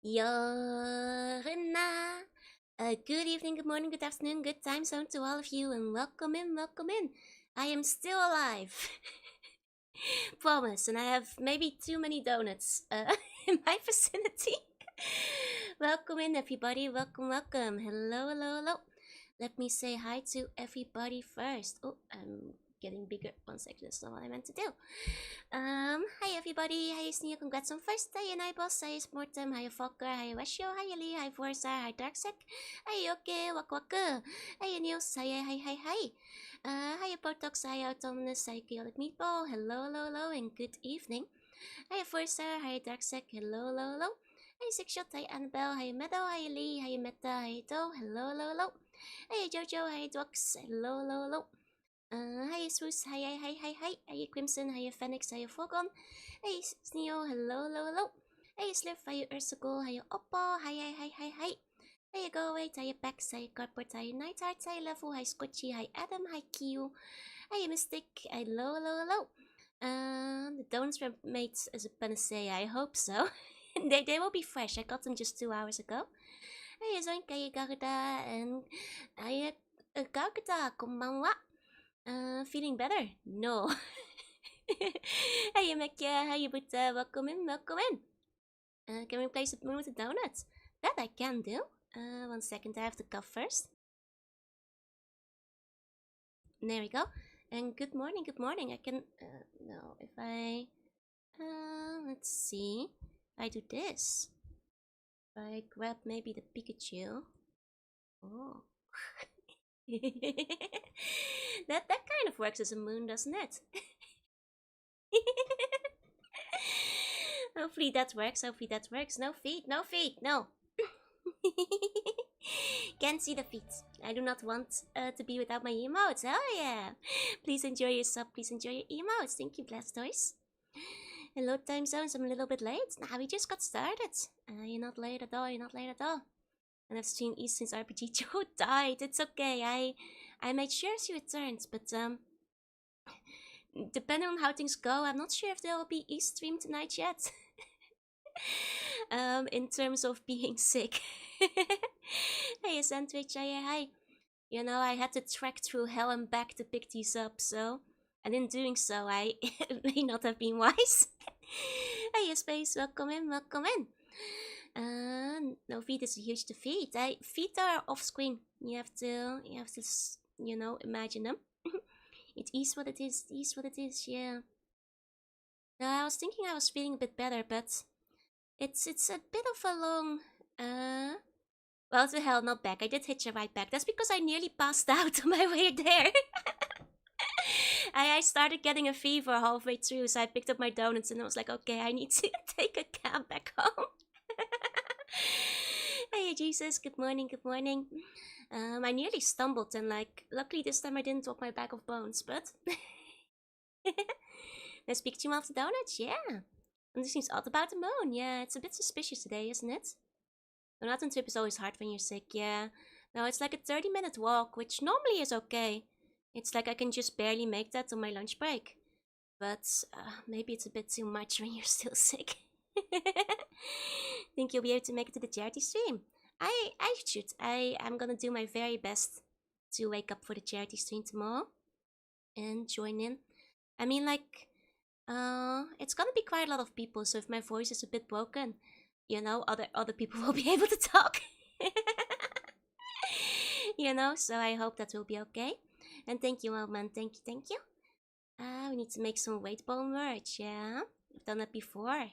Jorunna. Good evening, good morning, good afternoon, good time zone to all of you, and welcome in, welcome in. I am still alive. Promise, and I have maybe too many donuts in my vicinity. Welcome in, everybody. Welcome, welcome. Hello, hello, hello. Let me say hi to everybody first. Oh, I'm getting bigger. 1 second, that's not what I meant to do. Hi everybody, hi Sneer, congrats on first, hi Nibos, hi Mortem, hi Volker, hi Washio, hi Lee, hi Forza, hi Darksec, hi Yoke, Wakwaka, hi Niels, hi. Hi Botox, hi Autonomous, hi Chaotic Meatball, hello, hello, hello, and good evening. Hi Forza, hi Darksec, hello, hello, hello. Hi Sixshot, hi Annabelle, hi Meadow, hi Lee, hi Meta, hi Do, hello, hello, hello. Hi Jojo, hi Dox, hello, hello, hello. Hi Swoosh, hi Crimson, hi Phoenix, hi Fogon, hey Sneo, hello, hello, hello. Hey Sliff, hi Ursicle, hi Oppo, hi. Hey Go Away, hi Pax, hi Cardboard, hi Nightheart, hi Level, hi Squitchy, hi Adam, hi Q, hi Mystic, hello, hello, hello. The donuts were made as a panacea, I hope so. they will be fresh, I got them just 2 hours ago. Hey Zoinka, hi Garuda, and hi Garuda, konbanwa. Feeling better? No. Hey, Mekia, how you Buddha? Welcome in, welcome in. Can we replace the moon with the donuts? That I can do. 1 second, I have to cough first. There we go. And good morning, good morning. I can, no, if I, let's see. If I do this. If I grab maybe the Pikachu. Oh. that kind of works as a moon, doesn't it? Hopefully that works. Hopefully that works. No feet. No feet. No. Can't see the feet. I do not want to be without my emotes. Oh yeah. Please enjoy your sub. Please enjoy your emotes. Thank you, Blastoise. Hello, time zones. I'm a little bit late. Nah, we just got started. You're not late at all. You're not late at all. And I've streamed East since RPG Joe died. It's okay. I made sure she returns, but depending on how things go, I'm not sure if there will be East stream tonight yet. In terms of being sick. Hey, Sandwich, hi. You know, I had to trek through hell and back to pick these up, so... And in doing so, I may not have been wise. Hey, Space, welcome in, welcome in. No, feet is a huge defeat. Feet are off screen. You have to, you know, imagine them. It is what it is, yeah. I was thinking I was feeling a bit better, but it's a bit of a long, well, to hell, not back. I did hitch a ride back. That's because I nearly passed out on my way there. I started getting a fever halfway through, so I picked up my donuts and I was like, okay, I need to take a cab back home. Hey, Jesus, good morning, good morning. I nearly stumbled and, like, luckily this time I didn't drop my bag of bones, but... Let's speak to you after donuts, yeah. And this seems odd about the moon, yeah, it's a bit suspicious today, isn't it? The mountain trip is always hard when you're sick, yeah. No, it's like a 30-minute walk, which normally is okay. It's like I can just barely make that on my lunch break. But maybe it's a bit too much when you're still sick. Think you'll be able to make it to the charity stream? I should. I'm gonna do my very best to wake up for the charity stream tomorrow and join in. I mean, like, it's gonna be quite a lot of people, so if my voice is a bit broken, you know, other people will be able to talk. You know, so I hope that will be okay. And thank you, Elman. Thank you. We need to make some weight ball merch, yeah? I've done that before.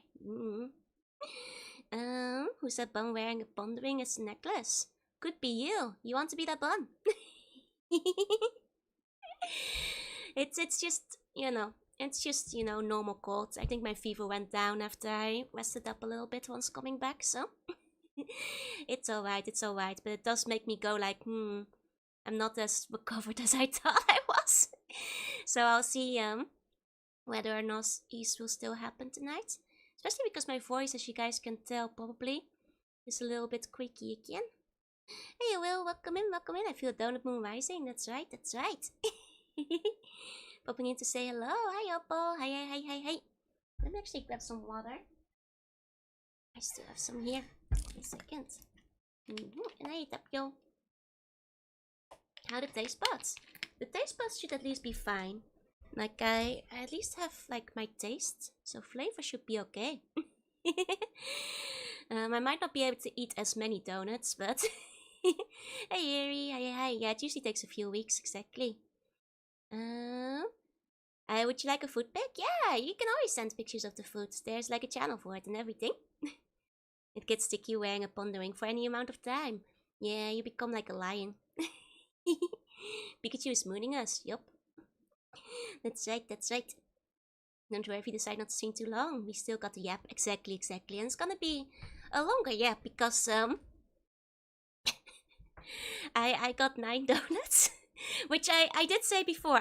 Who's that bun wearing a bun ring as a necklace? Could be you. You want to be that bun? It's just, you know, normal cold. I think my fever went down after I rested up a little bit once coming back, so... it's alright, but it does make me go like, I'm not as recovered as I thought I was. So I'll see whether or not East will still happen tonight. Especially because my voice, as you guys can tell, probably is a little bit creaky again. Hey Will, welcome in. I feel Donut Moon rising. That's right. Popping in to say hello. Hi Oppo. Hi. Let me actually grab some water. I still have some here. Wait a second. And I eat up, yo. How the taste buds? The taste buds should at least be fine. Like, I at least have, like, my taste. So flavor should be okay. I might not be able to eat as many donuts, but... Hey, Yuri. Hi. Yeah, it usually takes a few weeks, exactly. Would you like a food pic? Yeah, you can always send pictures of the food. There's, like, a channel for it and everything. It gets sticky wearing and pondering for any amount of time. Yeah, you become like a lion. Pikachu is mooning us, yup. That's right. Don't worry if you decide not to sing too long. We still got the yap, exactly. And it's gonna be a longer yap because, I got 9 donuts. Which I did say before.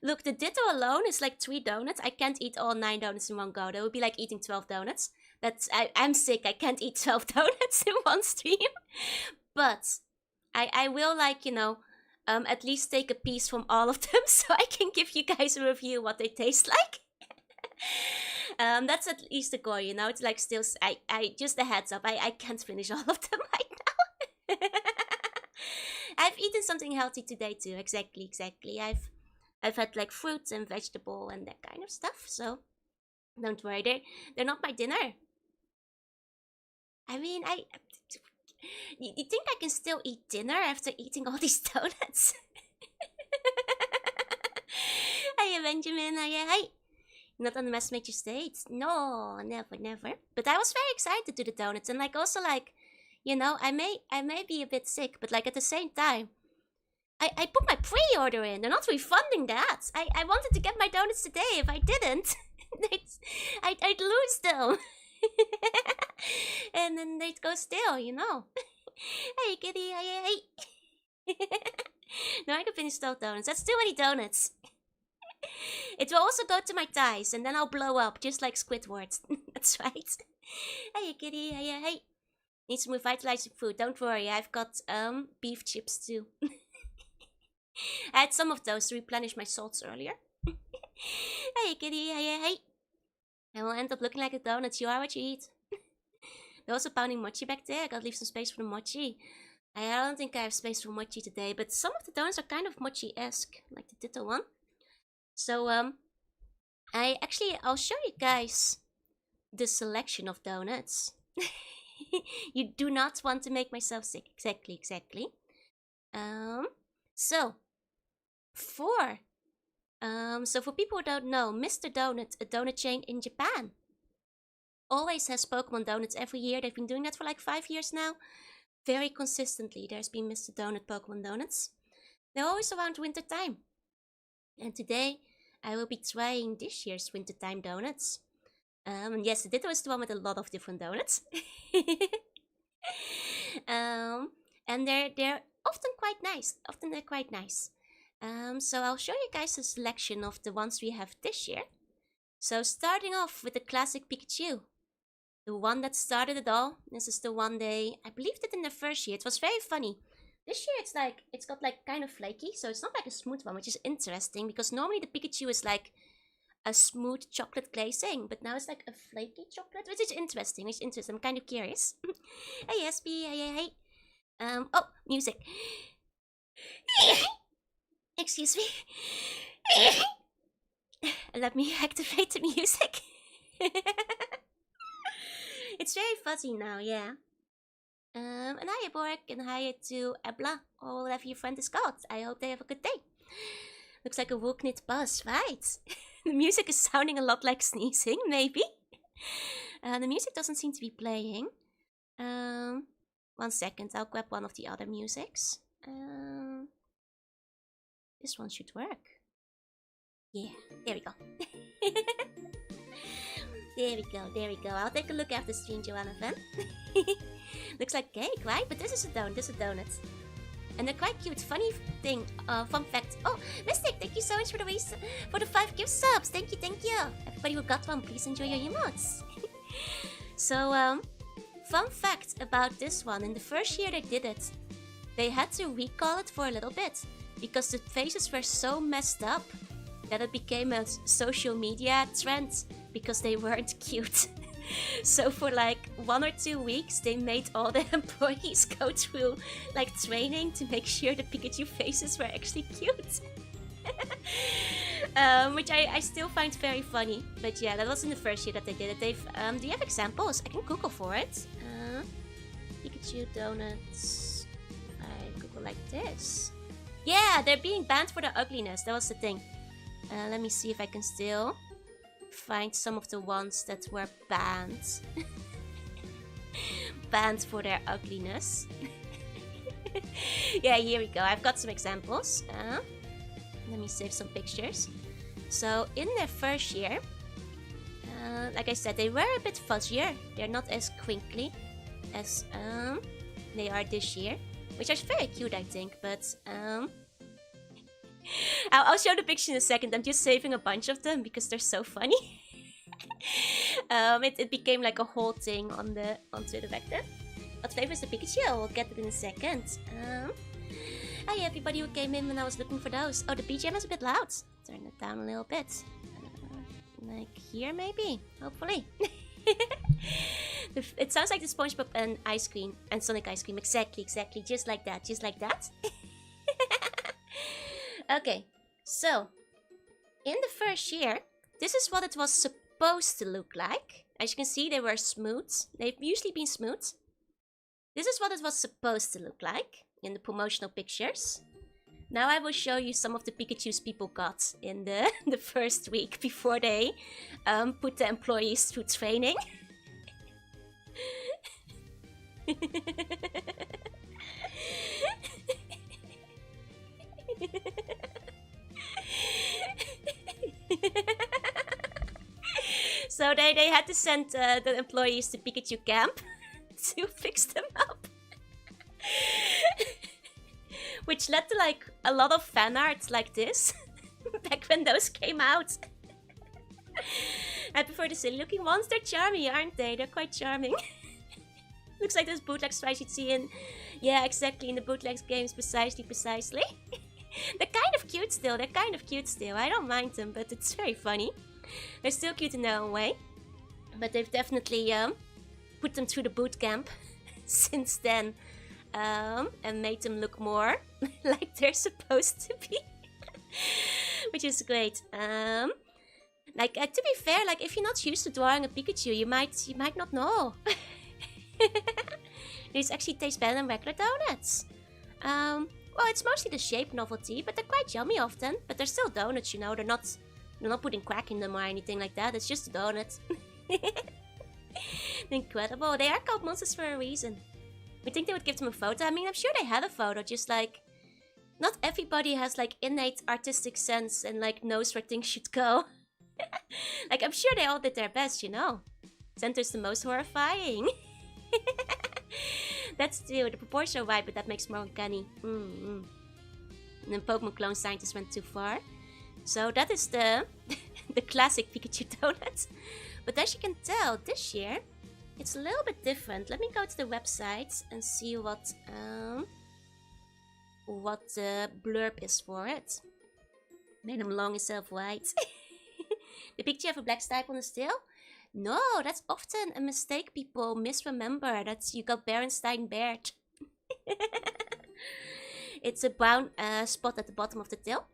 Look, the Ditto alone is like 3 donuts. I can't eat all 9 donuts in one go. That would be like eating 12 donuts. I'm sick. I can't eat 12 donuts in one stream. But I will, like, you know, at least take a piece from all of them so I can give you guys a review what they taste like. That's at least the goal, you know. It's like still, I just a heads up. I can't finish all of them right now. I've eaten something healthy today too. Exactly. I've had like fruits and vegetable and that kind of stuff. So don't worry, they're not my dinner. I mean, you think I can still eat dinner after eating all these donuts? Hiya, Benjamin. Hi. Not underestimate your state. No, never. But I was very excited to do the donuts, and like also like, you know, I may be a bit sick, but like at the same time, I put my pre-order in. They're not refunding that. I wanted to get my donuts today. If I didn't, I'd lose them. And then they'd go stale, you know. Hey, kitty. Hey. No, I can finish 12 donuts. That's too many donuts. It will also go to my thighs, and then I'll blow up, just like Squidward. That's right. Hey, kitty. Hey. Need some revitalizing food. Don't worry, I've got beef chips too. I had some of those to replenish my salts earlier. Hey, kitty. Hey. I will end up looking like a donut. You are what you eat. They're also pounding mochi back there. I gotta leave some space for the mochi. I don't think I have space for mochi today, but some of the donuts are kind of mochi-esque, like the Ditto one. So, I'll show you guys the selection of donuts. You do not want to make myself sick. Exactly. So for people who don't know, Mr. Donut, a donut chain in Japan, always has Pokemon donuts every year. They've been doing that for like 5 years now. Very consistently, there's been Mr. Donut Pokemon donuts. They're always around winter time. And today, I will be trying this year's wintertime donuts. And yes, the Ditto is the one with a lot of different donuts. And they're often quite nice. So I'll show you guys a selection of the ones we have this year. So starting off with the classic Pikachu. The one that started it all. This is the one I believe did in the first year. It was very funny. This year it's got like kind of flaky, so it's not like a smooth one, which is interesting because normally the Pikachu is like a smooth chocolate glazing, but now it's like a flaky chocolate, which is interesting. I'm kind of curious. Hey, SB, hey. Oh, music. Excuse me. Let me activate the music. It's very fuzzy now, yeah. And hiya Bork, and hiya to Ebla, or whatever your friend is called. I hope they have a good day. Looks like a Wooknit buzz, right? The music is sounding a lot like sneezing, maybe. The music doesn't seem to be playing. 1 second, I'll grab one of the other musics. This one should work. Yeah, there we go. There we go. I'll take a look after stream, Joanna fan. Looks like cake, right? But this is a donut. And they're quite cute. Funny thing, fun fact. Oh, Mystic, thank you so much for the 5 gift subs. Thank you. Everybody who got one, please enjoy your emotes. So, fun fact about this one. In the first year they did it, they had to recall it for a little bit because the faces were so messed up that it became a social media trend because they weren't cute. So for like 1 or 2 weeks, they made all the employees go through like training to make sure the Pikachu faces were actually cute. Which I still find very funny. But yeah, that wasn't the first year that they did it. They've do you have examples? I can Google for it. Pikachu donuts. I Google like this. Yeah, they're being banned for their ugliness. That was the thing. Let me see if I can still find some of the ones that were banned. Banned for their ugliness. Yeah, here we go. I've got some examples. Let me save some pictures. So in their first year, like I said, they were a bit fuzzier. They're not as crinkly as they are this year, which is very cute, I think. But I'll show the picture in a second. I'm just saving a bunch of them because they're so funny. It became like a whole thing on Twitter back then. What flavor is the Pikachu? We'll get it in a second. Hi everybody who came in when I was looking for those. Oh, the BGM is a bit loud. Turn it down a little bit. Like here maybe? Hopefully. It sounds like the SpongeBob and ice cream and Sonic ice cream. Exactly. Just like that. Okay, so in the first year, this is what it was supposed to look like. As you can see, they were smooth. They've usually been smooth. This is what it was supposed to look like in the promotional pictures. Now I will show you some of the Pikachus people got in the first week before they put the employees through training. So they had to send the employees to Pikachu camp to fix them up. Which led to like a lot of fan art like this back when those came out. I prefer the silly looking ones. They're charming, aren't they? They're quite charming. Looks like those bootleg stripes you'd see in... Yeah, exactly, in the bootlegs games, precisely. They're kind of cute still. I don't mind them, but it's very funny. They're still cute in their own way. But they've definitely put them through the boot camp since then. And made them look more like they're supposed to be. Which is great. Like, to be fair, like, if you're not used to drawing a Pikachu, you might not know. These actually taste better than regular donuts. Well, it's mostly the shape novelty, but they're quite yummy often. But they're still donuts, you know. They're not putting crack in them or anything like that. It's just a donut. Incredible. They are called monsters for a reason. We think they would give them a photo. I mean, I'm sure they had a photo. Just like, not everybody has like innate artistic sense and like knows where things should go. Like, I'm sure they all did their best, you know. Center's the most horrifying. That's true. The proportions are right, but that makes more uncanny. And then Pokemon clone scientists went too far. So that is the classic Pikachu donut. But as you can tell, this year it's a little bit different. Let me go to the website and see what the blurb is for it. Made them long instead of white. The Pikachu have a black stripe on his tail? No, that's often a mistake people misremember. That's you got Berenstein Baird. It's a brown spot at the bottom of the tail.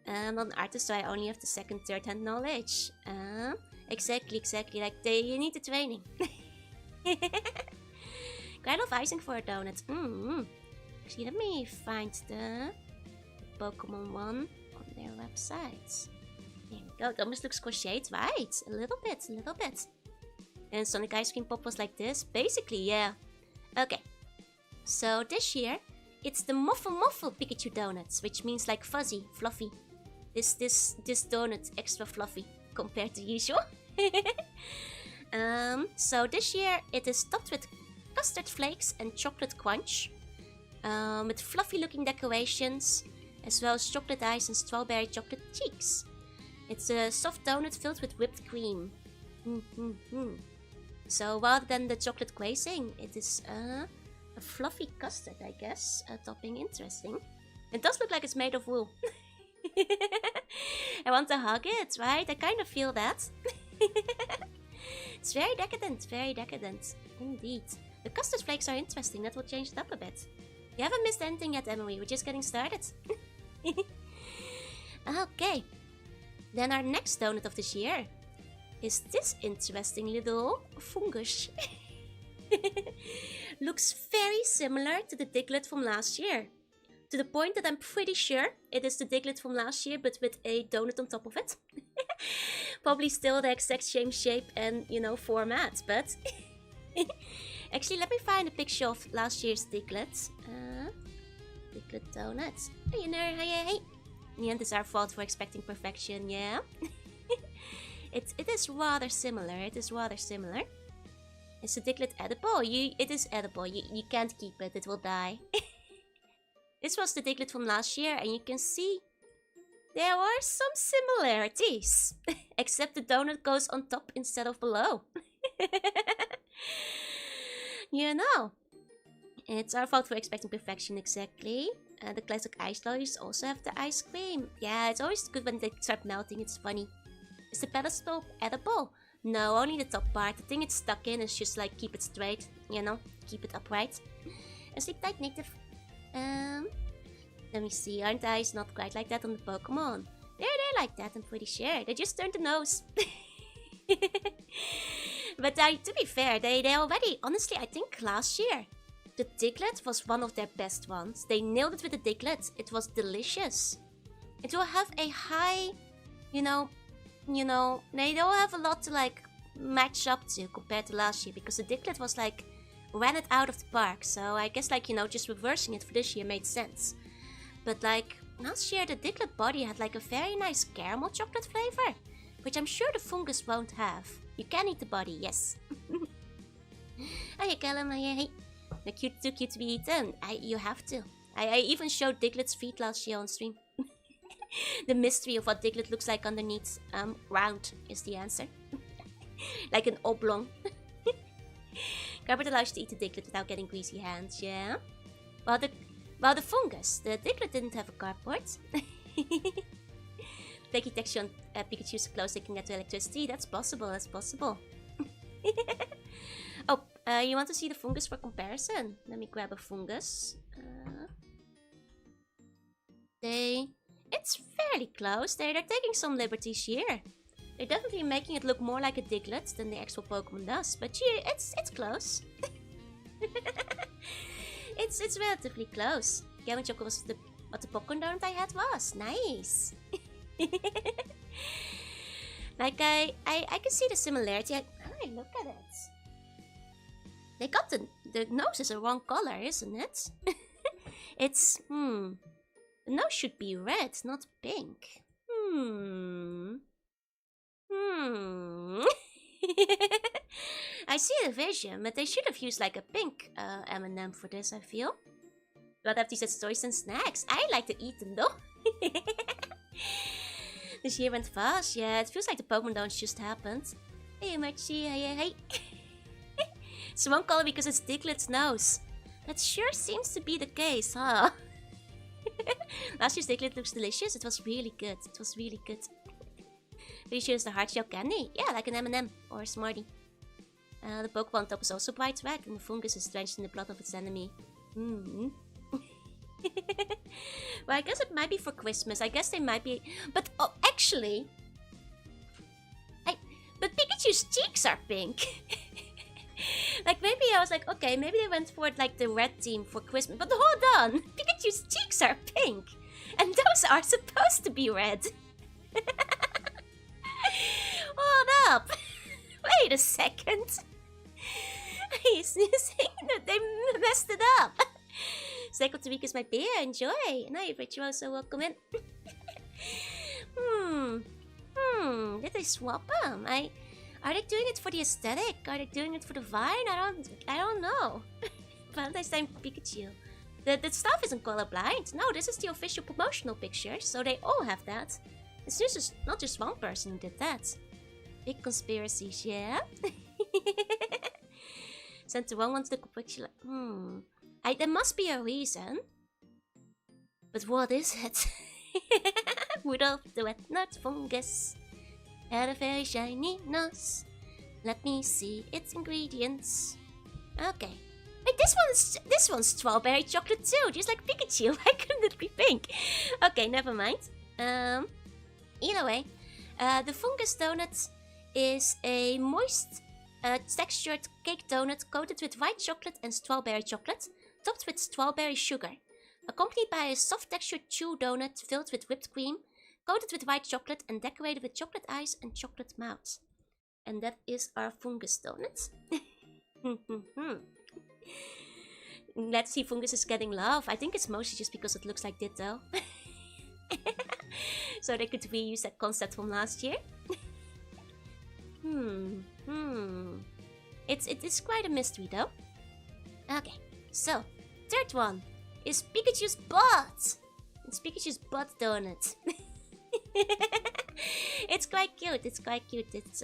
I'm not an artist, so I only have the second, third hand knowledge. Exactly. Like, you need the training. Quite a lot of icing for a donut. Actually, let me find the Pokemon one on their website. There we go. It almost looks crocheted, right? A little bit. And Sonic Ice Cream Pop was like this. Basically, yeah. Okay. So this year, it's the Muffle Pikachu donuts, which means like fuzzy, fluffy. This donut extra fluffy compared to usual. So this year it is topped with custard flakes and chocolate crunch, with fluffy looking decorations, as well as chocolate ice and strawberry chocolate cheeks. It's a soft donut filled with whipped cream. So rather than the chocolate glazing, it is a fluffy custard, I guess, topping. Interesting. It does look like it's made of wool. I want to hug it, right? I kind of feel that. It's very decadent, indeed. The custard flakes are interesting, that will change it up a bit. You haven't missed anything yet, Emily, we're just getting started. Okay, then our next donut of this year is this interesting little fungus. Looks very similar to the Diglett from last year. To the point that I'm pretty sure it is the Diglett from last year, but with a donut on top of it. Probably still the exact same shape and, you know, format, but... Actually, let me find a picture of last year's Diglett. Diglett donuts. Hey, hey. In the end, it's our fault for expecting perfection, yeah? It is rather similar, It's a Diglett edible? It is edible, you can't keep it, it will die. This was the Diglett from last year, and you can see there are some similarities. Except the donut goes on top instead of below. You know. It's our fault for expecting perfection, exactly. The classic ice lollies also have the ice cream. Yeah, it's always good when they start melting, it's funny. Is the pedestal edible? No, only the top part. The thing it's stuck in is just like keep it straight, you know, keep it upright. And sleep tight, native. Let me see, aren't eyes not quite like that on the Pokemon? They're like that, I'm pretty sure. They just turned the nose. But to be fair, they already, honestly, I think last year, the Diglett was one of their best ones. They nailed it with the Diglett. It was delicious. It will have a high, you know, they don't have a lot to like match up to compared to last year, because the Diglett was like, ran it out of the park. So I guess like, you know, just reversing it for this year made sense. But like, last year the Diglett body had like a very nice caramel chocolate flavor, which I'm sure the fungus won't have. You can eat the body, yes. Hiya Callum, hey. They're too cute to be eaten. You have to. I even showed Diglett's feet last year on stream. The mystery of what Diglett looks like underneath. Round is the answer. Like an oblong. Cardboard allows you to eat the Diglett without getting greasy hands, yeah? Well, the fungus. The Diglett didn't have a cardboard. Flaky texture on Pikachu's clothes they can get to electricity. That's possible, Oh, you want to see the fungus for comparison? Let me grab a fungus. It's fairly close. They're taking some liberties here. They're definitely making it look more like a Diglett than the actual Pokemon does. But yeah, it's close. It's relatively close. Caramel chocolate was what the popcorn donut I had was. Nice. Like I can see the similarity. Look at it. They got the nose is a wrong color, isn't it? It's the nose should be red, not pink. I see the vision, but they should have used like a pink M&M for this, I feel. But have these as toys and snacks. I like to eat them though. This year went fast. Yeah, it feels like the Pokemon Dons just happened. Hey Marchi, hey. It's one color because it's Diglett's nose. That sure seems to be the case, huh? Last year's Diglett looks delicious. It was really good. Pretty sure it's the hard shell candy. Yeah, like an M&M or a Smartie. The Pokemon top is also bright red, and the fungus is drenched in the blood of its enemy. Well, I guess it might be for Christmas. I guess they might be... But, oh, actually... But Pikachu's cheeks are pink. Like, maybe I was like, okay, maybe they went for, like, the red theme for Christmas. But hold on! Pikachu's cheeks are pink! And those are supposed to be red. Hold up! Wait a second. He's sneezing. They messed it up. Cycle to week is my beer. Enjoy. Night, Virtuoso. Welcome in. Did they swap them? Are they doing it for the aesthetic? Are they doing it for the vine? I don't know. Valentine's Time Pikachu. The stuff isn't colorblind. No, this is the official promotional picture, so they all have that. It's just not just one person who did that. Big conspiracies, yeah? Sent the wrong one to the curriculum. There must be a reason. But what is it? Rudolph the wet nut fungus had a very shiny nose. Let me see its ingredients. Okay. Wait, this one's strawberry chocolate too, just like Pikachu. Why couldn't it be pink? Okay, never mind. Either way, the fungus donut is a moist, textured cake donut coated with white chocolate and strawberry chocolate, topped with strawberry sugar, accompanied by a soft textured chew donut filled with whipped cream, coated with white chocolate and decorated with chocolate eyes and chocolate mouth. And that is our fungus donut. Let's see, fungus is getting love. I think it's mostly just because it looks like Ditto. So they could reuse that concept from last year. It is quite a mystery though. Okay, so third one is Pikachu's butt. It's Pikachu's butt donut. It's quite cute. It's quite cute. It's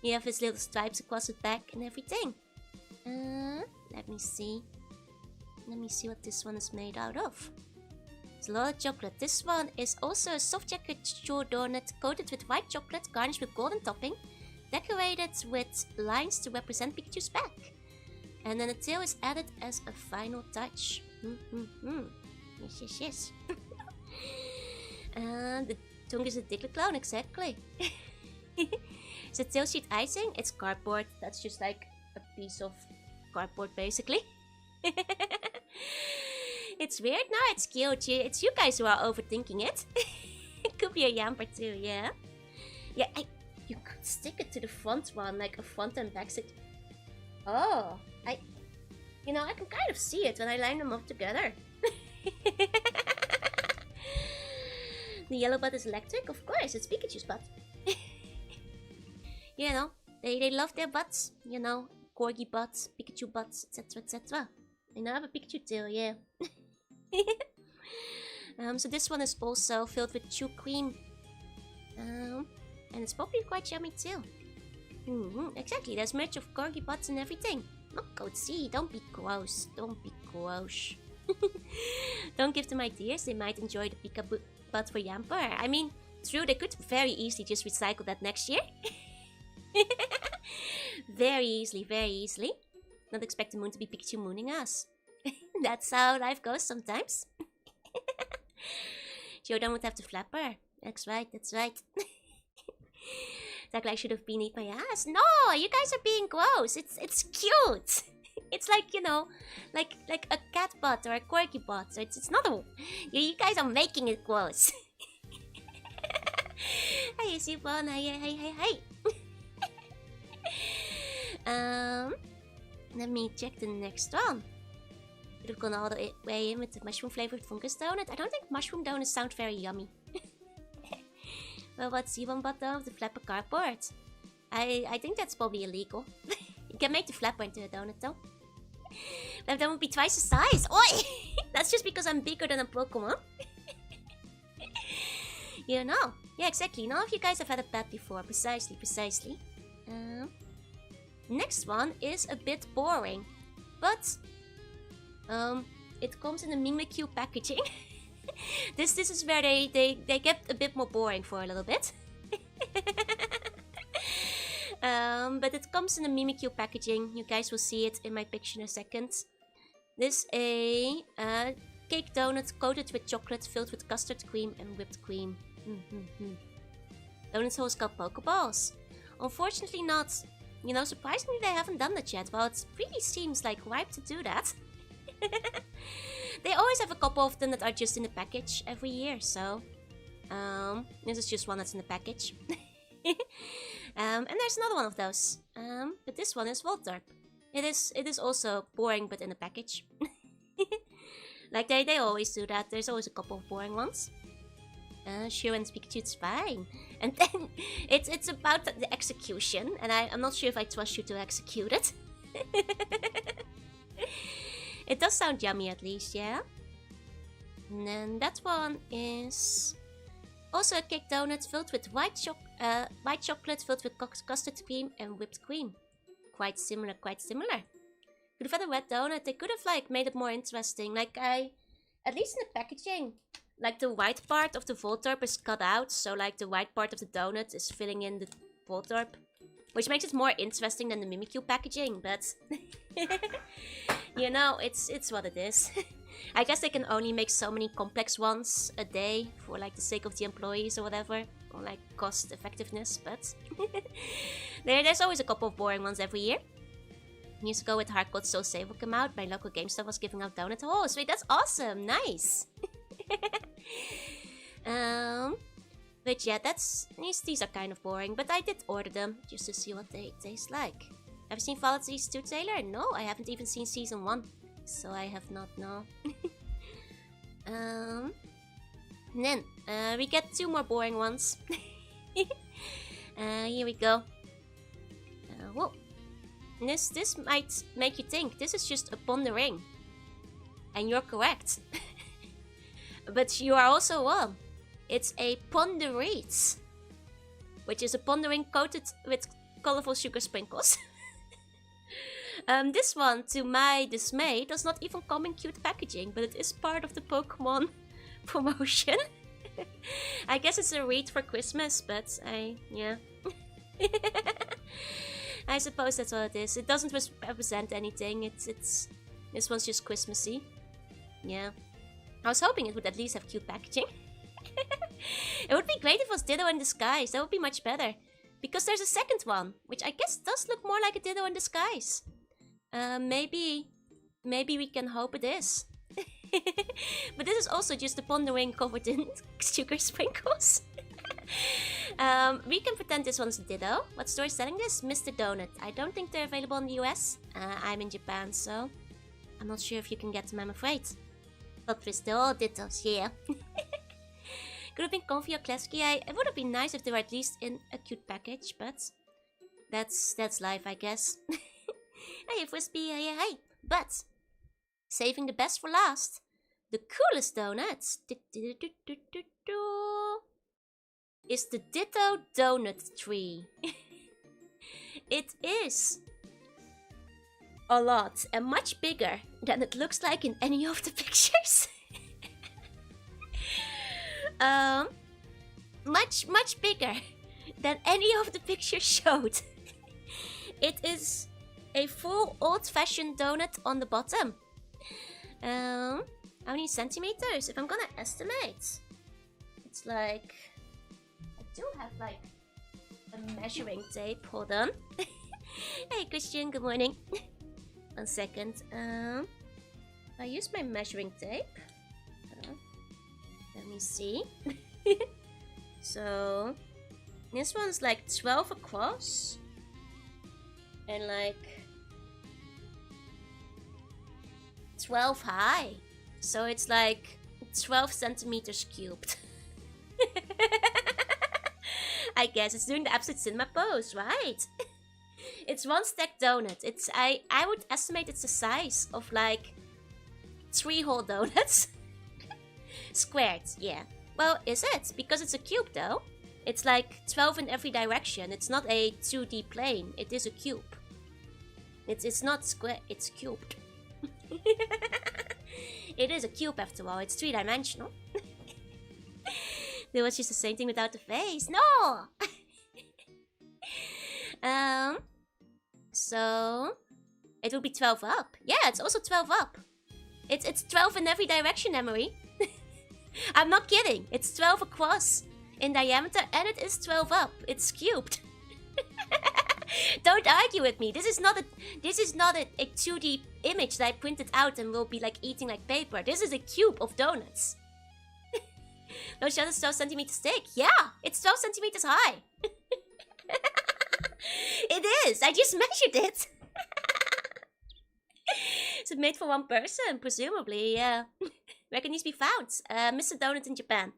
you have his little stripes across his back and everything. Let me see. Let me see what this one is made out of. It's a lot of chocolate. This one is also a soft textured donut coated with white chocolate, garnished with golden topping, decorated with lines to represent Pikachu's back. And then the tail is added as a final touch. Yes. And the tongue is a Diglett clone, exactly. It's a tail sheet icing. It's cardboard. That's just like a piece of cardboard, basically. It's weird. No, it's cute. It's you guys who are overthinking it. It could be a Yamper too, yeah? Yeah, you could stick it to the front one, like a front and back stick. Oh, I can kind of see it when I line them up together. The yellow butt is electric? Of course, it's Pikachu's butt. You know, they love their butts. You know, Corgi butts, Pikachu butts, etc, etc. I know I have a Pikachu tail, yeah. So this one is also filled with chew cream. And it's probably quite yummy too. Exactly, there's merch of Corgi butts and everything. Oh, Code C, don't be gross. Don't be gross. Don't give them ideas, they might enjoy the Pika butt for Yamper. I mean, true, they could very easily just recycle that next year. Very easily, very easily. Not expect the moon to be Pikachu mooning us. That's how life goes sometimes. Jordan would have the flapper. That's right, that's right. Like I should have been eat my ass. No, you guys are being gross. It's cute. It's like, you know, like a cat butt or a corgi butt. So it's not a... You guys are making it gross. Hey, Sipon. Hey. Let me check the next one. Could have gone all the way in with the mushroom flavored fungus donut. I don't think mushroom donuts sound very yummy. Well, what's the one but though? The flapper cardboard. I think that's probably illegal. You can make the flapper into a donut though. That would be twice the size. Oi! That's just because I'm bigger than a Pokemon. You know. Yeah, exactly. None of you guys have had a pet before. Precisely. Next one is a bit boring. But it comes in a Mimikyu packaging. This is where they get a bit more boring for a little bit. But it comes in a Mimikyu packaging. You guys will see it in my picture in a second. This is a cake donut coated with chocolate filled with custard cream and whipped cream. Donut holes called Pokeballs. Unfortunately not. You know, surprisingly they haven't done that yet. Well, it really seems like ripe to do that. They always have a couple of them that are just in the package every year, so... this is just one that's in the package. And there's another one of those. But this one is Voltorb. It is also boring, but in a package. Like they always do that. There's always a couple of boring ones. Sure, and Pikachu's fine. And then it's about the execution, and I'm not sure if I trust you to execute it. It does sound yummy at least, yeah? And then that one is also a cake donut filled with white chocolate filled with custard cream and whipped cream. Quite similar. Could have had a red donut. They could have like made it more interesting. Like at least in the packaging, like the white part of the Voltorb is cut out, so like the white part of the donut is filling in the Voltorb. which makes it more interesting than the Mimikyu packaging, but you know, it's what it is. I guess they can only make so many complex ones a day for like the sake of the employees or whatever, or like cost effectiveness, but there's always a couple of boring ones every year. Years ago with Hardcode Soul Sable came out, my local GameStop was giving out donuts. Oh, sweet, that's awesome, nice. But yeah, these are kind of boring, but I did order them just to see what they taste like. Have you seen Fallout Season 2 trailer? No, I haven't even seen Season 1, so I have not, no. And then, we get 2 more boring ones. Here we go. Whoa. This might make you think this is just a pondering. And you're correct. But you are also wrong. It's a ponderate, which is a pondering coated with colorful sugar sprinkles. This one, to my dismay, does not even come in cute packaging, but it is part of the Pokemon promotion. I guess it's a read for Christmas, but yeah. I suppose that's what it is. It doesn't represent anything. This one's just Christmassy. Yeah. I was hoping it would at least have cute packaging. It would be great if it was Ditto in disguise. That would be much better. Because there's a second one, which I guess does look more like a Ditto in disguise. Maybe we can hope it is. But this is also just a pondering covered in sugar sprinkles. We can pretend this one's Ditto. What store is selling this? Mr. Donut. I don't think they're available in the US. I'm in Japan, so I'm not sure if you can get them, I'm afraid. But we're still all Dittos, yeah. Could have been comfy or classic. Yeah, it would have been nice if they were at least in a cute package, but that's life, I guess. Hey, Frisbee, hey. But saving the best for last, the coolest donuts is the Ditto Donut Tree. It is a lot and much bigger than it looks like in any of the pictures. Much bigger than any of the pictures showed. It is a full old-fashioned donut on the bottom. How many centimeters? If I'm gonna estimate, it's like, I do have like a measuring tape. Hold on. Hey Christian, good morning. 1 second. I use my measuring tape. Let me see. So this one's like 12 across and like 12 high. So it's like 12 centimeters cubed. I guess it's doing the absolute cinema pose, right? It's one stacked donut. I would estimate it's the size of like 3 whole donuts. Squared, yeah. Well, is it? Because it's a cube though. It's like 12 in every direction. It's not a 2D plane. It is a cube. It's not square, it's cubed. It is a cube after all. It's 3-dimensional. It was just the same thing without the face. No! So it will be 12 up. Yeah, it's also 12 up. It's 12 in every direction, Emery. I'm not kidding. It's 12 across in diameter and it is 12 up. It's cubed. Don't argue with me. This is not a 2D image that I printed out and will be like eating like paper. This is a cube of donuts. No shot is 12 centimeters thick. Yeah, it's 12 centimeters high. It is. I just measured it. Is it made for one person? Presumably, yeah. Where can these be found? Mr. Donut in Japan.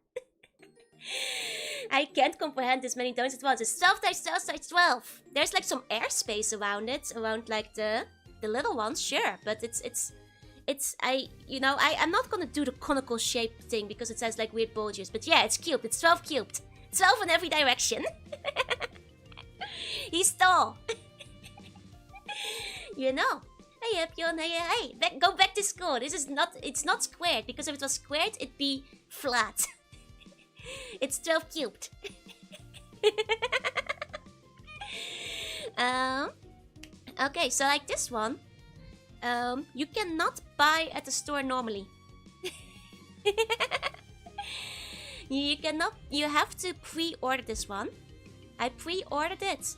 I can't comprehend this many donuts at once. It's 12 times 12 times 12. There's like some airspace around it, around like the little ones, sure. But I'm not gonna do the conical shape thing because it says like weird bulges. But yeah, it's cubed. It's 12 cubed. 12 in every direction. He's tall. You know. Hey, Epyon, hey, go back to school. It's not squared, because if it was squared, it'd be flat. It's 12 cubed. Okay, so like this one, you cannot buy at the store normally. You cannot. You have to pre-order this one. I pre-ordered it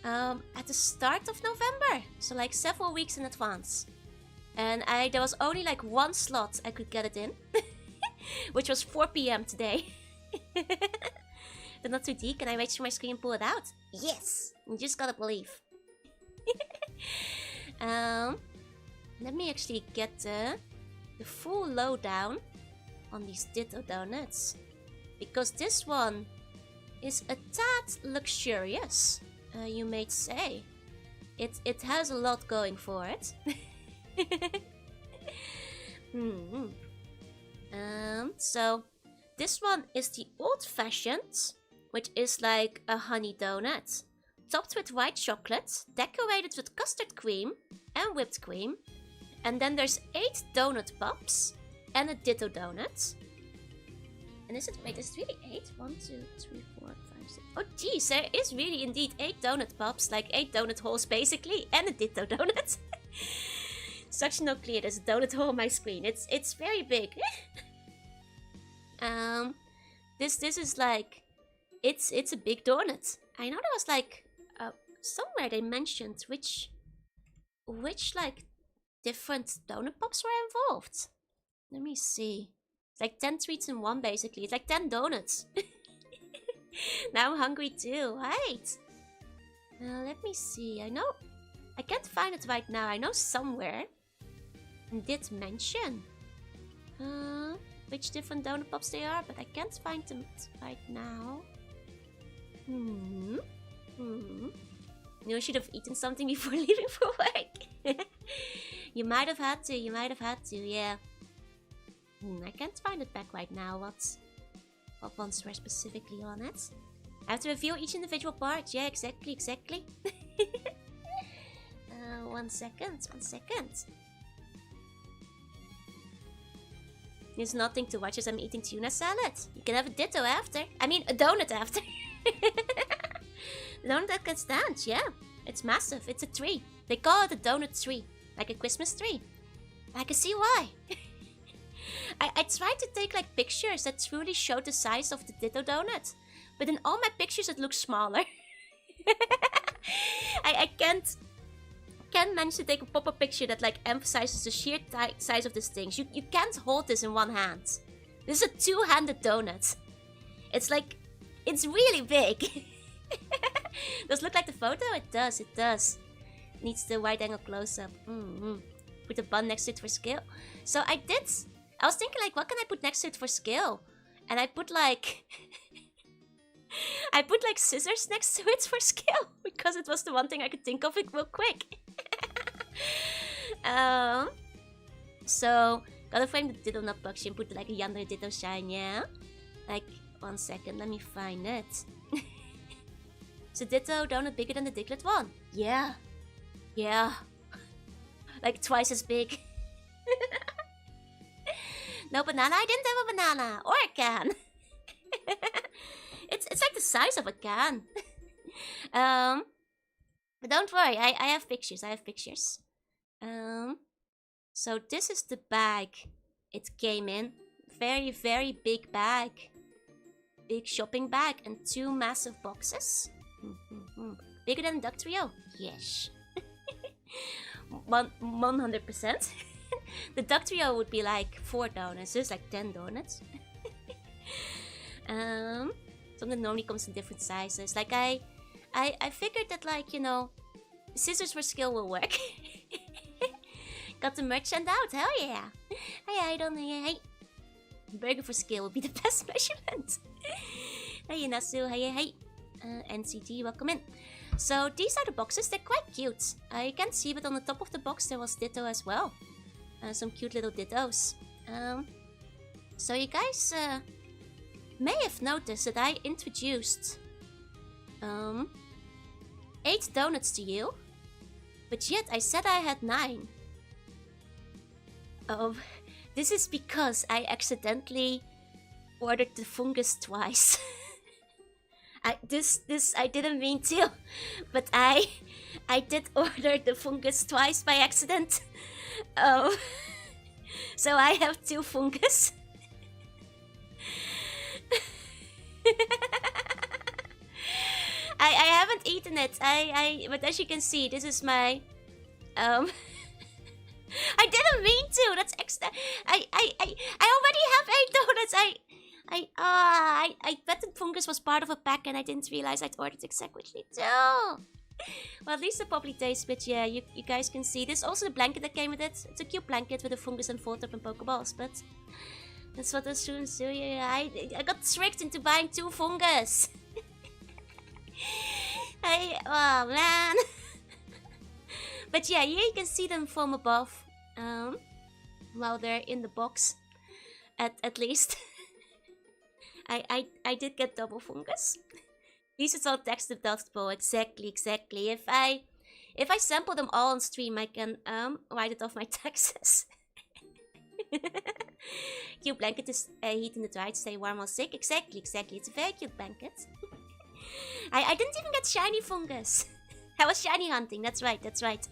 at the start of November, so like several weeks in advance. And there was only like one slot I could get it in, which was 4 p.m. today. But not too deep. Can I reach my screen and pull it out? Yes! You just gotta believe. Let me actually get the full lowdown on these Ditto Donuts. Because this one is a tad luxurious, you may say. It has a lot going for it. So this one is the old-fashioned, which is like a honey donut, topped with white chocolate, decorated with custard cream and whipped cream. And then there's 8 donut pops and a Ditto donut. And is it, wait, is it really 8? 1, 2, 3, 4, 5, 6. Oh geez, there is really indeed 8 donut pops, like 8 donut holes basically, and a Ditto donut. Such no clear, there's a donut hole on my screen. It's very big. This is like, it's a big donut. I know there was like somewhere they mentioned which like different donut pops were involved. Let me see. It's like 10 treats in one basically. It's like 10 donuts. Now I'm hungry too. Wait. Let me see. I can't find it right now. I know somewhere did mention which different donut pops they are, but I can't find them right now. You should have eaten something before leaving for work. You might have had to, yeah. I can't find it back right now, what ones were specifically on it. I have to review each individual part, yeah, exactly. 1 second. There's nothing to watch as I'm eating tuna salad. You can have a ditto after. I mean, a donut after. The donut that can stand, yeah. It's massive. It's a tree. They call it a donut tree. Like a Christmas tree. I can see why. I tried to take like pictures that truly showed the size of the Ditto donut. But in all my pictures it looks smaller. I can't manage to take a pop-up picture that like emphasizes the sheer size of these things. You can't hold this in one hand. This is a two-handed donut. It's like, it's really big. Does it look like the photo? It does. Needs the wide angle close-up. Put a bun next to it for scale. So I was thinking like, what can I put next to it for scale? And I put like scissors next to it for scale, because it was the one thing I could think of it real quick. So gotta frame the Ditto nut box and put like a yonder Ditto shine, yeah? Like, 1 second, let me find it. Is the Ditto donut bigger than the Diglett one? Yeah. Like twice as big. No banana? I didn't have a banana. Or a can. It's like the size of a can. But don't worry, I have pictures. So this is the bag it came in. Very, very big bag. Big shopping bag and 2 massive boxes. Bigger than Duck Trio? Yes. 100%. The Duck Trio would be like 4 donuts. This is like 10 donuts. Something normally comes in different sizes. Like I figured that, like, you know, scissors for scale will work. Got the merchant out, hell yeah. Hey. Burger for scale would be the best measurement. Hey Nasu, hey. NCT, welcome in. So these are the boxes, they're quite cute. You can't see, but on the top of the box there was Ditto as well. Some cute little Dittos. So you guys may have noticed that I introduced 8 donuts to you, but yet I said I had 9. This is because I accidentally ordered the fungus twice. I didn't mean to, but I did order the fungus twice by accident. So I have 2 fungus. I haven't eaten it. But as you can see, this is my I didn't mean to. That's extra. I already have 8 donuts. I bet the fungus was part of a pack and I didn't realize I'd ordered exactly 2. Well, at least it probably tastes, but yeah, you guys can see. This is also the blanket that came with it. It's a cute blanket with a fungus and Vtuber and Pokeballs, but that's what the students do. Yeah, I got tricked into buying 2 fungus. Oh man. But yeah, here you can see them from above. While they're in the box, at least. I did get double fungus. At least it's all text deductible. Exactly. If I sample them all on stream, I can write it off my taxes. Cute blanket is heating the dry to stay warm while sick. Exactly. It's a very cute blanket. I didn't even get shiny fungus. I was shiny hunting. That's right.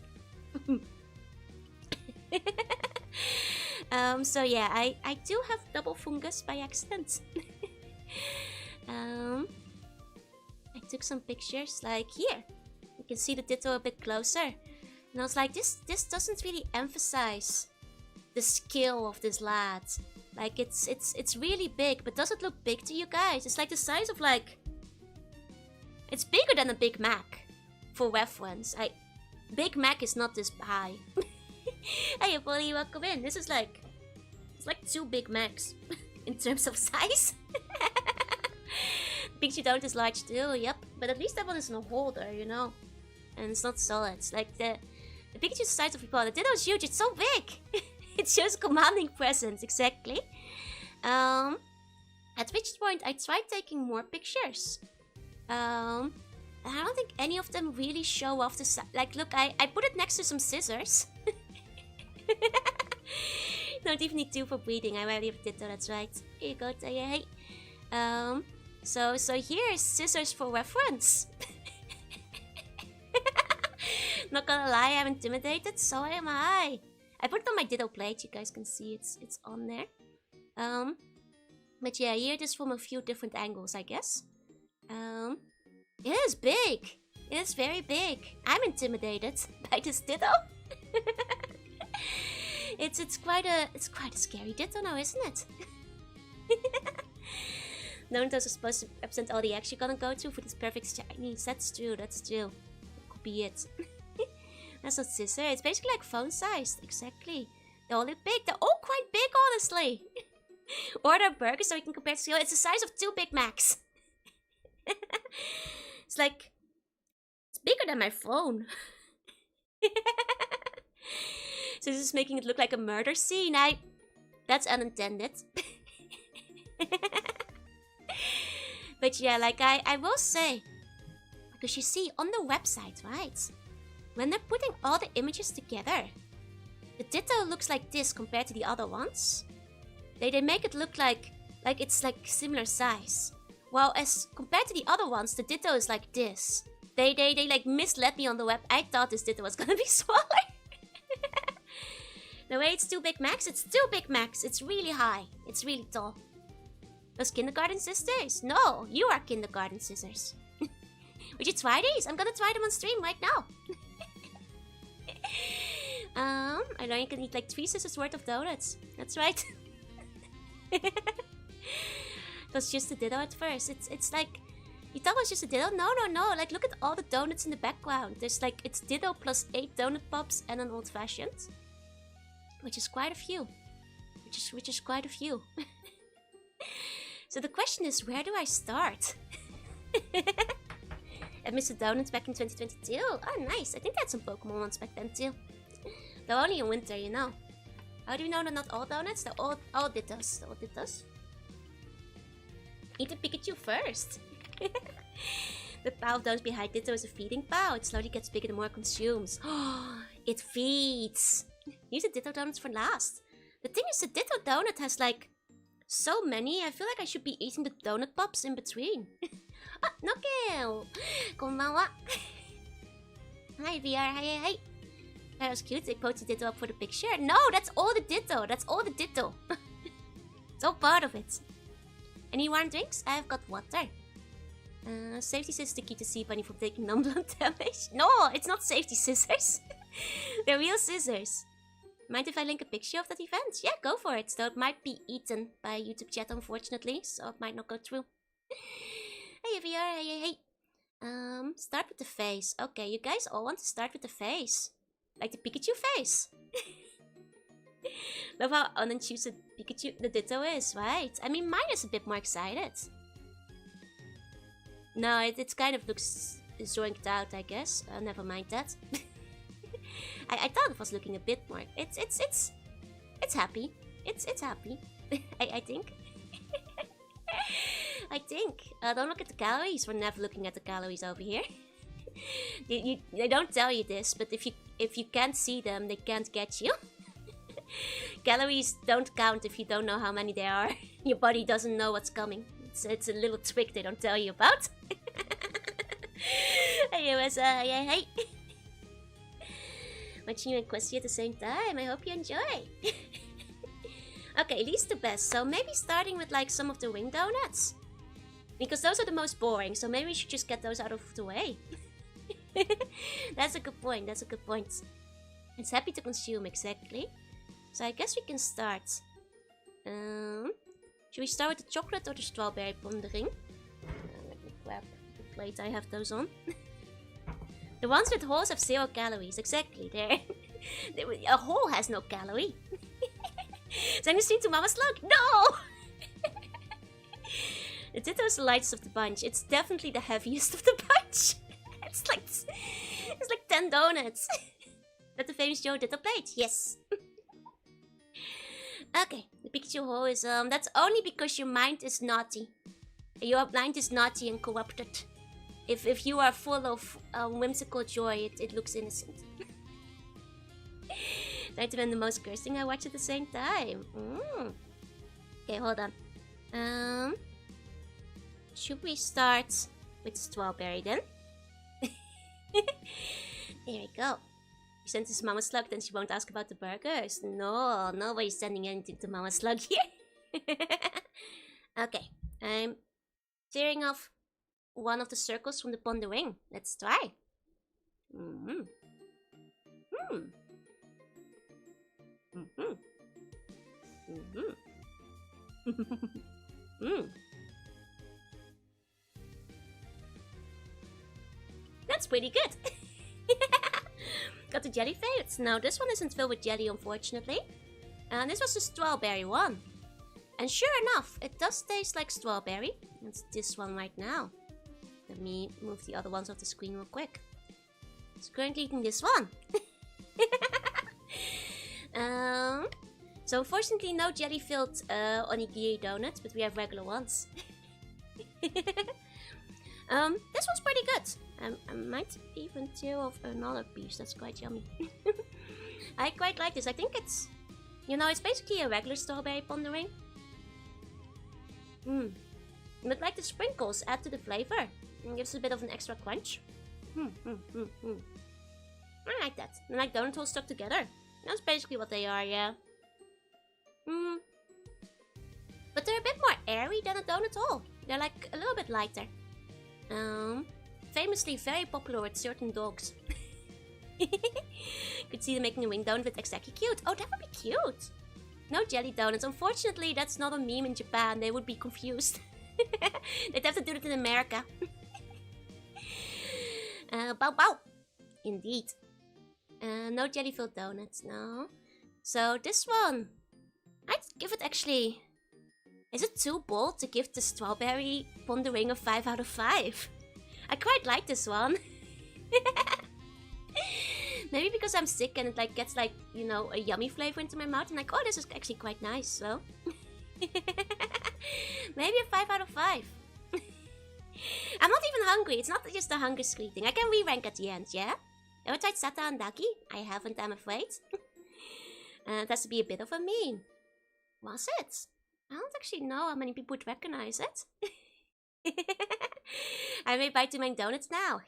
So yeah, I do have double fungus by accident. I took some pictures, like here. You can see the Ditto a bit closer. And I was like, this doesn't really emphasize the skill of this lad. Like, it's really big, but does it look big to you guys? It's like the size of like... It's bigger than a Big Mac, for reference. Big Mac is not this high. Hey, Polly, welcome in. This is like... It's like 2 Big Macs in terms of size. Pikachu Donut is large too, yep. But at least that one is in a holder, you know. And it's not solid. It's like the Pikachu's the size of your paw. The Ditto is huge. It's so big. It shows a commanding presence, exactly. At which point I tried taking more pictures. And I don't think any of them really show off the size. Like, look, I put it next to some scissors. Don't even need 2 for breathing. I already did that, that's right. Here you go, Taya. So here's scissors for reference. Not gonna lie, I'm intimidated, so am I. I put it on my Ditto plate, you guys can see it's on there. But yeah, here it is from a few different angles, I guess. It is big. It is very big. I'm intimidated by this Ditto. It's quite a scary Ditto now, isn't it? Donut are supposed to represent all the eggs you're gonna go to for this perfect Chinese. That's true. That could be it. That's not scissor. It's basically like phone sized. Exactly. They all look big. They're all quite big, honestly. Order burgers so we can compare to scale. It's the size of 2 Big Macs. It's like... It's bigger than my phone. So this is making it look like a murder scene. That's unintended. But yeah, like I will say, because you see on the website, right? When they're putting all the images together, the Ditto looks like this compared to the other ones. They make it look like it's like similar size. While as compared to the other ones, the Ditto is like this. They like misled me on the web. I thought this Ditto was gonna be smaller. The way it's 2 Big Macs, it's 2 Big Macs. It's really high. It's really tall. Those kindergarten sisters? No, you are kindergarten scissors. Would you try these? I'm gonna try them on stream right now. I know you can eat like 3 scissors worth of donuts. That's right. It was just a Ditto at first. It's like... You thought it was just a Ditto? No. Like, look at all the donuts in the background. There's like... It's Ditto plus 8 donut pops and an old-fashioned. Which is quite a few. Which is quite a few. So the question is, where do I start? I missed the donuts back in 2022. Oh, nice. I think I had some Pokemon ones back then too. They're only in winter, you know. How do you know they're not all donuts? They're all Dittos. They're all Dittos. Eat the Pikachu first. The power of donuts behind Ditto is a feeding power. It slowly gets bigger the more it consumes. It feeds. Use the Ditto donuts for last. The thing is, the Ditto donut has like So many, I feel like I should be eating the donut pops in between. Ah, Nokeo! Konbanwa! Hi VR, hi. That was cute, they posted Ditto up for the picture. No, that's all the Ditto, It's all part of it. Any warm drinks? I've got water. Safety scissors to keep the sea bunny from taking non-blunt damage. No, it's not safety scissors. They're real scissors. Mind if I link a picture of that event? Yeah, go for it. Though it might be eaten by YouTube chat, unfortunately, so it might not go through. Hey, VR, hey. Start with the face. Okay, you guys all want to start with the face. Like the Pikachu face. Love how unintrusive Pikachu the Ditto is, right? I mean, mine is a bit more excited. No, it kind of looks zoinked out, I guess. Never mind that. I thought it was looking a bit more. It's happy. It's happy. I think. I think. Don't look at the calories. We're never looking at the calories over here. They don't tell you this, but if you can't see them, they can't get you. Calories don't count if you don't know how many there are. Your body doesn't know what's coming. It's a little trick they don't tell you about. Hey, hey. Watching you and Questy at the same time. I hope you enjoy. Okay, least to best. So maybe starting with like some of the wing donuts. Because those are the most boring, so maybe we should just get those out of the way. That's a good point, It's happy to consume, exactly. So I guess we can start. Should we start with the chocolate or the strawberry pondering? Let me grab the plate I have those on. The ones with holes have 0 calories, exactly. There. A hole has no calorie. Send a stream to Mama Slug? No! The Ditto's the lightest of the bunch. It's definitely the heaviest of the bunch. It's like 10 donuts. That the famous Joe Ditto plate? Yes. Okay, the Pikachu hole is that's only because your mind is naughty. Your mind is naughty and corrupted. If you are full of whimsical joy, it looks innocent. Try to be the most cursed thing I watch at the same time. Okay, hold on. Should we start with strawberry then? There we go. We sent this Mama Slug, then she won't ask about the burgers. No, nobody's sending anything to Mama Slug here. Okay, I'm tearing off one of the circles from the pondering. Let's try. That's pretty good. Got the jelly favorites. No, this one isn't filled with jelly, unfortunately. And this was the strawberry one. And sure enough, it does taste like strawberry. It's this one right now. Let me move the other ones off the screen real quick. It's currently eating this one. So unfortunately no jelly-filled onigiri donuts, but we have regular ones. This one's pretty good. I might even tear off another piece. That's quite yummy. I quite like this. I think it's, you know, it's basically a regular strawberry pondering. But like the sprinkles add to the flavor and gives a bit of an extra crunch. I like that. And like donut holes stuck together. That's basically what they are, yeah. But they're a bit more airy than a donut hole. They're like a little bit lighter. Famously very popular with certain dogs. Could see them making a wing donut with exactly cute. Oh, that would be cute. No jelly donuts. Unfortunately, that's not a meme in Japan. They would be confused. They'd have to do it in America. Bow bow. Indeed. No jelly-filled donuts, no. So this one, I'd give it actually... Is it too bold to give the strawberry pondering a 5 out of 5? I quite like this one. Maybe because I'm sick and it like gets like, you know, a yummy flavor into my mouth. And like, oh, this is actually quite nice, so... Maybe a 5 out of 5. I'm not even hungry. It's not just a hunger squeak thing. I can re-rank at the end, yeah? Ever tried Sata and Daki? I haven't, I'm afraid. It has to be a bit of a meme. Was it? I don't actually know how many people would recognize it. I may buy 2 main donuts now.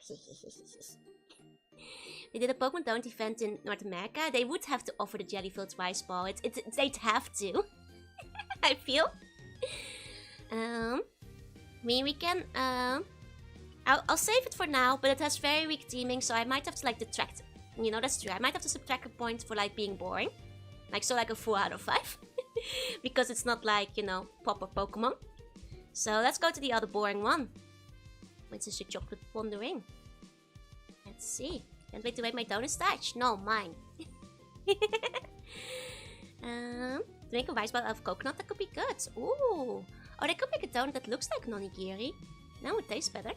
They did a Pokemon Donut event in North America. They would have to offer the jelly-filled rice ball. They'd have to. I feel. I mean, we can. I'll save it for now, but it has very weak teaming, so I might have to like detract. You know, that's true. I might have to subtract a point for like being boring, like a 4 out of 5, because it's not like, you know, proper Pokemon. So let's go to the other boring one, which is the chocolate pondering. Let's see. Can't wait to make my donut starch. No, mine. To make a rice ball out of coconut, that could be good. Ooh. Oh, they could make a donut that looks like nonigiri. That would taste better.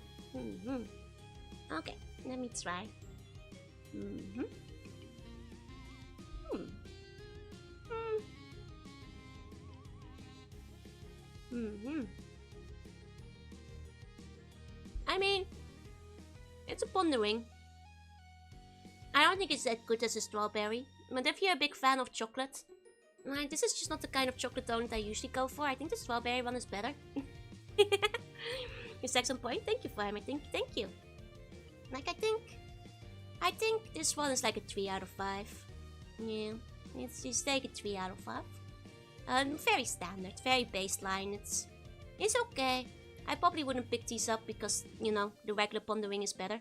Okay, let me try. I mean, it's a pondering. I don't think it's that good as a strawberry, but if you're a big fan of chocolate, like, this is just not the kind of chocolate donut I usually go for. I think the strawberry one is better. Your second point, thank you for him. Thank you. Like, I think this one is like a 3 out of 5. Yeah, it's just like a 3 out of 5. Very standard, very baseline. It's okay. I probably wouldn't pick these up because, you know, the regular pondering is better.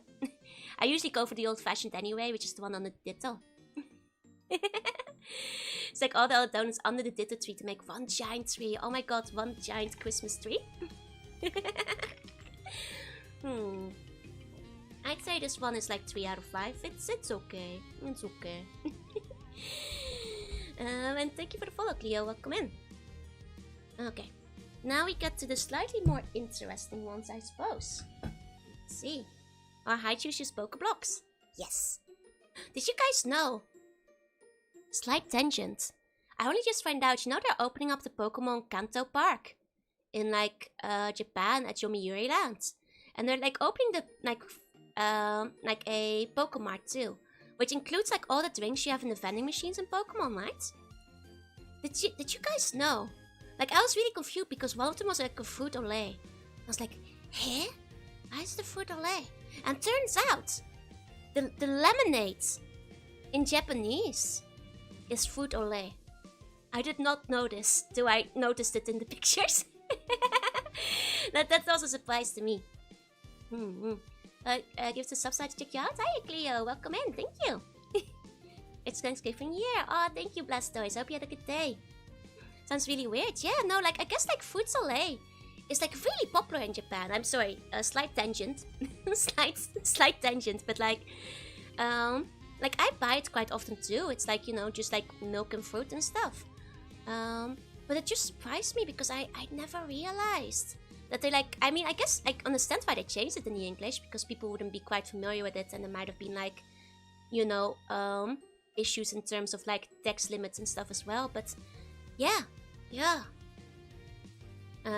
I usually go for the old-fashioned anyway, which is the one on the Ditto. It's like all the other donuts under the Ditto tree to make one giant tree. Oh my god, one giant Christmas tree. I'd say this one is like 3 out of 5. It's okay. It's okay. And thank you for the follow, Cleo. Welcome in. Okay. Now we get to the slightly more interesting ones, I suppose. Let's see. Are Haichu's Pokeblocks? Yes. Did you guys know? Slight tangent. I only just found out, you know, they're opening up the Pokemon Kanto Park in like Japan at Yomiuri Land, and they're like opening the like a Pokemart too, which includes like all the drinks you have in the vending machines in Pokemon, right? Did you guys know? Like, I was really confused because one of them was like a fruit olé. I was like, huh? Why is the fruit olé? And turns out, the lemonade in Japanese is fruit olé. I did not know this till I noticed it in the pictures. That's also a surprise to me. Give the subside to check you out. Hi, Cleo. Welcome in. Thank you. It's Thanksgiving year. Oh, thank you, Blastoise. Hope you had a good day. Sounds really weird. Yeah, no, like, I guess, like, fruit olé is, like, really popular in Japan. I'm sorry, a slight tangent. slight tangent, but, like, I buy it quite often, too. It's, like, you know, just, like, milk and fruit and stuff. But it just surprised me because I never realized that they, like, I mean, I guess I understand why they changed it in the English, because people wouldn't be quite familiar with it, and there might have been, like, you know, issues in terms of, like, tax limits and stuff as well, but, yeah.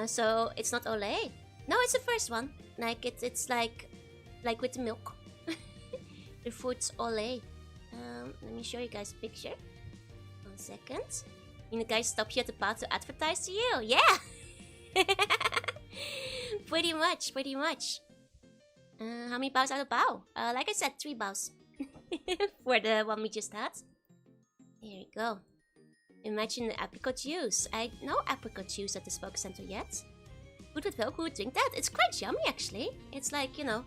So it's not olé. No, it's the first one. Like, it's like with the milk. The fruit's olé. Let me show you guys a picture. 1 second. And the guy stopped you at the bar to advertise to you. Yeah! Pretty much. How many bows out of bow? Like I said, 3 bows. For the one we just had. There we go. Imagine the apricot juice. I know apricot juice at the Spoke Center yet. Food with milk, who would drink that? It's quite yummy actually. It's like, you know,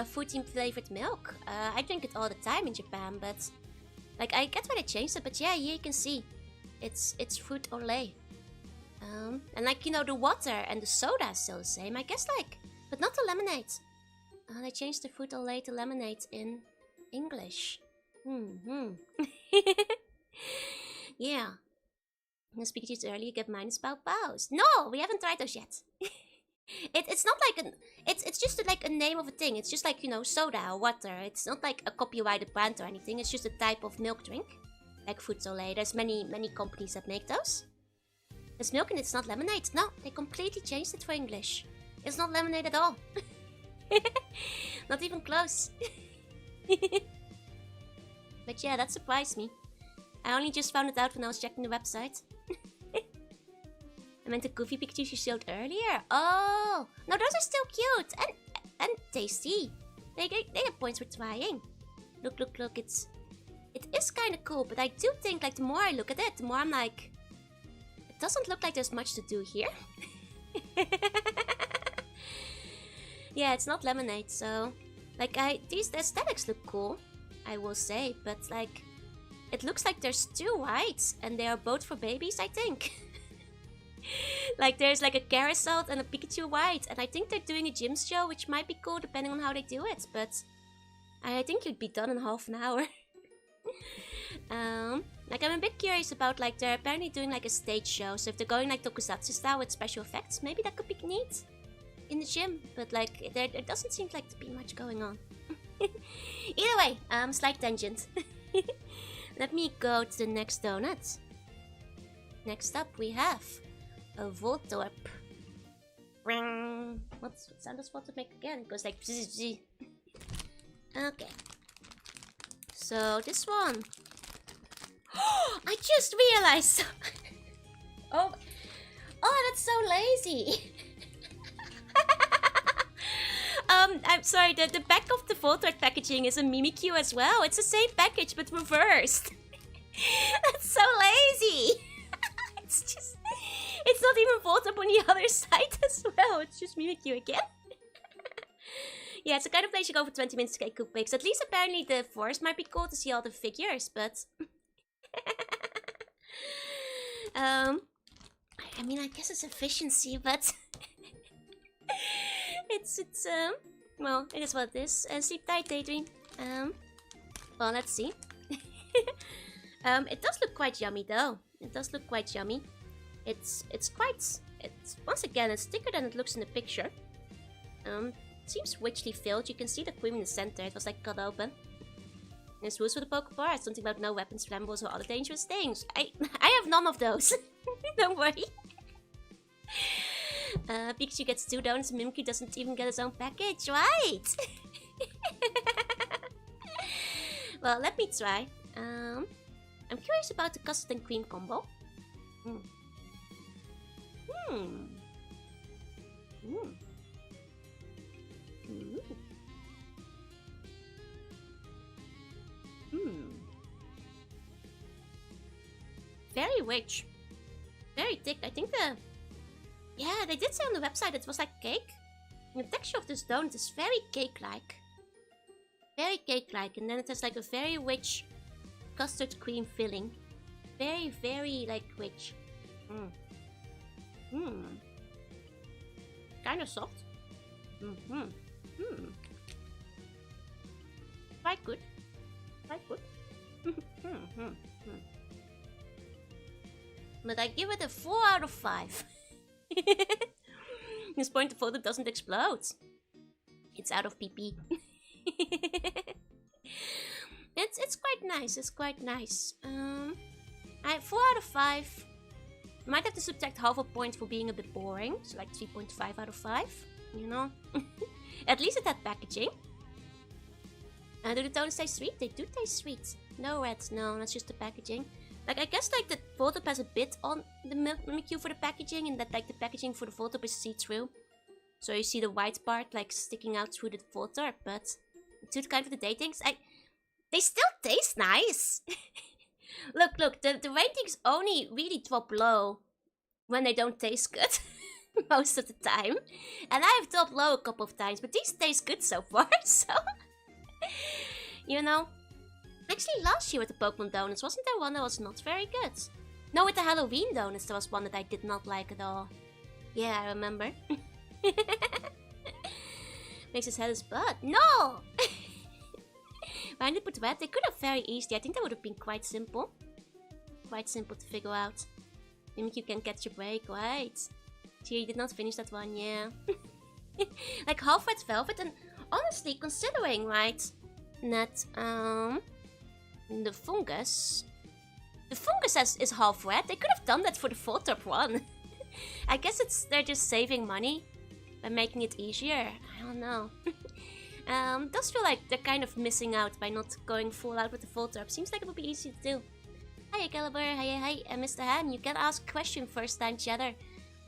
fruity flavored milk. I drink it all the time in Japan, but like, I get why they changed it, but yeah, here you can see. It's fruit olé. And like, you know, the water and the soda is still the same, I guess, like, but not the lemonade. They changed the fruit olé to lemonade in English. Yeah. I'm gonna speak to you earlier, get minus bows. No, we haven't tried those yet. It's not like it's just like a name of a thing. It's just like, you know, soda or water. It's not like a copyrighted brand or anything. It's just a type of milk drink. Like fruit olé. There's many companies that make those. There's milk and it's not lemonade. No, they completely changed it for English. It's not lemonade at all. Not even close. But yeah, that surprised me. I only just found it out when I was checking the website. meant the goofy Pikachu you showed earlier. Oh, no, those are still cute and tasty. They get points for trying. Look, it is kind of cool, but I do think like the more I look at it, the more I'm like, it doesn't look like there's much to do here. Yeah, it's not lemonade, so like the aesthetics look cool, I will say, but like it looks like there's 2 whites and they are both for babies, I think. Like there's like a carousel and a Pikachu white, and I think they're doing a gym show, which might be cool depending on how they do it, but I think you'd be done in half an hour. Like I'm a bit curious about like they're apparently doing like a stage show, so if they're going like tokusatsu style with special effects, maybe that could be neat in the gym, but like there doesn't seem like to be much going on. Either way, slight tangent. Let me go to the next donut. Next up we have a Voltorb. What sound does Voltorb make again? It goes like bzz. Okay. So this one. I just realized. Oh, that's so lazy. I'm sorry. The back of the Voltorb packaging is a Mimikyu as well. It's the same package but reversed. That's so lazy. It's not even Voltorb on the other side as well. It's just Mimikyu again. Yeah, it's the kind of place you go for 20 minutes to get cool pics. At least apparently the forest might be cool to see all the figures, but... I mean, I guess it's efficiency, but... well, it is what it is. Sleep tight, Daydream. Well, let's see. It does look quite yummy, though. It does look quite yummy. It's once again, it's thicker than it looks in the picture. Seems richly filled. You can see the cream in the center. It was like cut open. There's rules for the Pokebar. Something about no weapons, flammables, or other dangerous things. I have none of those. Don't worry. Pikachu gets 2 donuts. Mimikyu doesn't even get his own package. Right? Well, let me try. I'm curious about the custard and cream combo. Very rich. Very thick. I think yeah, they did say on the website it was like cake. And the texture of this donut is very cake-like. Very cake-like. And then it has like a very rich custard cream filling. Very, very like rich. Kind of soft. Quite good. Quite good. But I give it a 4 out of 5. This point the photo doesn't explode. It's out of PP. It's quite nice. It's quite nice. 4 out of 5. Might have to subtract half a point for being a bit boring. So like 3.5 out of 5. You know? At least it had packaging. Do the donuts taste sweet? They do taste sweet. No red, no, that's just the packaging. Like, I guess like the Voltorb has a bit on the Mimikyu for the packaging, and that like the packaging for the Voltorb is see-through. So you see the white part like sticking out through the Voltorb, but to the kind of the day things, they still taste nice. Look, the ratings only really drop low when they don't taste good. Most of the time. And I have dropped low a couple of times, but these taste good so far, so... You know... Actually, last year with the Pokemon Donuts, wasn't there one that was not very good? No, with the Halloween Donuts, there was one that I did not like at all. Yeah, I remember. Makes his head his butt. No! Why did they put red? They could have very easily. I think that would have been quite simple. Quite simple to figure out. Mimikyu can catch a break, right? Gee, you did not finish that one, yeah. Like half red velvet, and honestly, considering, right, that, the fungus is half red. They could have done that for the Voltorb one. I guess they're just saving money by making it easier. I don't know. Does feel like they're kind of missing out by not going full out with the Voltorb. Seems like it would be easy to do. Hi Caliber, hi, Mr. Han. You can ask a question first time chatter.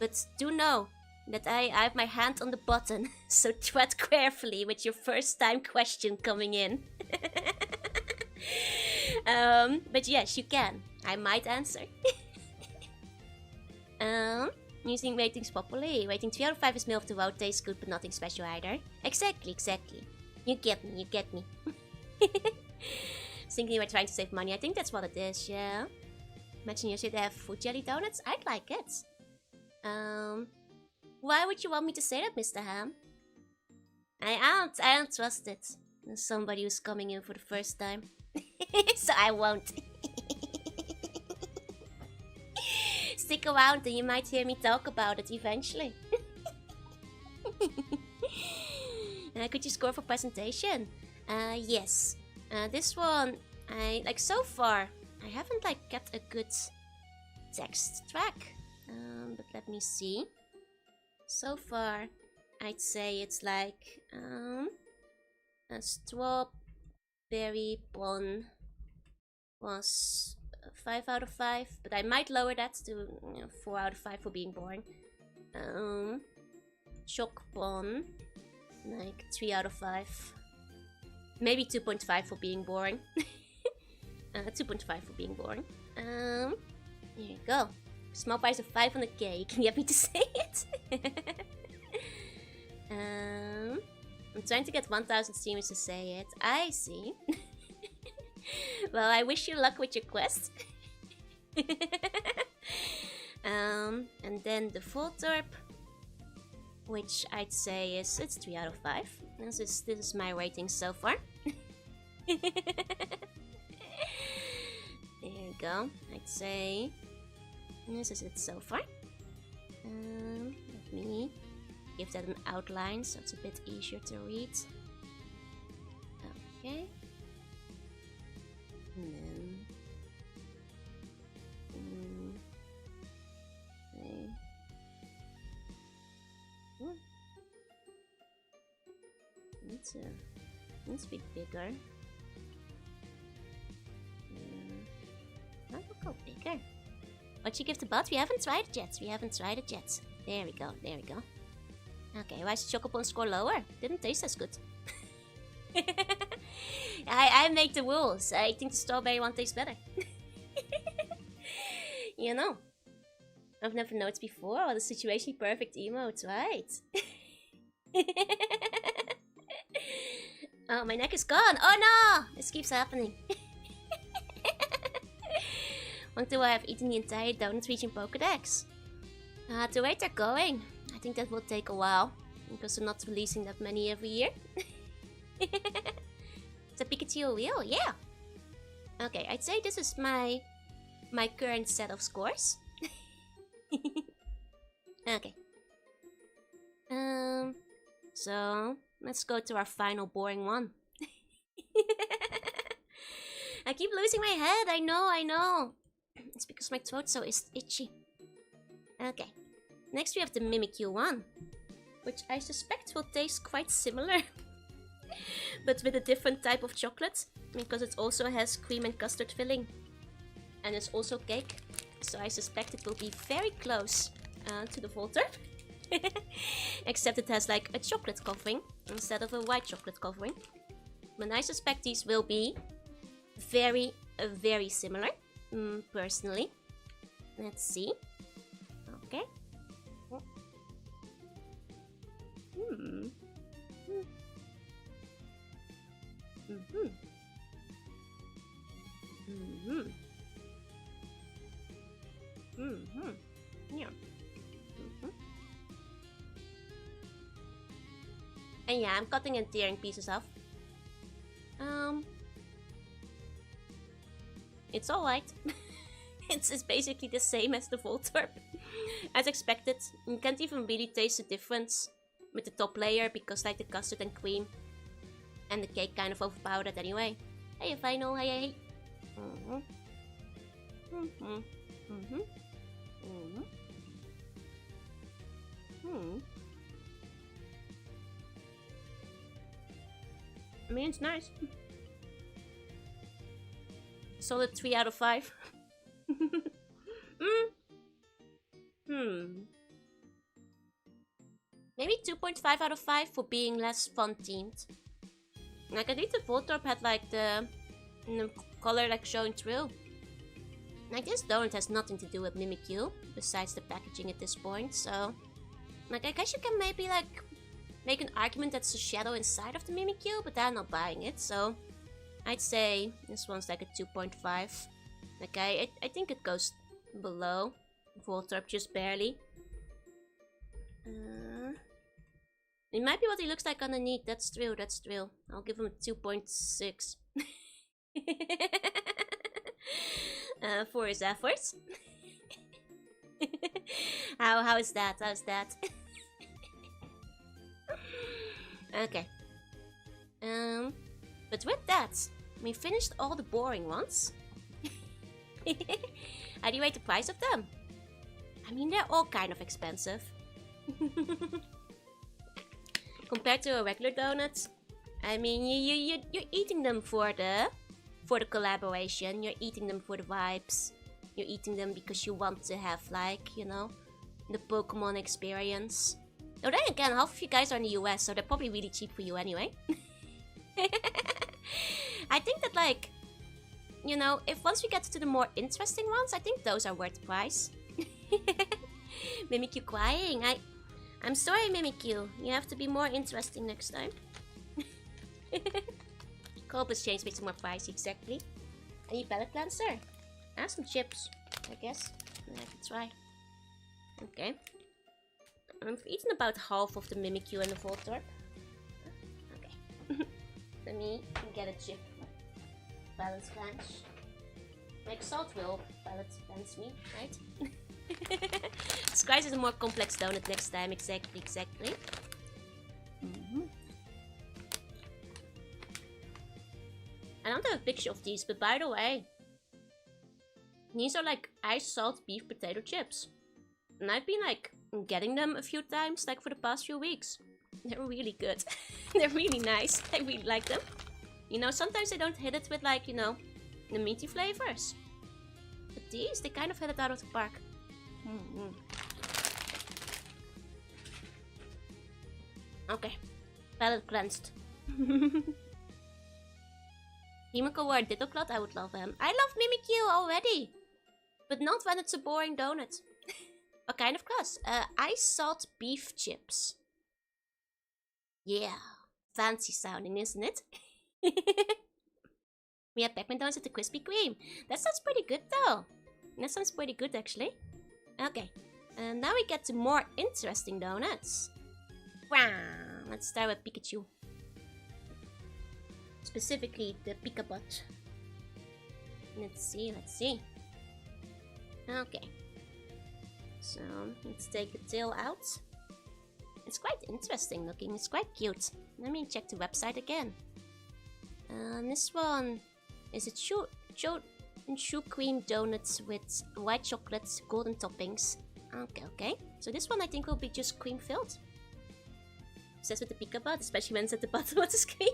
But do know that I have my hand on the button, so tread carefully with your first time question coming in. But yes, you can. I might answer. Using ratings properly. Rating 3 out of 5 is middle of the road, tastes good but nothing special either. Exactly. You get me. Thinking we're trying to save money. I think that's what it is, yeah. Imagine you should have fruit jelly donuts. I'd like it. Why would you want me to say that, Mr. Ham? I don't trust it. There's somebody who's coming in for the first time. So I won't. Stick around and you might hear me talk about it eventually. Could you score for presentation? Yes. This one, so far, I haven't kept a good text track. But let me see. So far, I'd say it's a strawberry bun was 5 out of 5, but I might lower that to 4 out of 5 for being boring. Choc bun, 3 out of 5. Maybe 2.5 for being boring. 2.5 for being boring. Here you go. Small price of 500k. Can you get me to say it? I'm trying to get 1000 streamers to say it. I see. Well, I wish you luck with your quest. And then the Vtuber, which I'd say it's 3 out of 5. This is my rating so far. There you go. I'd say this is it so far. Let me give that an outline so it's a bit easier to read. Okay. And then okay. Needs to be bigger. I'll go bigger. What'd you give the bot? We haven't tried it yet. There we go. Okay, why is the Chocobone score lower? Didn't taste as good. I make the rules. I think the strawberry one tastes better. You know. I've never noticed before. Oh, the situationally perfect emotes, right? Oh, my neck is gone. Oh no! This keeps happening. Until I have eaten the entire donut region Pokedex. The rate they're going, I think that will take a while. Because they're not releasing that many every year. It's a Pikachu wheel, yeah! Okay, I'd say this is my current set of scores. Okay. So let's go to our final boring one. I keep losing my head, I know. It's because my throat's so itchy. Okay. Next we have the Mimikyu one, which I suspect will taste quite similar. But with a different type of chocolate, because it also has cream and custard filling. And it's also cake, so I suspect it will be very close to the Vtuber. Except it has a chocolate covering instead of a white chocolate covering. But I suspect these will be very, very similar, personally. Let's see. Okay. Yeah. And yeah, I'm cutting and tearing pieces off. It's alright. It's basically the same as the Vtuber. As expected, you can't even really taste the difference with the top layer because the custard and cream and the cake kind of overpowered it anyway. Hey, final, hey. I mean, it's nice. Solid 3 out of 5. Maybe 2.5 out of 5 for being less fun themed. Like, I think the Voltorb had like the color like showing through. Like, this donut has nothing to do with Mimikyu, besides the packaging at this point, so... Like, I guess you can maybe like make an argument that's a shadow inside of the Mimikyu, but I'm not buying it, so... I'd say this one's like a 2.5. Like, I think it goes below Voltorb, just barely. It might be what he looks like underneath. That's true, that's true. I'll give him a 2.6. For his efforts. How is that? How's that? Okay. But with that, we finished all the boring ones. How do you rate the price of them? I mean, they're all kind of expensive. Compared to a regular donut, I mean, you're eating them for the collaboration. You're eating them for the vibes. You're eating them because you want to have, like, you know, the Pokemon experience. Oh, then again, half of you guys are in the US, so they're probably really cheap for you anyway. I think that, like, you know, if once we get to the more interesting ones, I think those are worth the price. Mimikyu crying. I'm sorry, Mimikyu. You have to be more interesting next time. Colbus change makes it more pricey, exactly. I need palate cleanser. And some chips, I guess. I can try. Okay. I've eaten about half of the Mimikyu and the Voltorb. Okay. Let me get a chip. Balance cleanse. Like salt will balance cleanse me, right? Squares is a more complex donut next time, exactly. I don't have a picture of these, but by the way, these are like ice salt beef potato chips. And I've been like getting them a few times, like for the past few weeks. They're really good. They're really nice. I really like them. You know, sometimes they don't hit it with like, you know, the meaty flavors. But these, they kind of hit it out of the park. Okay. Palate cleansed. Himiko wore a Ditto Cloth, I would love him. I love Mimikyu already! But not when it's a boring donut. What kind of crust? Ice salt beef chips. Yeah. Fancy sounding, isn't it? We have Pac-Man donuts with the Krispy Kreme. That sounds pretty good though. That sounds pretty good actually. Okay. And now we get to more interesting donuts. Wow. Let's start with Pikachu. Specifically the Pikabot. Let's see. Okay. So, let's take the tail out. It's quite interesting looking. It's quite cute. Let me check the website again. This one is a chew cream donuts with white chocolate, golden toppings. Okay. So this one I think will be just cream filled. Says with the Pikabot, especially when it's at the bottom of the screen.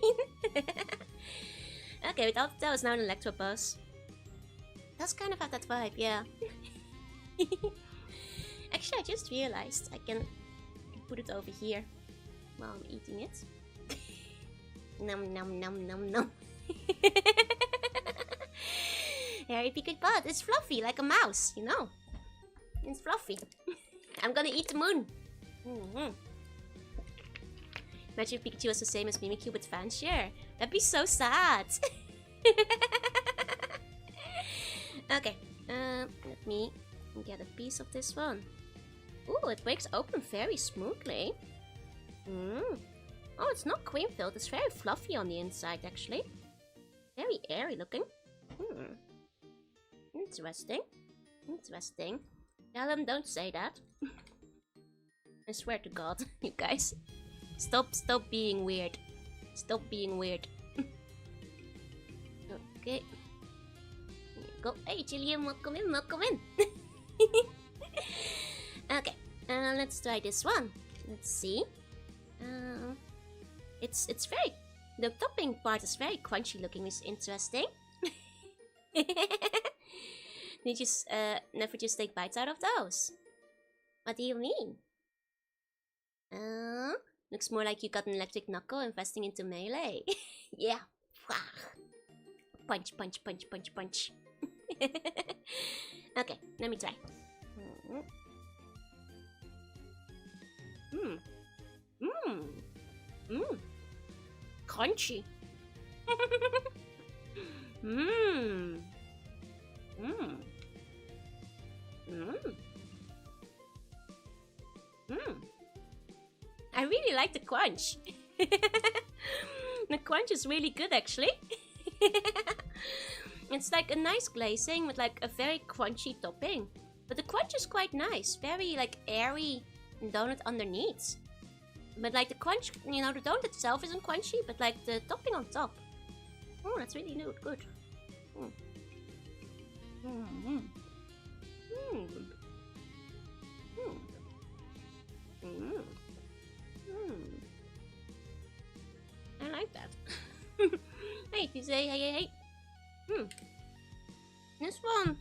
Okay, without that was now an Electropulse. Does kind of have that vibe, yeah. Actually, I just realized I can put it over here while I'm eating it. Nom nom nom nom nom. Harry Pikabot, it's fluffy like a mouse, you know. It's fluffy. I'm gonna eat the moon. Imagine if Pikachu was the same as Mimikyu with fanshare. That'd be so sad. Okay, let me get a piece of this one. Ooh, it breaks open very smoothly. Oh, it's not cream filled. It's very fluffy on the inside, actually. Very airy looking. Interesting. Tell them don't say that. I swear to God, you guys. Stop being weird. Stop being weird. Okay. Here you go. Hey, Jillian, welcome in. Okay. Let's try this one. Let's see. It's very... The topping part is very crunchy looking, which is interesting. You just never just take bites out of those. What do you mean? Looks more like you got an electric knuckle investing into melee. Yeah. Punch, punch, punch, punch, punch. Okay, let me try. Crunchy. I really like the crunch. The crunch is really good, actually. It's like a nice glazing with like a very crunchy topping. But the crunch is quite nice. Very like airy donut underneath. But like the crunch, you know, the donut itself isn't crunchy, but like the topping on top. Oh, that's really good. I like that. Hey, you say hey. This one,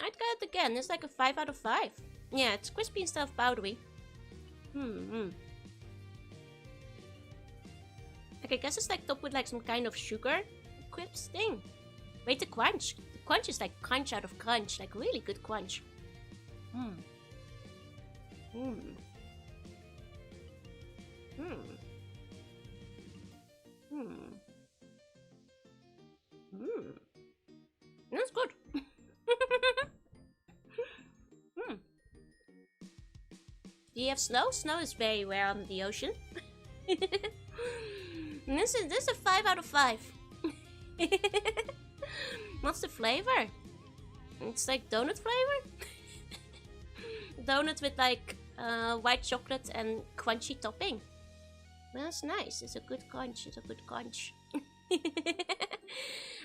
I'd get it again. It's like a 5 out of 5. Yeah, it's crispy instead of powdery. Okay, I guess it's like topped with like some kind of sugar crisp thing. Wait, the crunch. The crunch is like crunch out of crunch. Like really good crunch. That's good. Do you have snow? Snow is very rare on the ocean. This is a 5 out of 5. What's the flavor? It's like donut flavor? Donut with like white chocolate and crunchy topping. That's nice. It's a good crunch. It's a good crunch.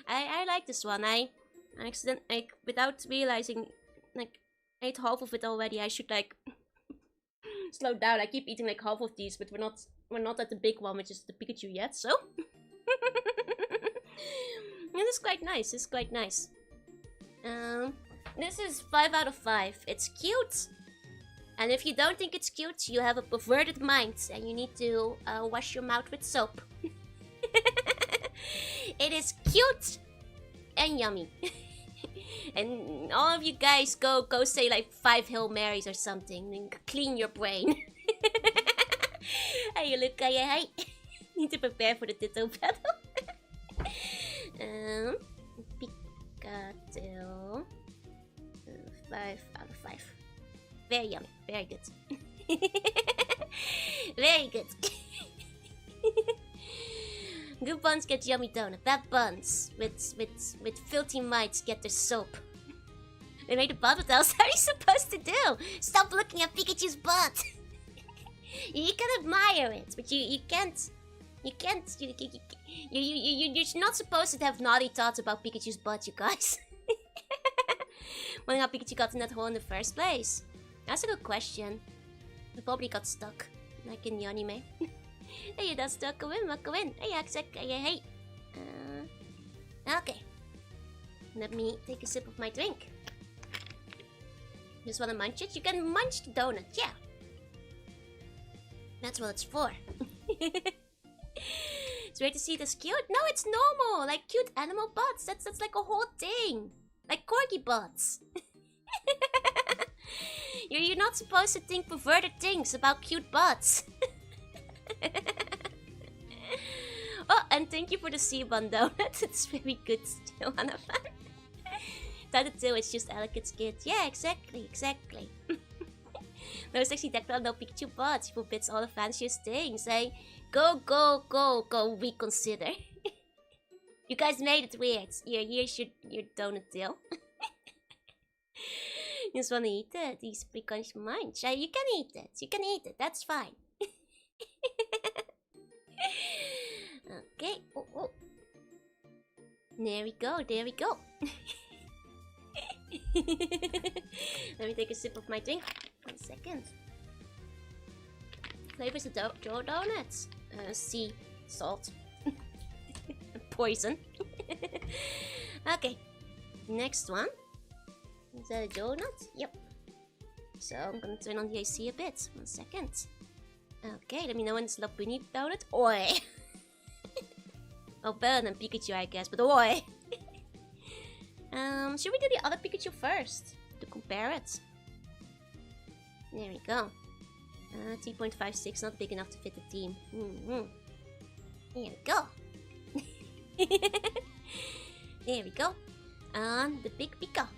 I like this one. I accidentally, without realizing, like, I ate half of it already. I should like slow down. I keep eating like half of these, but we're not at the big one, which is the Pikachu yet. So yeah, this is quite nice. This is quite nice. This is 5 out of 5. It's cute. And if you don't think it's cute, you have a perverted mind and you need to wash your mouth with soap. It is cute and yummy. And all of you guys go say like 5 Hail Marys or something and clean your brain. Hey, look, hey. Need to prepare for the Ditto battle. Pikachu. 5 out of 5. Very yummy. Very good. Very good. Good buns get yummy donut. Bad buns with filthy mites get their soap. They made a butt. What else are you supposed to do? Stop looking at Pikachu's butt. You can admire it, but you can't. You're not supposed to have naughty thoughts about Pikachu's butt, you guys. Wondering how Pikachu got in that hole in the first place. That's a good question. He probably got stuck, like in the anime. Hey, you got stuck. Go in. Hey, hey. Okay. Let me take a sip of my drink. Just wanna munch it? You can munch the donut, yeah. That's what it's for. It's great to see this cute. No, it's normal. Like cute animal butts. That's like a whole thing. Like corgi butts. You're not supposed to think perverted things about cute butts. Oh, and thank you for the sea-bun donut. It's very good still, Anna fan. Title 2, it's just Alex Kid. Yeah, exactly. No, it's actually Declan, no Pikachu butts. He forbids all the fanciest things. Say, go, reconsider. You guys made it weird. Here's your donut deal. You just wanna eat it. These precautions munch. You can eat it. That's fine. Okay. Oh. There we go. Let me take a sip of my drink. 1 second. Flavors of donuts. Sea salt. Poison. Okay. Next one. Is that a donut? Yep. So I'm gonna turn on the AC a bit. 1 second. Okay, let me know when it's Lapini donut. Oi! Well, better than Pikachu, I guess, but oi! Should we do the other Pikachu first? To compare it. There we go. 3.56, not big enough to fit the team. There we go. There we go. The big Pika.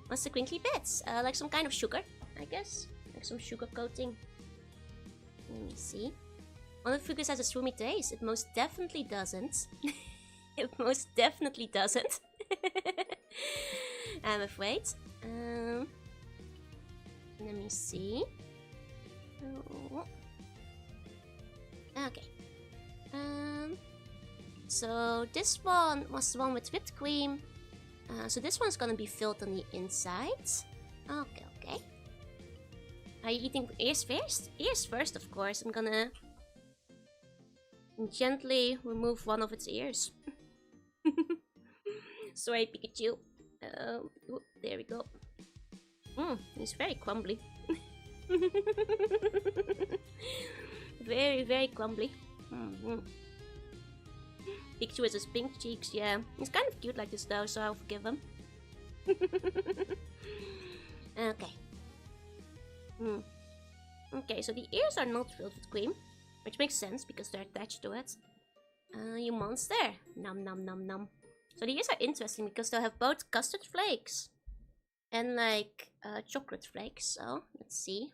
What's the crinkly bits? Like some kind of sugar, I guess. Like some sugar coating. Let me see. One of the figures has a swimmy taste. It most definitely doesn't. It most definitely doesn't. I'm afraid. Let me see. Oh. Okay. So this one was the one with whipped cream. So this one's gonna be filled on the inside. Okay, okay. Are you eating ears first? Ears first, of course. I'm gonna gently remove one of its ears. Sorry, Pikachu. There we go. It's very crumbly. Very, very crumbly. Pikachu has his pink cheeks, yeah. He's kind of cute like this though, so I'll forgive him. Okay. Okay, so the ears are not filled with cream, which makes sense because they're attached to it. You monster. Nom nom nom nom. So the ears are interesting because they'll have both custard flakes and like chocolate flakes. So let's see.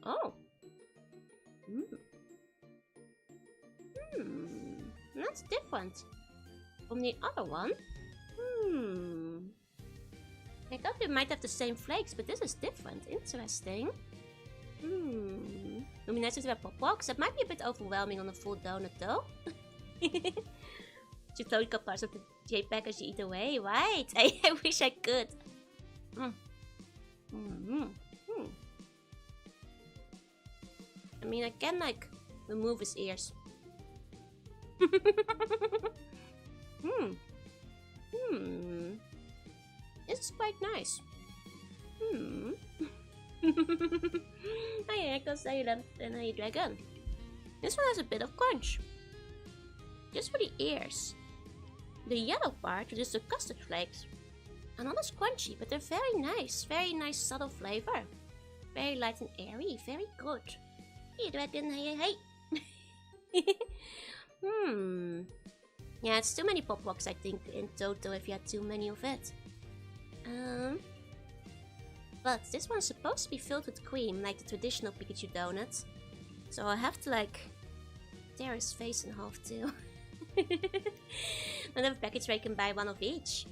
Oh. That's different from the other one. I thought they might have the same flakes, but this is different. Interesting. It'll be nice to have pop rocks. That might be a bit overwhelming on a full donut though. You totally got parts of the JPEG as you eat away, right? I wish I could. I mean, I can like remove his ears. This is quite nice. Hi, Echo Silent and Hi Dragon. This one has a bit of crunch. Just for the ears. The yellow part is the custard flakes. And not as crunchy, but they're very nice. Very nice subtle flavor. Very light and airy. Very good. Hey Dragon, hey. Yeah, it's too many pop rocks I think in total if you had too many of it. But this one's supposed to be filled with cream like the traditional Pikachu donuts. So I have to like tear his face in half too. I have a package where I can buy one of each.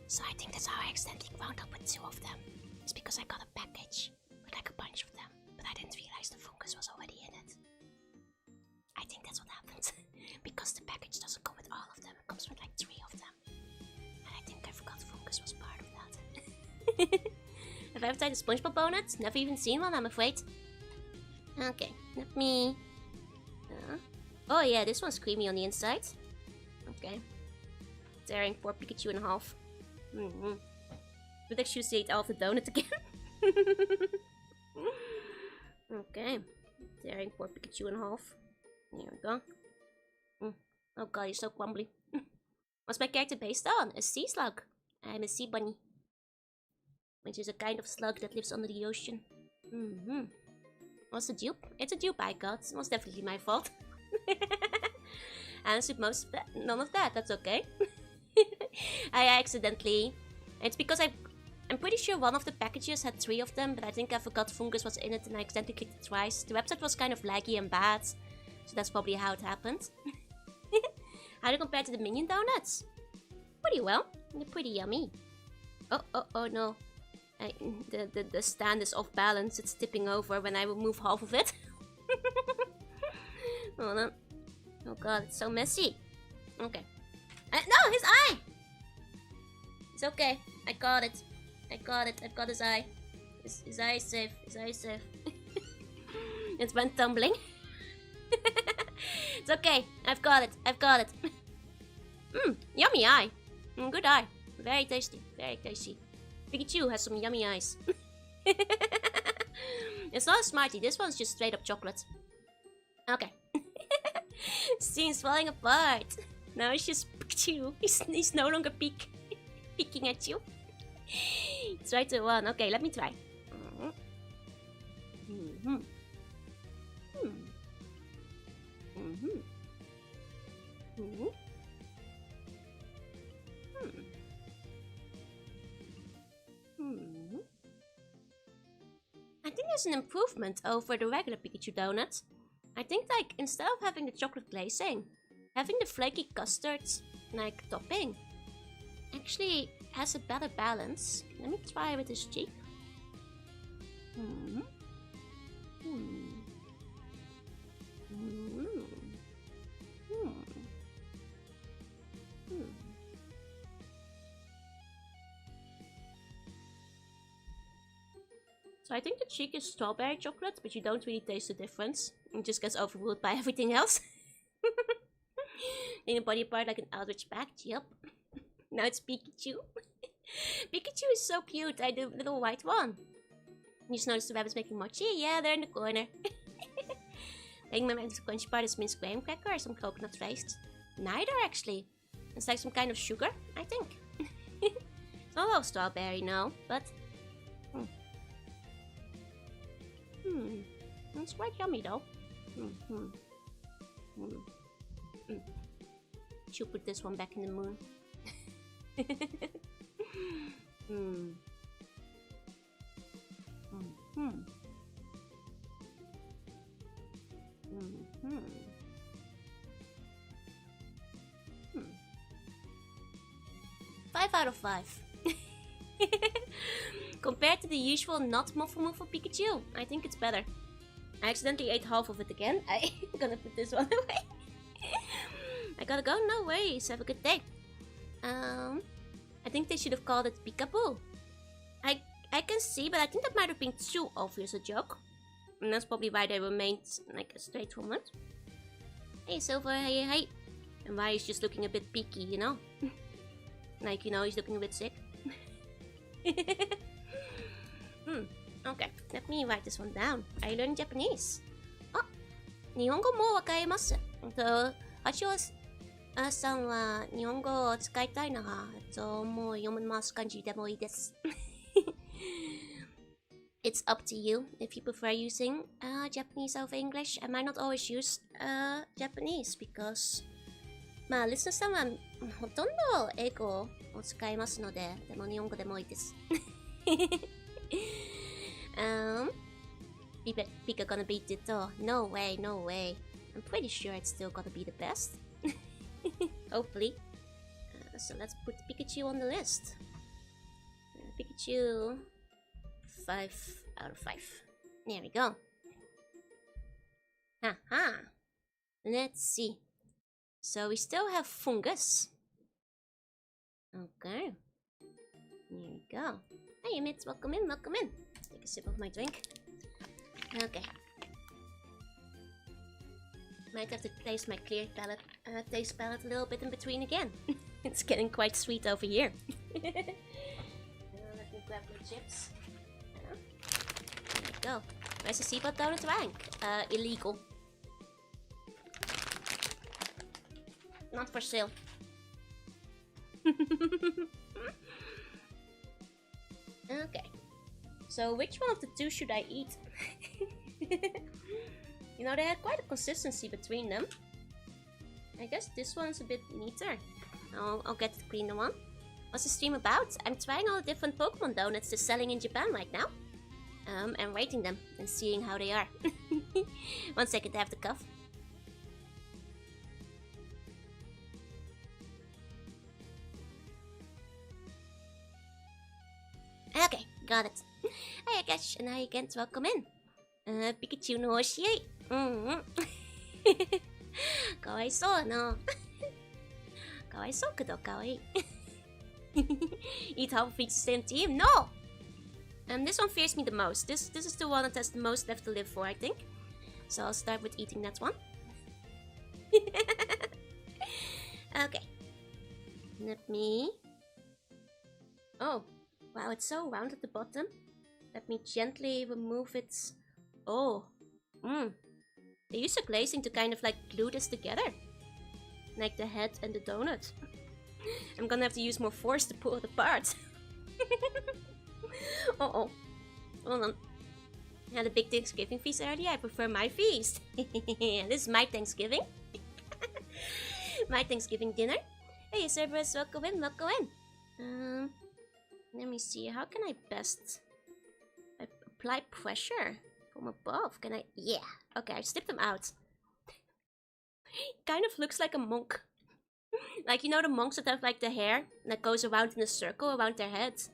So I think that's how I accidentally wound up with 2 of them. It's because I got a package with like a bunch of them, but I didn't realize the fungus was already in it. I think that's what happened. Because the package doesn't come with all of them, it comes with like 3 of them. And I think I forgot fungus was part of that. Have I ever tried a SpongeBob donut? Never even seen one, I'm afraid. Okay, let me... oh yeah, this one's creamy on the inside. Okay. Tearing poor Pikachu in half. Would I choose to eat all of the donut again? Okay. Tearing poor Pikachu in half. Here we go. Oh god, you're so crumbly. What's my character based on? A sea slug. I'm a sea bunny. Which is a kind of slug that lives under the ocean. What's the dupe? It's a dupe I got. It was definitely my fault. I answered most of that. None of that. That's okay. I accidentally... It's because I'm pretty sure one of the packages had 3 of them, but I think I forgot fungus was in it and I accidentally clicked it twice. The website was kind of laggy and bad, so that's probably how it happened. How do you compare to the Minion donuts? Pretty well. They're pretty yummy. Oh no. The stand is off balance. It's tipping over when I remove half of it. Oh no. Oh god, it's so messy. Okay. No, his eye! It's okay. I got it. I've got his eye. His eye is safe. His eye is safe. It went tumbling. It's okay. I've got it. Yummy eye. Good eye. Very tasty. Very tasty. Pikachu has some yummy eyes. It's not a Smartie. This one's just straight up chocolate. Okay. Scene's falling apart. Now it's just Pikachu. He's no longer peeking at you. Try to one. Okay, let me try. I think there's an improvement over the regular Pikachu donuts. I think like instead of having the chocolate glazing, having the flaky custard like topping actually has a better balance. Let me try with this cheek. So I think the cheek is strawberry chocolate, but you don't really taste the difference. It just gets overruled by everything else. In a body part like an Eldritch Pact, yep. Now it's Pikachu. Pikachu is so cute, I do little white one. You just noticed the rabbits making mochi? Yeah, they're in the corner. I think my crunchy part is minced graham cracker or some coconut paste. Neither actually. It's like some kind of sugar, I think. It's not all strawberry, no, but... It's quite yummy though. Should put this one back in the moon. Five out of 5. Compared to the usual not Muffle Pikachu, I think it's better. I accidentally ate half of it again. I'm gonna put this one away. I gotta go, no worries. Have a good day. I think they should have called it Peekaboo. I can see, but I think that might have been too obvious a joke. And that's probably why they remained like a straightforward. Hey Silver, hey. And why he's just looking a bit peaky, you know? Like, you know, he's looking a bit sick. Okay, let me write this one down. I learned Japanese. Ah, 日本語もわかります。八尾さんは日本語を使いたいなら、もう読めます感じでもいいです。It's up to you if you prefer using Japanese over English. I might not always use Japanese because まあ、リスナーさんはほとんど英語を使いますので、でも日本語でもいいです。Pika gonna beat it though. No way, no way. I'm pretty sure it's still gonna be the best. Hopefully. So let's put Pikachu on the list. Pikachu 5 out of 5. There we go. Haha. Let's see. So we still have fungus. Okay. There we go. Hey mates, welcome in, welcome in. Take a sip of my drink. Okay. Might have to place my clear palette, taste palette a little bit in between again. It's getting quite sweet over here. Let me grab my chips. There we go. Where's the seabot donut rank? Illegal. Not for sale. Okay. So which one of the two should I eat? You know, they had quite a consistency between them. I guess this one's a bit neater. I'll get the cleaner one. What's the stream about? I'm trying all the different Pokemon donuts they're selling in Japan right now. And rating them and seeing how they are. 1 second, I have to cough. Okay, got it. Hi Akash, and hi again, welcome in. Pikachu no Oshii. Kawaisou no. Kawaisou kedo kawaii. Eat half of each same team? No! This one fears me the most. This is the one that has the most left to live for, I think. So I'll start with eating that one. Okay. Let me... Oh. Wow, it's so round at the bottom. Let me gently remove it. Oh. They use the glazing to kind of like glue this together. Like the head and the donut. I'm gonna have to use more force to pull it apart. Uh-oh. Hold on. I had a big Thanksgiving feast earlier. I prefer my feast. This is my Thanksgiving. My Thanksgiving dinner. Hey Cerberus, welcome in, welcome in. Let me see. How can I best apply pressure from above? Can I? Yeah. Okay, I've snipped them out. Kind of looks like a monk. Like, you know the monks that have like the hair that goes around in a circle around their heads?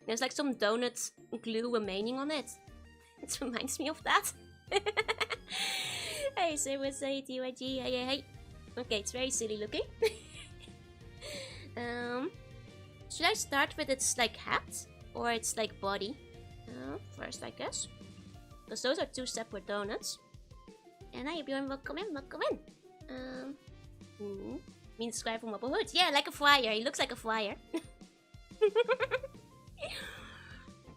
There's like some donut glue remaining on it. It reminds me of that. Hey, Cerberus, hey, TYG, hey. Okay, it's very silly looking. Should I start with its like hat or its like body? First, I guess. Because those are two separate donuts. And hi everyone, welcome in, welcome in. Mean describe from Mobile Hood. Yeah, like a flyer. He looks like a flyer.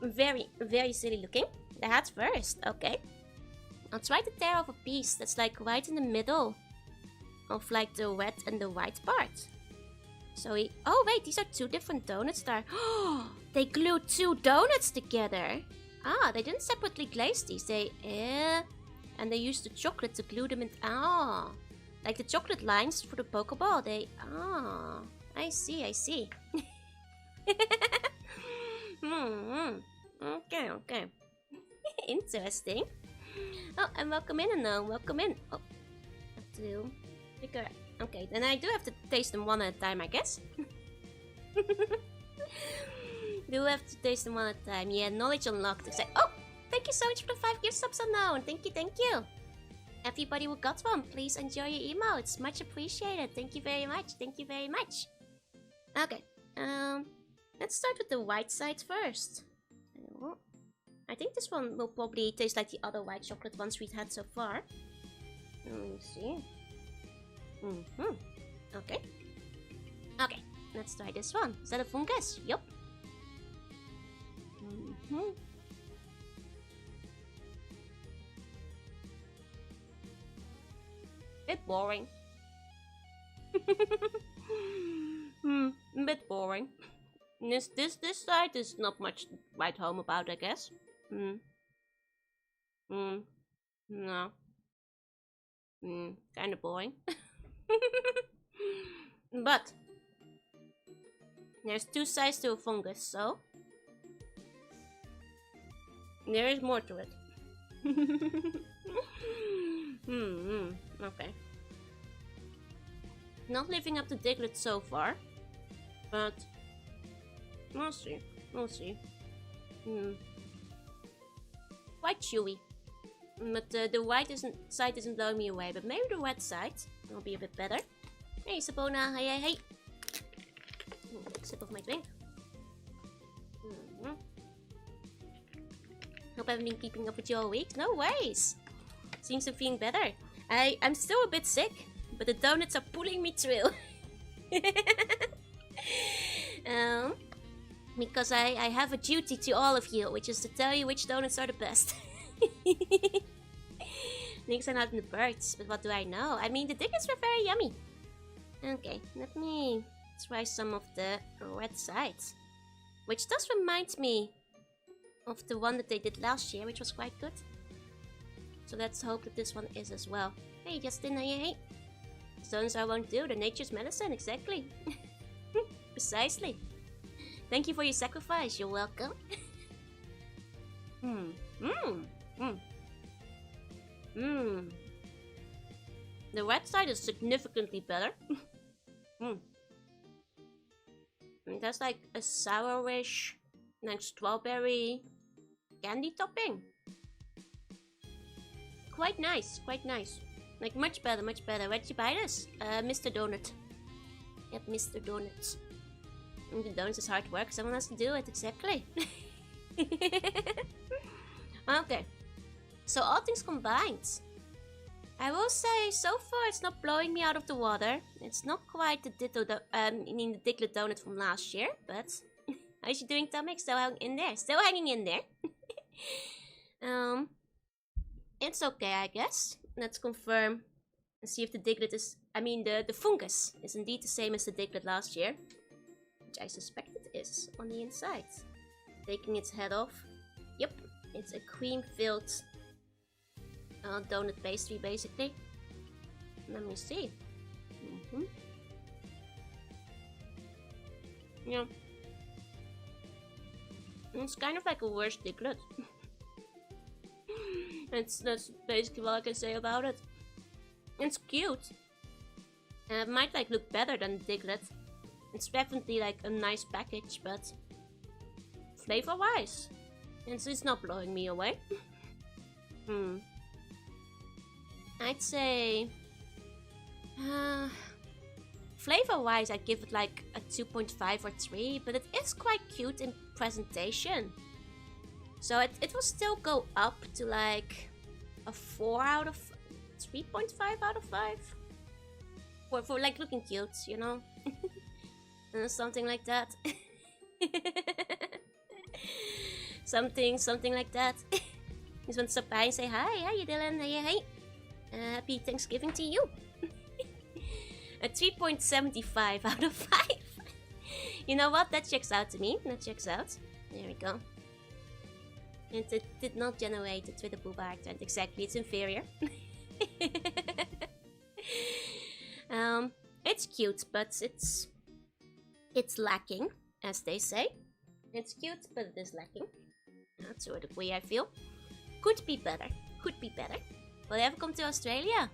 Very, very silly looking. The hat first, okay. I'll try to tear off a piece that's like right in the middle of like the red and the white part. So oh wait, these are two different donuts there. Oh, they glued two donuts together. Ah, they didn't separately glaze these. And they used the chocolate to glue them in. Ah, like the chocolate lines for the Pokeball. I see, I see. Okay. Interesting. Oh, and welcome in, and welcome in. Oh, have to figure. Okay, then I do have to taste them one at a time, I guess. Do have to taste them one at a time. Yeah, knowledge unlocked. Oh, thank you so much for the 5 gift subs unknown. Thank you. Everybody who got one, please enjoy your emotes. Much appreciated. Thank you very much. Okay, let's start with the white side first. I think this one will probably taste like the other white chocolate ones we've had so far. Let me see. Okay, let's try this one. Is that a fungus? Yup. Bit boring. Bit boring. This side is not much to write home about, I guess. No. Kinda boring. But there's two sides to a fungus, so there is more to it. Okay. Not living up to Diglett so far, but we'll see. Quite chewy. But the white side isn't blowing me away, but maybe the red side will be a bit better. Hey Sabona, hey. Sip of my drink. Hope I haven't been keeping up with you all week. No worries. Seems I'm feeling better. I'm still a bit sick, but the donuts are pulling me through. Because I have a duty to all of you, which is to tell you which donuts are the best. Things are not in the birds, but what do I know? I mean, the Diglets were very yummy. Okay, let me try some of the red sides. Which does remind me of the one that they did last year, which was quite good. So let's hope that this one is as well. Hey Justin, hey. Stones I won't do, the nature's medicine, exactly. Precisely. Thank you for your sacrifice, you're welcome. The red side is significantly better. That's like a sourish, like strawberry candy topping. Quite nice. Like much better. Where'd you buy this? Mr. Donut. Yep, Mr. Donuts. The donuts is hard work, someone has to do it, exactly. Okay. So all things combined, I will say so far it's not blowing me out of the water. It's not quite the the Diglett donut from last year, but how's you doing, Tomic? Still hanging in there. It's okay, I guess. Let's confirm and see if the Diglett is... I mean, the fungus is indeed the same as the Diglett last year. Which I suspect it is on the inside. Taking its head off. Yep, it's a cream-filled donut pastry, basically. Let me see. Yeah. It's kind of like a worse Diglett. That's basically all I can say about it. It's cute. It might like look better than Diglett. It's definitely like a nice package, but flavor-wise, it's not blowing me away. I'd say flavor-wise, I'd give it like a 2.5 or 3, but it is quite cute in presentation. So it will still go up to like a 4 out of 3.5 out of 5. For like looking cute, you know? Something like that. something like that. Just want to stop by and say hi. How you doing? Hey. Happy Thanksgiving to you. A 3.75 out of 5. You know what? That checks out to me. That checks out. There we go. And it did not generate the Twitter boob accent. Exactly, it's inferior. It's cute, but it's lacking, as they say. It's cute, but it is lacking. That's sort of way I feel. Could be better. Could be better. Will they ever come to Australia?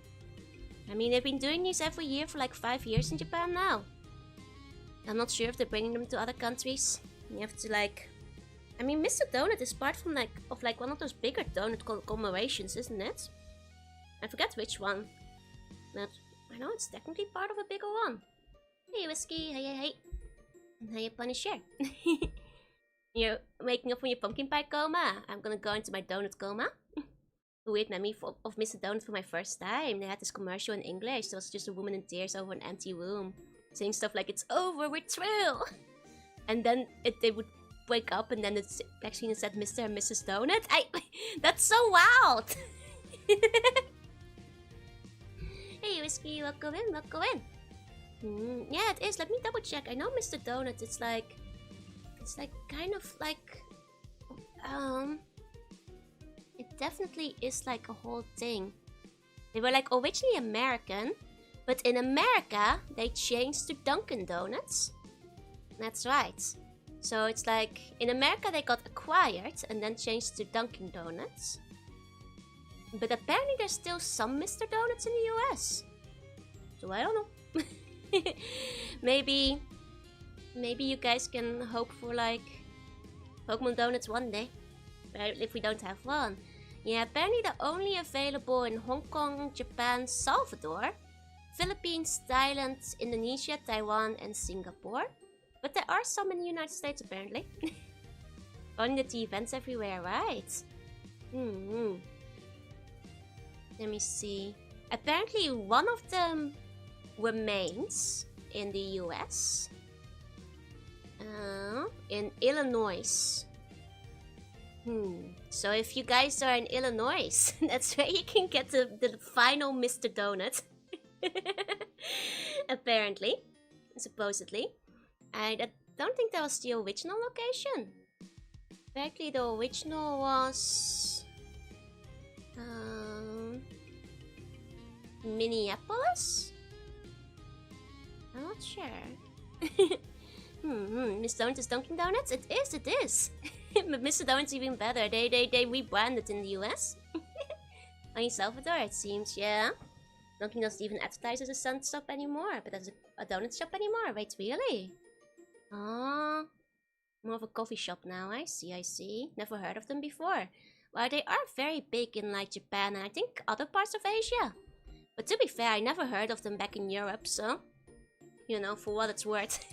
I mean, they've been doing these every year for like 5 years in Japan now. I'm not sure if they're bringing them to other countries. You have to like... I mean, Mr. Donut is part from of one of those bigger donut conglomerations, isn't it? I forget which one. But I know it's technically part of a bigger one. Hey, Whiskey. Hey. Hey, Punisher. You're waking up from your pumpkin pie coma. I'm gonna go into my donut coma. A weird memory of Mr. Donut for my first time. They had this commercial in English. There was just a woman in tears over an empty room, saying stuff like, "It's over, we're through." And then they would wake up, and then it's actually said Mr. and Mrs. Donut. That's so wild. Hey, Whiskey, welcome in, welcome in. Yeah, it is. Let me double check. I know Mr. Donut. It's like kind of like, it definitely is like a whole thing. They were like originally American, but in America they changed to Dunkin' Donuts. That's right. So it's like in America they got acquired and then changed to Dunkin' Donuts. But apparently there's still some Mr. Donuts in the US. So I don't know. Maybe you guys can hope for like Pokemon Donuts one day. If we don't have one. Yeah, apparently they're only available in Hong Kong, Japan, Salvador, Philippines, Thailand, Indonesia, Taiwan, and Singapore. But there are some in the United States apparently. Only the events everywhere, right? Let me see. Apparently one of them remains in the US. In Illinois. So if you guys are in Illinois, that's where you can get the final Mr. Donut. Apparently. Supposedly. I don't think that was the original location. Apparently the original was... Minneapolis? I'm not sure. Miss Donut is Dunkin' Donuts? It is. But Mr. Donut's even better. They rebranded in the US. In Salvador, it seems, yeah. Dunkin' doesn't even advertise as a sun shop anymore, but as a donut shop anymore. Wait, really? Oh, more of a coffee shop now. I see. Never heard of them before. Well, they are very big in like Japan and I think other parts of Asia. But to be fair, I never heard of them back in Europe, so... You know, for what it's worth.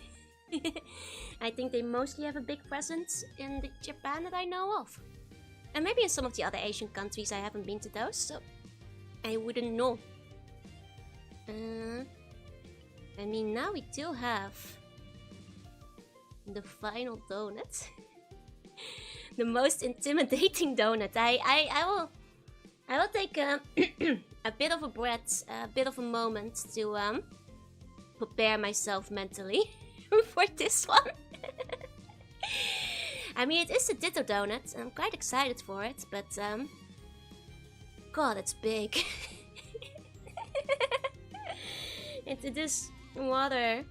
I think they mostly have a big presence in Japan that I know of. And maybe in some of the other Asian countries. I haven't been to those, so I wouldn't know. I mean, now we do have the final donut. The most intimidating donut. I will take a bit of a breath, a bit of a moment to prepare myself mentally for this one. I mean, it is a Ditto donut. I'm quite excited for it, but God, it's big. It is rather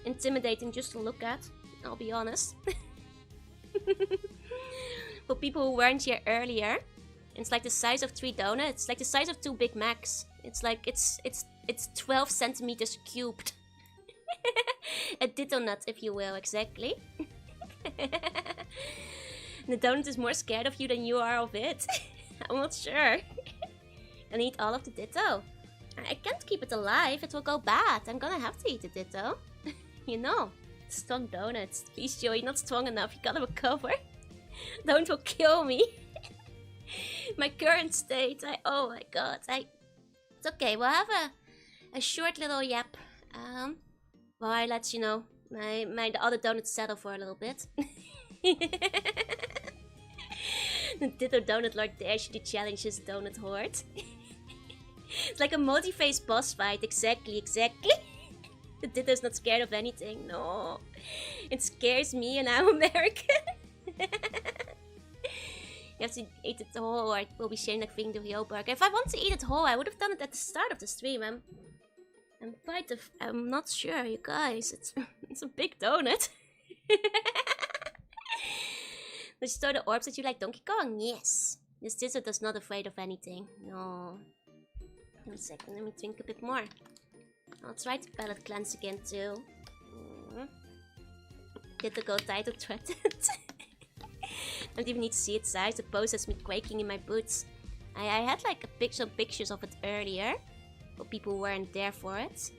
intimidating just to look at, I'll be honest. For people who weren't here earlier, it's like the size of 3 donuts, like the size of 2 Big Macs. It's like it's 12 centimeters cubed. A Ditto nut, if you will, exactly. The donut is more scared of you than you are of it. I'm not sure. I need all of the Ditto. I can't keep it alive, it will go bad. I'm gonna have to eat the Ditto. You know, strong donuts. Please, Joey, not strong enough, you gotta recover. Donut will kill me. My current state, oh my god. It's okay, we'll have a short little yap. While I let you know, the other donuts settle for a little bit. The Ditto Donut Lord dares you to challenge his donut horde. It's like a multi-phase boss fight, exactly. The Ditto's not scared of anything, no. It scares me and I'm American. You have to eat it whole or it will be shamed like Ving the Rio burger. If I want to eat it whole, I would have done it at the start of the stream. I'm not sure, you guys. It's a big donut. Did you store the orbs that you like Donkey Kong? Yes. This Ditto is not afraid of anything. No. 1 second, let me think a bit more. I'll try to palette cleanse again too. Ditto go title threatened. Don't even need to see its size. The pose has me quaking in my boots. I had like some pictures of it earlier, but people weren't there for it.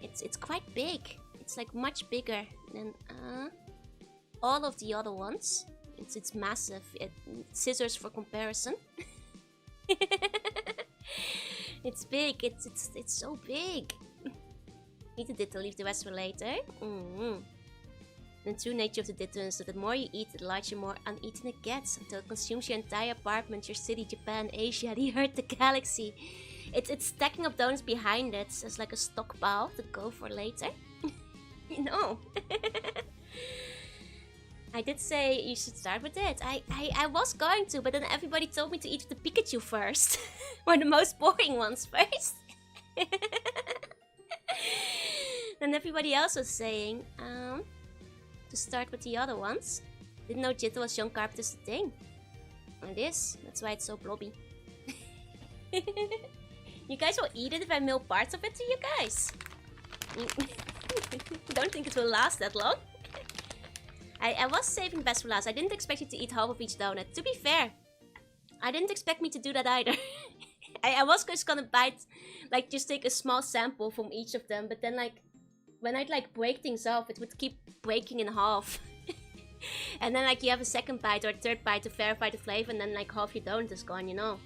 It's quite big. It's like much bigger than all of the other ones. It's massive. Scissors for comparison. It's big. It's so big. Eat the Ditto, leave the rest for later. The true nature of the Ditto is that the more you eat, the larger, more uneaten it gets, until it consumes your entire apartment, your city, Japan, Asia, the Earth, the galaxy. It's stacking up donuts behind it as like a stockpile to go for later. You know. I did say you should start with it. I was going to, but then everybody told me to eat the Pikachu first. Or the most boring ones first. Then everybody else was saying to start with the other ones. Didn't know Ditto was John Carpenter's thing. It is. That's why it's so blobby. You guys will eat it if I mail parts of it to you guys. Don't think it will last that long. I was saving best for last. I didn't expect you to eat half of each donut. To be fair, I didn't expect me to do that either. I was just gonna bite, like just take a small sample from each of them, but then like, when I'd like break things off, it would keep breaking in half. And then like you have a second bite or a third bite to verify the flavor, and then like half your donut is gone, you know.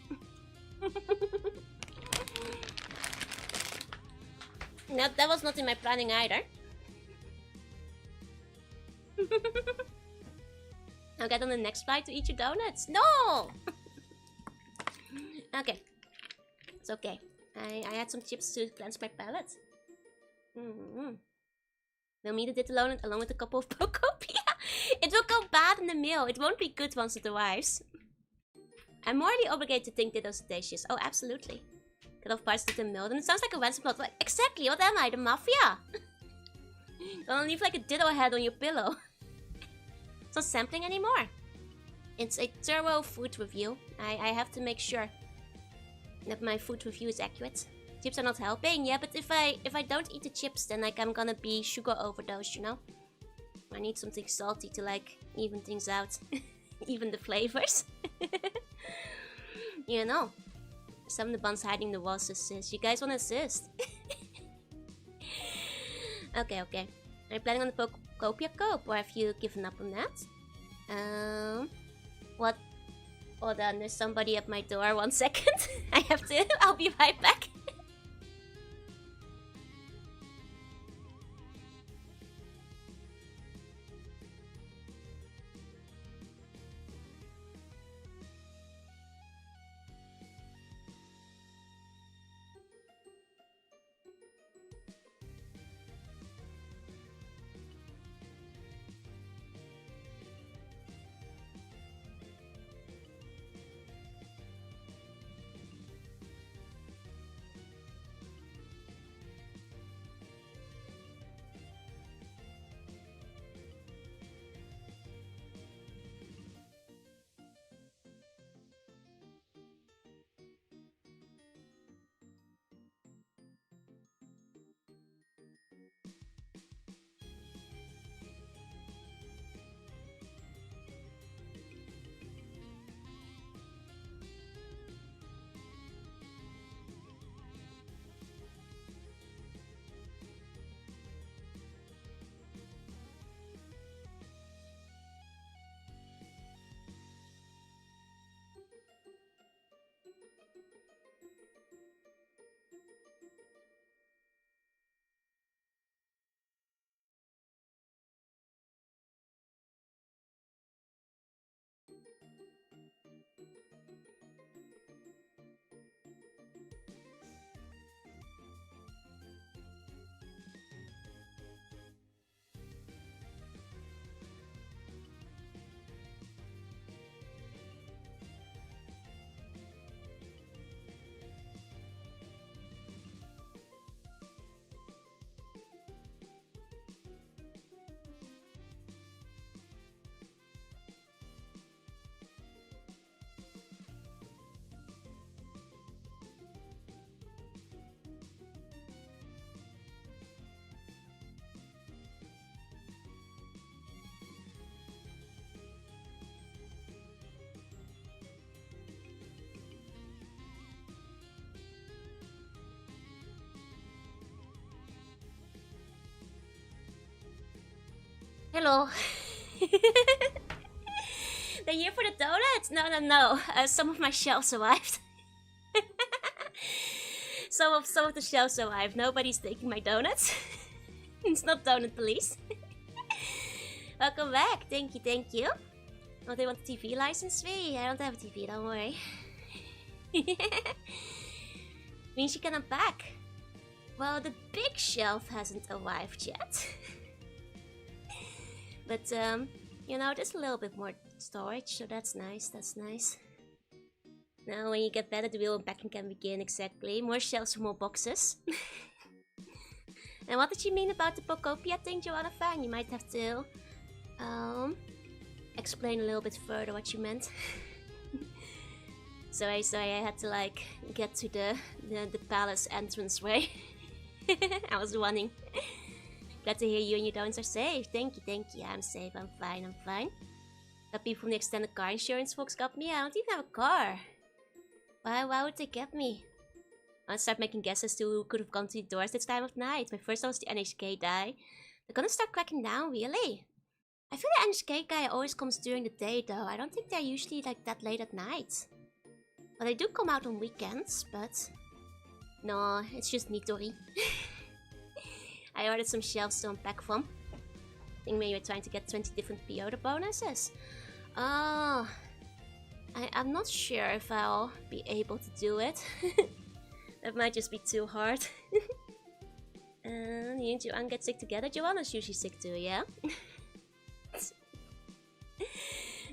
No, that was not in my planning either. I'll get on the next flight to eat your donuts. No! Okay. It's okay. I had some chips to cleanse my palate. We'll meet it alone with a couple of Pokopia. It will go bad in the mail. It won't be good once it arrives. I'm morally obligated to think Ditto's audacious. Oh, absolutely. Cut off parts of the mail. Then it sounds like a ransom plot. Like, exactly, what am I? The mafia? Don't leave like a Ditto head on your pillow. It's not sampling anymore. It's a thorough food review. I have to make sure that my food review is accurate. Chips are not helping, yeah, but if I don't eat the chips, then like I'm gonna be sugar overdosed, you know? I need something salty to like even things out. Even the flavors. You know. Some of the buns hiding the walls assist. You guys wanna assist? Okay. Are you planning on the Pokopia Cope, or have you given up on that? What? Hold on, there's somebody at my door. 1 second. I'll be right back. Hello. They're here for the donuts? No. Some of my shells arrived. some of the shells arrived. Nobody's taking my donuts. It's not donut police. Welcome back. Thank you. Oh, they want a TV license fee? I don't have a TV, don't worry. Means you can unpack. Well, the big shelf hasn't arrived yet. But, you know, there's a little bit more storage, so that's nice, Now, when you get better, the real unpacking can begin, exactly. More shelves for more boxes. And what did you mean about the Pocopia thing, Joanna fan? You might have to, explain a little bit further what you meant. Sorry, I had to, like, get to the palace entranceway. I was running. Glad to hear you and your donuts are safe. Thank you. I'm safe. I'm fine. The people from the extended car insurance folks got me. I don't even have a car. Why would they get me? I'll start making guesses to who could have gone to the doors this time of night. My first thought was the NHK guy. They're gonna start cracking down, really? I feel the NHK guy always comes during the day, though. I don't think they're usually like that late at night. Well, they do come out on weekends, but... No, it's just Nitori. I ordered some shelves to unpack from. I think maybe we're trying to get 20 different pre-order bonuses. Oh, I'm not sure if I'll be able to do it. That might just be too hard. And you and Joanna get sick together? Joanna's usually sick too, yeah?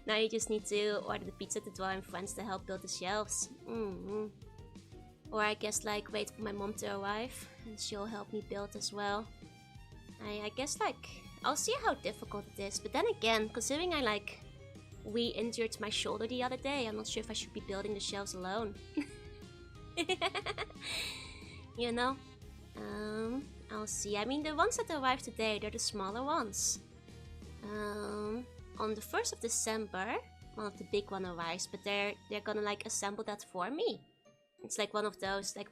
Now you just need to order the pizza to draw in friends to help build the shelves. Or I guess like wait for my mom to arrive and she'll help me build as well. I guess like I'll see how difficult it is, but then again, considering I like re-injured my shoulder the other day, I'm not sure if I should be building the shelves alone. You know? I'll see. I mean, the ones that arrived today, they're the smaller ones. On the 1st of December, one of the big one arrives, but they're gonna like assemble that for me. It's like one of those, like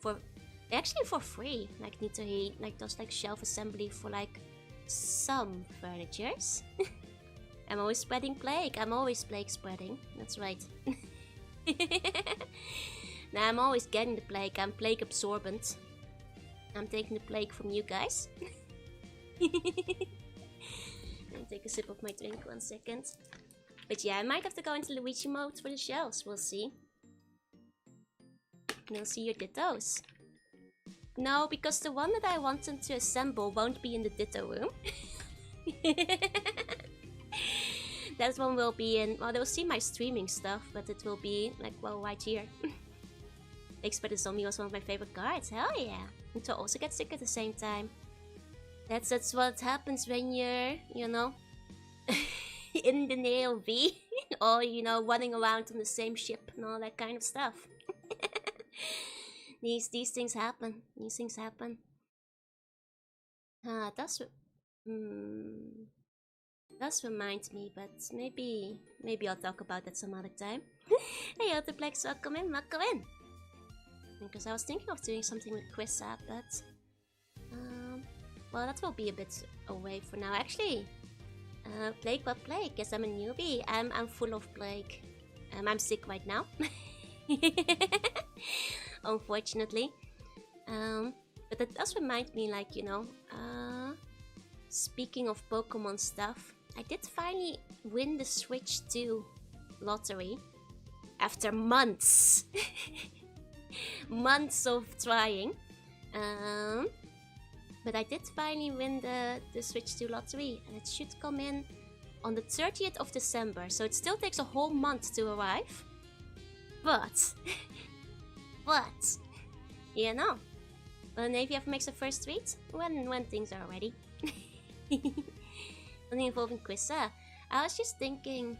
actually for free, like Nitori, like those like shelf assembly for like some furnitures. I'm always spreading plague. I'm always plague spreading. That's right. Now I'm always getting the plague. I'm plague absorbent. I'm taking the plague from you guys. I'll take a sip of my drink 1 second. But yeah, I might have to go into Luigi mode for the shelves. We'll see. You'll see your dittos. No, because the one that I wanted to assemble won't be in the ditto room. That one will be in... Well, they'll see my streaming stuff, but it will be, like, well, right here. Expert the Zombie was one of my favorite cards. Hell yeah. And to also get sick at the same time. That's what happens when you're, you know, in the AOV. Or, you know, running around on the same ship and all that kind of stuff. These things happen. These things happen. That's remind me, but maybe I'll talk about that some other time. Hey, Autoplex, welcome in. Because I was thinking of doing something with Quissa, but well, that will be a bit away for now. Actually, plague, what plague? Guess I'm a newbie. I'm full of plague. I'm sick right now. Unfortunately. But that does remind me, like, you know, speaking of Pokemon stuff, I did finally win the Switch 2 lottery after months. Months of trying. But I did finally win the Switch 2 lottery, and it should come in on the 30th of December, so it still takes a whole month to arrive. But, you know, well, maybe I've makes a first tweet when things are ready. Something involving Quissa. I was just thinking,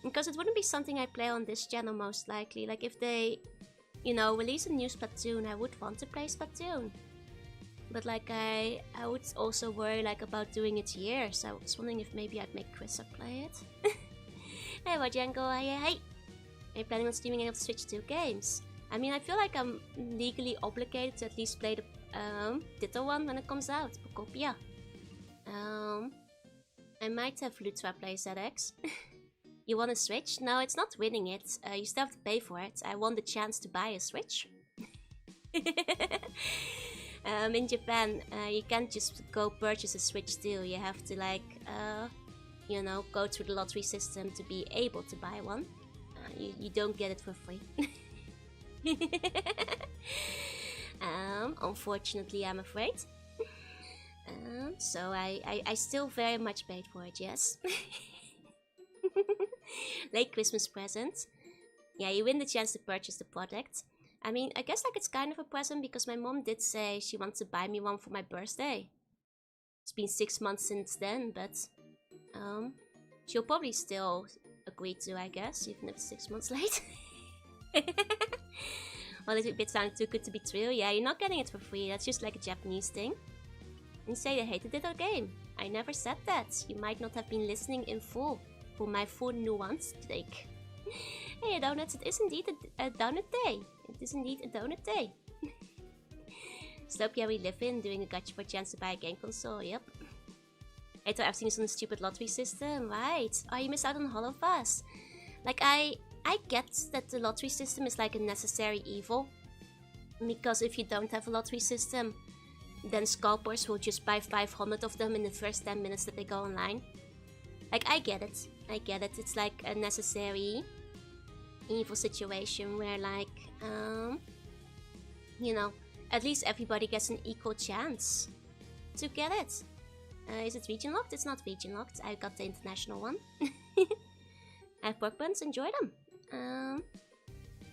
because it wouldn't be something I play on this channel most likely. Like if they, you know, release a new Splatoon, I would want to play Splatoon. But like I would also worry like about doing it here, so I was wondering if maybe I'd make Quissa play it. Hey, Wajango, hey. Are you planning on streaming any of the Switch 2 games? I mean, I feel like I'm legally obligated to at least play the Ditto one when it comes out, Pocopia. I might have Lutra play ZX. You want a Switch? No, it's not winning it. You still have to pay for it. I want the chance to buy a Switch. In Japan, you can't just go purchase a Switch too. You have to like, you know, go through the lottery system to be able to buy one. You don't get it for free. Unfortunately, I'm afraid. So I still very much paid for it, yes. Late Christmas present. Yeah, you win the chance to purchase the product. I mean, I guess like it's kind of a present because my mom did say she wants to buy me one for my birthday. It's been 6 months since then, but she'll probably still agree to, I guess, even if it's 6 months late. Well, it bit sounded too good to be true. Yeah, you're not getting it for free. That's just like a Japanese thing. You say I hated the game. I never said that. You might not have been listening in full for my full nuanced take. Hey, Donuts, it is indeed a donut day. It is indeed a donut day. Slopia we live in, doing a gacha for a chance to buy a game console, yep. I thought everything is on a stupid lottery system, right? Oh, you missed out on Holofast. Like, I get that the lottery system is like a necessary evil. Because if you don't have a lottery system, then scalpers will just buy 500 of them in the first 10 minutes that they go online. Like, I get it. I get it. It's like a necessary evil situation where like, you know, at least everybody gets an equal chance to get it. Is it region locked? It's not region locked. I got the international one. I have pork buns, enjoy them.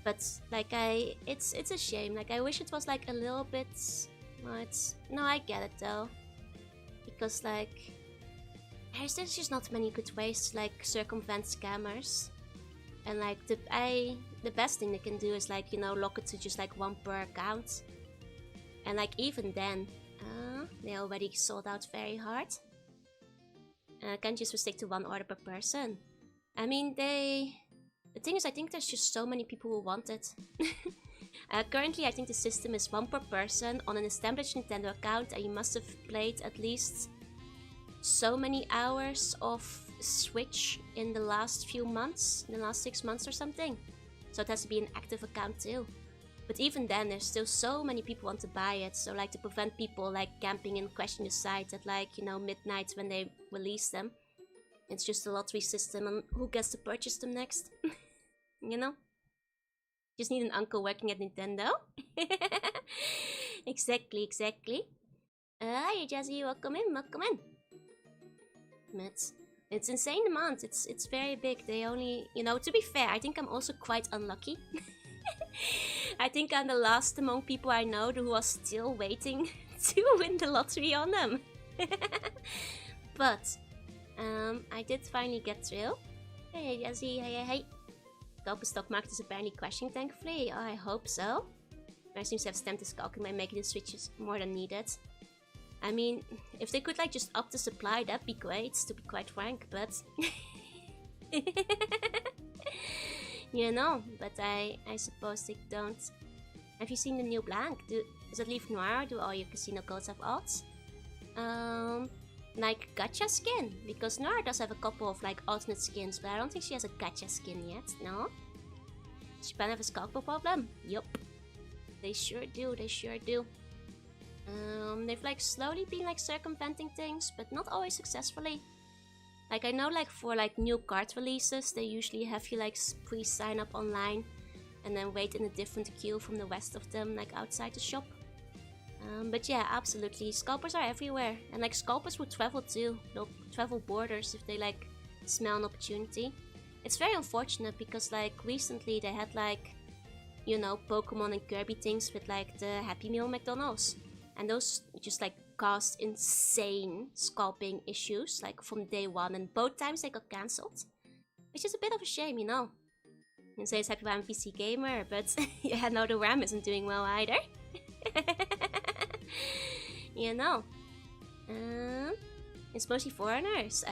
But like it's a shame. Like I wish it was like a little bit. Well, no, I get it though, because like there's just not many good ways to like circumvent scammers. And like the best thing they can do is like, you know, lock it to just like one per account. And like even then, they already sold out very hard. Can't just restrict to one order per person. I mean, the thing is, I think there's just so many people who want it. Currently, I think the system is one per person on an established Nintendo account, and you must have played at least so many hours of Switch in the last few months, in the last 6 months or something. So it has to be an active account too. But even then, there's still so many people want to buy it. So like to prevent people like camping and crashing the site at like, you know, midnight when they release them. It's just a lottery system and who gets to purchase them next? You know? Just need an uncle working at Nintendo. Exactly. Hi Jazzy, welcome in. It's insane demand. It's very big. They only, you know, to be fair, I think I'm also quite unlucky. I think I'm the last among people I know who are still waiting to win the lottery on them. But I did finally get through. Hey Jazzy, hey. Scalper stock market is apparently crashing, thankfully. Oh, I hope so. I seem to have stemmed the skulking by making the switches more than needed. I mean, if they could like just up the supply, that'd be great, to be quite frank, but... You know, but I suppose they don't. Have you seen the new blank? Does it leave Noir? Do all your casino codes have odds? Like gacha skin? Because Noir does have a couple of like alternate skins, but I don't think she has a gacha skin yet, no? Does Japan have a scalper problem? Yup. They sure do. They've like slowly been like circumventing things, but not always successfully. Like I know like for like new card releases, they usually have you like pre-sign up online and then wait in a different queue from the rest of them like outside the shop. But yeah, absolutely, scalpers are everywhere, and like scalpers will travel too. They'll travel borders if they like smell an opportunity. It's very unfortunate because like recently they had like, you know, Pokemon and Kirby things with like the Happy Meal McDonald's, and those just like caused insane scalping issues like from day one, and both times they got cancelled, which is a bit of a shame, you know. You can say it's happy I'm a PC gamer, but yeah, no, the RAM isn't doing well either. You know, it's mostly foreigners.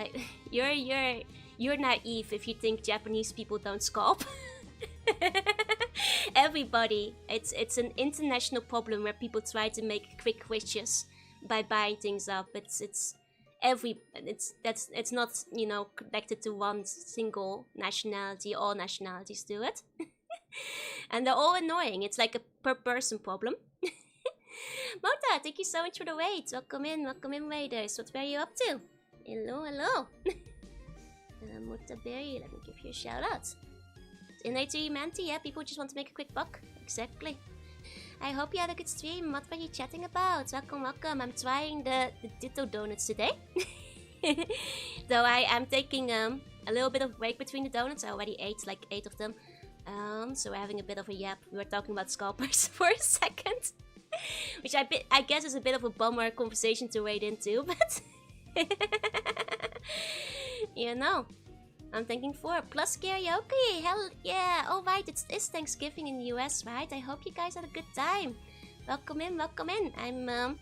You're naive if you think Japanese people don't scalp. Everybody, it's an international problem where people try to make quick wishes by buying things up. It's it's not, you know, connected to one single nationality. All nationalities do it. And they're all annoying. It's like a per person problem. Mota, thank you so much for the wait. Welcome in, raiders. What were you up to? Hello. Mota Berry, let me give you a shout out. In A2 Manti, yeah, people just want to make a quick buck. Exactly. I hope you had a good stream. What were you chatting about? Welcome. I'm trying the Ditto donuts today. Though I am taking a little bit of break between the donuts. I already ate like 8 of them. So we're having a bit of a yap. We were talking about scalpers for a second. Which I guess is a bit of a bummer conversation to wade into, but... you know. I'm thinking 4 plus karaoke. Hell yeah. Oh right, it's Thanksgiving in the US, right? I hope you guys had a good time. Welcome in. I'm I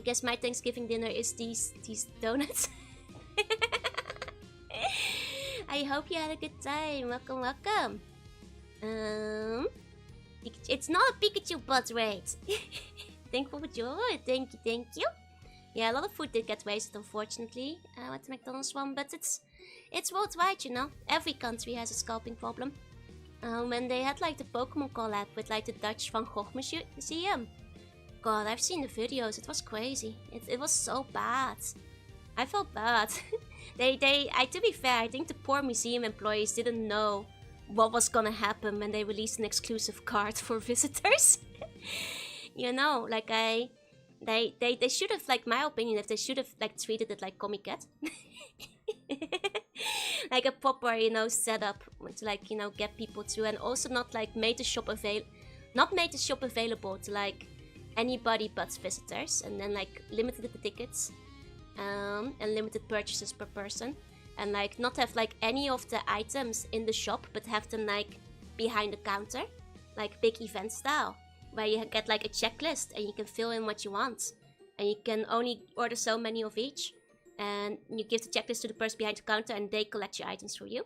guess my Thanksgiving dinner is these donuts. I hope you had a good time. Welcome. It's not a Pikachu butt rate. Thankful for joy. Thank you. Yeah, a lot of food did get wasted, unfortunately, at the McDonald's one, but it's worldwide, you know. Every country has a scalping problem. When they had like the Pokemon collab with like the Dutch Van Gogh Museum. God, I've seen the videos. It was crazy. It was so bad. I felt bad. To be fair, I think the poor museum employees didn't know what was gonna happen when they released an exclusive card for visitors. You know, like they should have, like, my opinion, if they should have like treated it like Comic Cat. Like a proper, you know, setup to, like, you know, get people to, and also not like made the shop available to like anybody but visitors, and then like limited the tickets and limited purchases per person, and like not have like any of the items in the shop, but have them like behind the counter, like big event style, where you get like a checklist and you can fill in what you want, and you can only order so many of each, and you give the checklist to the person behind the counter and they collect your items for you.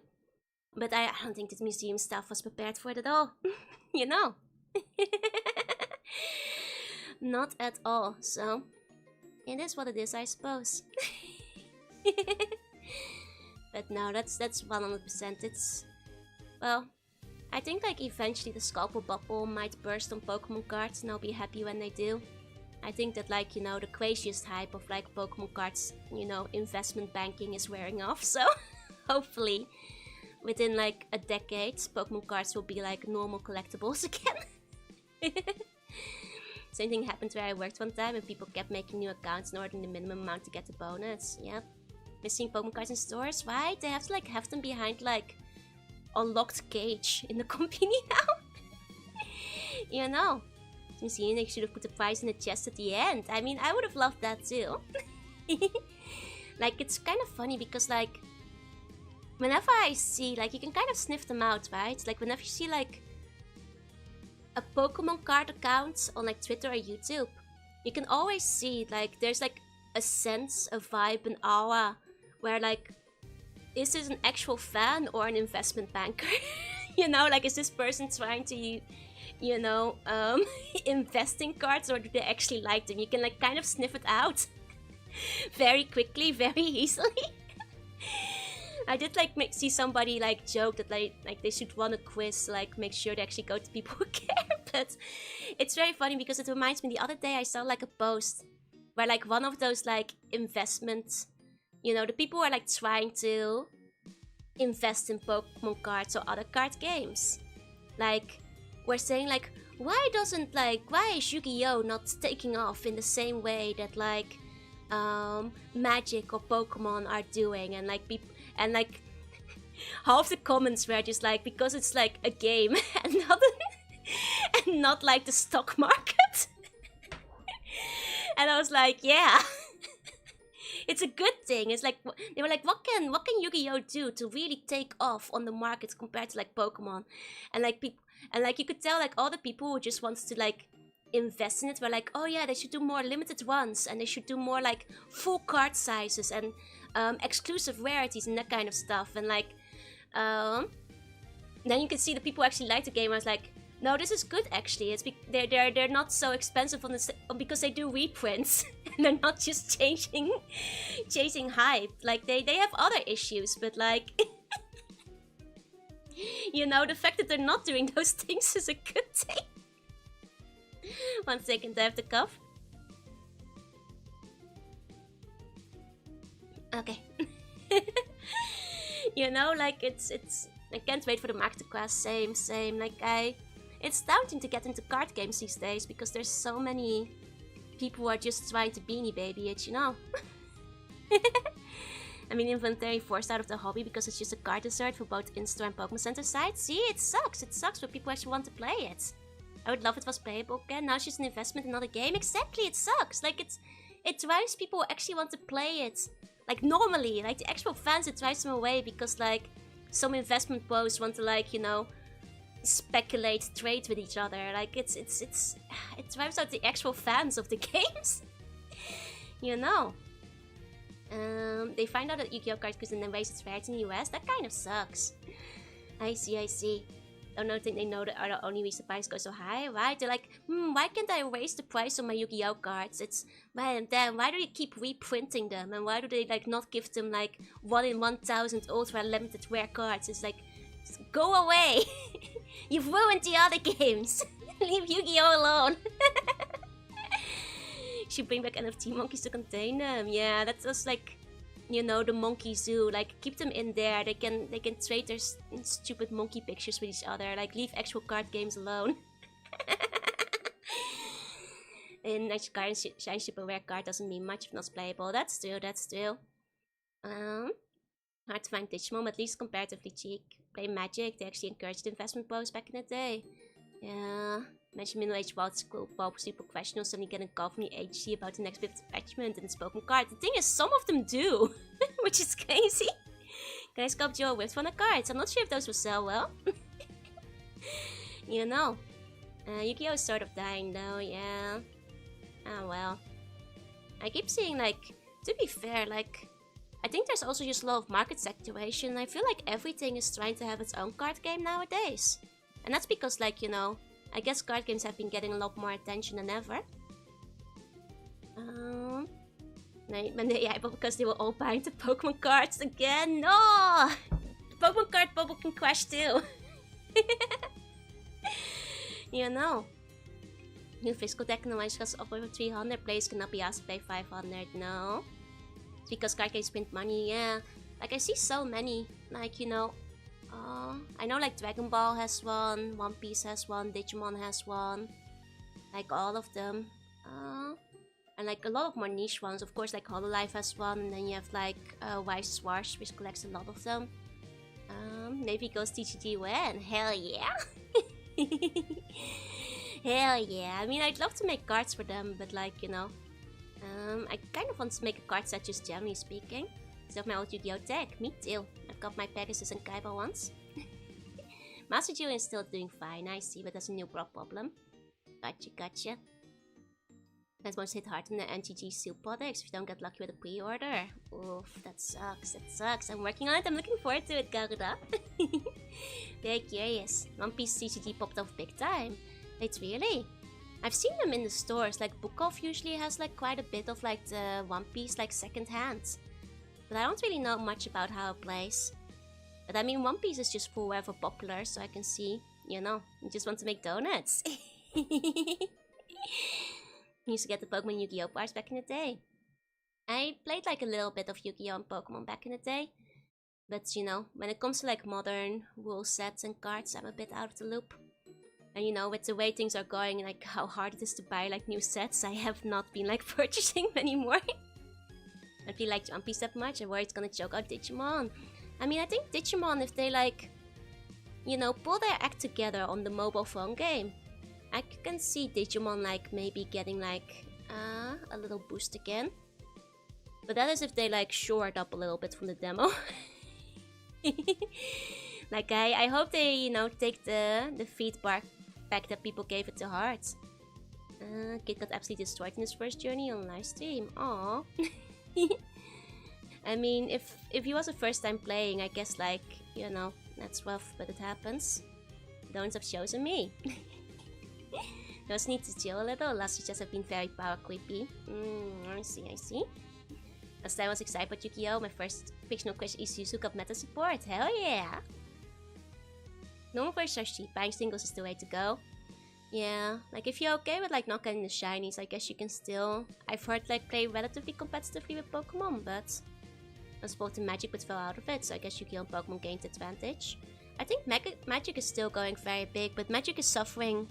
But I don't think the museum staff was prepared for it at all. You know. Not at all, so it is what it is, I suppose. But no, that's 100%. It's, well, I think like eventually the Scalpel bubble might burst on Pokemon cards, and I'll be happy when they do. I think that, like, you know, the craziest hype of like Pokemon cards, you know, investment banking is wearing off, so hopefully within like a decade Pokemon cards will be like normal collectibles again. Same thing happened where I worked one time and people kept making new accounts and ordering the minimum amount to get the bonus. Yep. Missing Pokemon cards in stores, right? They have to like have them behind like a locked cage in the company now. You know. You see, they should have put the price in the chest at the end. I mean, I would have loved that too. Like, it's kind of funny because like whenever I see, like, you can kind of sniff them out, right? Like whenever you see like a Pokemon card account on like Twitter or YouTube, you can always see like there's like a sense, a vibe, an aura where like, is this an actual fan or an investment banker? You know, like, is this person trying to, you know, invest in cards, or do they actually like them? You can like kind of sniff it out very quickly, very easily. I did like see somebody like joke that like they should run a quiz to like make sure they actually go to people who care. But it's very funny because it reminds me, the other day I saw like a post where like one of those like investments, you know, the people who are like trying to invest in Pokemon cards or other card games, like, we're saying like, why is Yu-Gi-Oh not taking off in the same way that like Magic or Pokemon are doing, and like half the comments were just like, because it's like a game and not like the stock market. And I was like, yeah. It's a good thing. It's like, they were like, what can Yu-Gi-Oh do to really take off on the market compared to like Pokemon? And like people, and like you could tell like all the people who just wants to like invest in it were like, oh yeah, they should do more limited ones, and they should do more like full card sizes and exclusive rarities and that kind of stuff. And like then you can see the people who actually like the game. I was like, No, this is good actually. It's they're not so expensive on because they do reprints and they're not just chasing hype. Like they have other issues, but like you know, the fact that they're not doing those things is a good thing. 1 second, I have to cough. Okay. You know, like it's I can't wait for the market to crash. Same. Like it's tempting to get into card games these days because there's so many people who are just trying to beanie baby it, you know. I mean, inventory forced out of the hobby because it's just a card insert for both in-store and Pokemon Center sites. See, it sucks. It sucks, but people actually want to play it. I would love if it was playable again. Now it's just an investment in another game. Exactly, it sucks. Like it drives people who actually want to play it. Like normally, like the actual fans, it drives them away because like some investment pros want to like, you know, speculate, trade with each other. Like it drives out the actual fans of the games. You know. They find out that Yu-Gi-Oh cards could then raise its rarity in the US. That kind of sucks. I see. Don't think they know that are the only reason the price goes so high, right? They're like, why can't I raise the price on my Yu-Gi-Oh cards? It's well, then why do they keep reprinting them? And why do they like not give them like 1 in 1,000 ultra limited rare cards? It's like, go away! You've ruined the other games. Leave Yu-Gi-Oh alone. Should bring back NFT monkeys to contain them. Yeah, that's just like, you know, the monkey zoo. Like, keep them in there. They can trade their stupid monkey pictures with each other. Like, leave actual card games alone. And nice card and shine super rare card doesn't mean much if not playable. That's true. Hard to find Digimon, at least comparatively cheap. Play Magic. They actually encouraged investment pros back in the day. Yeah. Mention middle-aged wild school Bob super professionals suddenly getting a call from the HC about the next bit of attachment and the spoken card. The thing is, some of them do, which is crazy. Can I sculpt your whips on the cards? I'm not sure if those will sell well. You know. Yu-Gi-Oh is sort of dying though, yeah. Ah well. I keep seeing like, to be fair, like, I think there's also just a lot of market saturation. I feel like everything is trying to have its own card game nowadays. And that's because, like, you know, I guess card games have been getting a lot more attention than ever. Because they were all buying the Pokemon cards again. No! The Pokemon card bubble can crash too. You know. New physical deck in the ones costs upward of 300. Players cannot be asked to pay 500. No. It's because card games print money, yeah. Like, I see so many. Like, you know. I know like Dragon Ball has one, One Piece has one, Digimon has one. Like all of them. And like a lot of more niche ones. Of course, like Hololive has one. And then you have like Wise Swash, which collects a lot of them. Navy goes TCG when? Hell yeah! Hell yeah! I mean, I'd love to make cards for them, but like, you know. I kind of want to make a card set, just generally speaking. I have my old Yu-Gi-Oh deck. Me too. I've got my Pegasus and Kaiba ones. Master Julian is still doing fine, I see, but that's a new problem. Gotcha. Guys won't hit hard on the NTG Seal products if you don't get lucky with a pre-order. Oof, that sucks. I'm working on it. I'm looking forward to it, Garuda. Very curious. One Piece CCG popped off big time. Wait, really? I've seen them in the stores. Like, Book Off usually has like quite a bit of like the One Piece like second hand. But I don't really know much about how it plays. But I mean, One Piece is just forever popular, so I can see, you know, you just want to make donuts. Used to get the Pokemon Yu-Gi-Oh parts back in the day. I played like a little bit of Yu-Gi-Oh and Pokemon back in the day. But you know, when it comes to like modern rule sets and cards, I'm a bit out of the loop. And you know, with the way things are going, like how hard it is to buy like new sets, I have not been like purchasing anymore. I don't feel like One Piece that much. I worry it's gonna choke out Digimon. I mean, I think Digimon, if they like, you know, pull their act together on the mobile phone game, I can see Digimon like maybe getting like a little boost again. But that is if they like shore it up a little bit from the demo. Like I hope they, you know, take the feedback that people gave it to heart. Kid got absolutely destroyed in his first journey on live stream. Aww. I mean, if he was a first time playing, I guess like, you know, that's rough, but it happens. Don't have chosen me. Those need to chill a little. Last switches have been very power creepy. I see. Last time I was excited about Yu-Gi-Oh! My first fictional crush is Yuzu got meta support. Hell yeah! Normal versions are cheap. Buying singles is the way to go. Yeah, like if you're okay with like not getting the shinies, I guess you can still. I've heard like play relatively competitively with Pokemon, but I spoke to Magic but fell out of it, so I guess Yu-Gi-Oh! And Pokemon gained advantage. I think Magic is still going very big, but Magic is suffering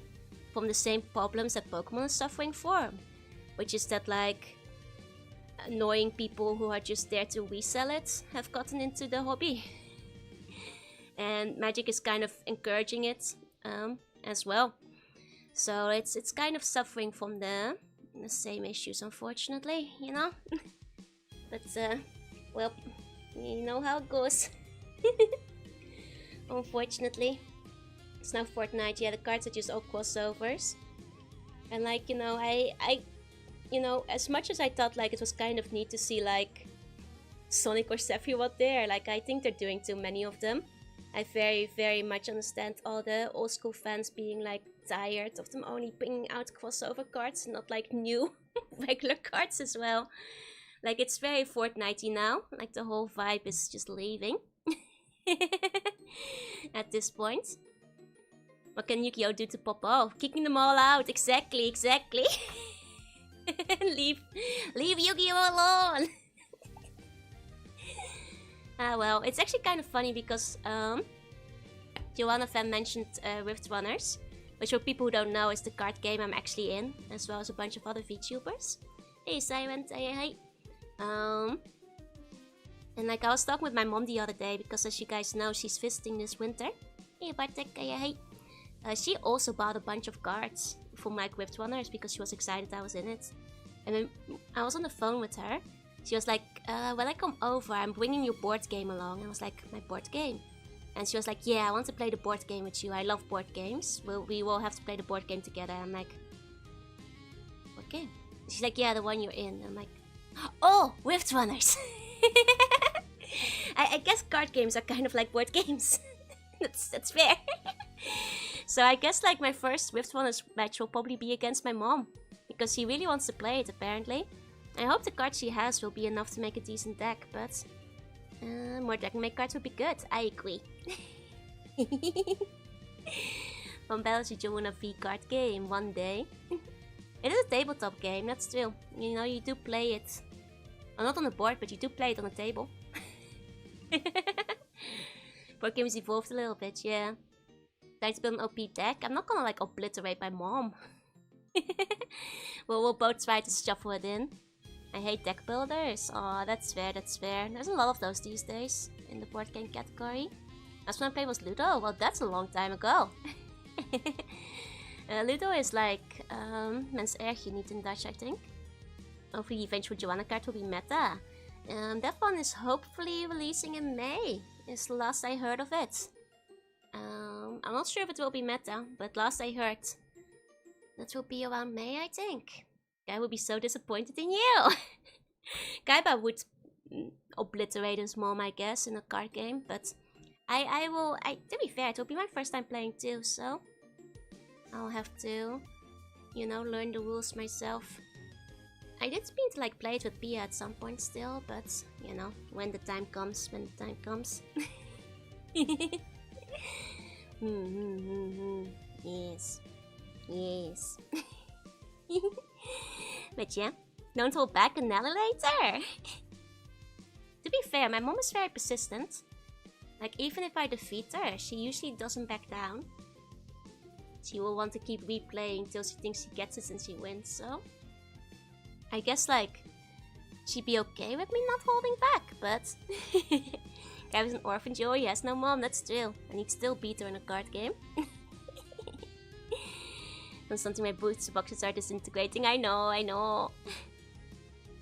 from the same problems that Pokemon is suffering from, which is that like annoying people who are just there to resell it have gotten into the hobby. And Magic is kind of encouraging it as well. So it's kind of suffering from the same issues, unfortunately, you know? But, well, you know how it goes. Unfortunately. It's now Fortnite, yeah, the cards are just all crossovers. And like, you know, I you know, as much as I thought like it was kind of neat to see like Sonic or Sephiroth there, like I think they're doing too many of them. I very much understand all the old school fans being like tired of them only bringing out crossover cards, not like new regular cards as well. Like it's very Fortnitey now, like the whole vibe is just leaving at this point. What can Yu-Gi-Oh! Do to pop off? Kicking them all out, exactly. leave Yu-Gi-Oh! Alone! Ah well, it's actually kind of funny because Jorunna fan mentioned Rift Runners, which for people who don't know is the card game I'm actually in, as well as a bunch of other VTubers. Hey Silent, hey. And like I was talking with my mom the other day because as you guys know she's visiting this winter. Hey Bartek, hey. She also bought a bunch of cards from like Rift Runners because she was excited I was in it. And then I was on the phone with her. She was like, when I come over, I'm bringing your board game along. I was like, my board game? And she was like, yeah, I want to play the board game with you. I love board games. We will have to play the board game together. I'm like, what game? She's like, yeah, the one you're in. I'm like, oh, Rift Runners. I guess card games are kind of like board games. that's fair. So I guess like my first Rift Runners match will probably be against my mom. Because she really wants to play it, apparently. I hope the cards she has will be enough to make a decent deck, but more deck make cards would be good. I agree. From Battle to Jorunna V card game one day. It is a tabletop game, that's true. You know, you do play it. Well, not on the board, but you do play it on the table. Board games evolved a little bit, yeah. Time to build an OP deck. I'm not gonna like obliterate my mom. We'll both try to shuffle it in. I hate deck builders. Aw, that's fair. There's a lot of those these days in the board game category. Last one I played was Ludo. Well, that's a long time ago. Ludo is like Mens erg niet in Dutch, I think. Hopefully the eventual Jorunna card will be meta. That one is hopefully releasing in May, is the last I heard of it. I'm not sure if it will be meta, but last I heard, that will be around May, I think. Guy would be so disappointed in you. Kaiba would obliterate his mom, I guess, in a card game, but to be fair, it will be my first time playing too, so I'll have to, you know, learn the rules myself. I did mean to like play it with Pia at some point still, but you know, when the time comes. Yes. But yeah, don't hold back an later. To be fair, my mom is very persistent. Like even if I defeat her, she usually doesn't back down. She will want to keep replaying till she thinks she gets it and she wins, so I guess like she'd be okay with me not holding back, but I was an orphan Joe, he has no mom, that's true. And he'd still beat her in a card game. And something my booster boxes are disintegrating, I know.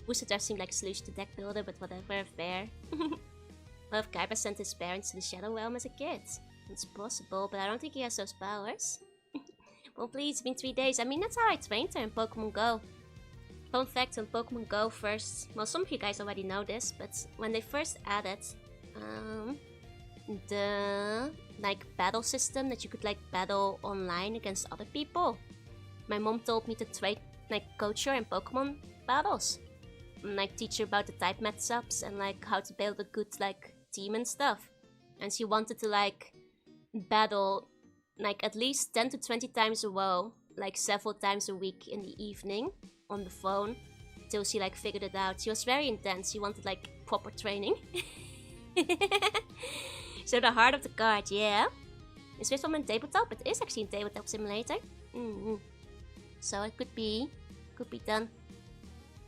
Booster does seem like a solution to deck builder, but whatever, fair. Well, if Kaiba sent his parents to the Shadow Realm as a kid. It's possible, but I don't think he has those powers. Well, please, it's been 3 days. I mean, that's how I trained her in Pokemon Go. Fun fact, on Pokemon Go first, well, some of you guys already know this, but when they first added the like battle system that you could like battle online against other people, my mom told me to coach her in Pokemon battles. And teach her about the type matchups and how to build a good team and stuff. And she wanted to battle at least 10 to 20 times a row, several times a week in the evening on the phone till she figured it out. She was very intense. She wanted proper training. So the heart of the card, yeah. Is this from a tabletop? It is actually a tabletop simulator. So it could be done.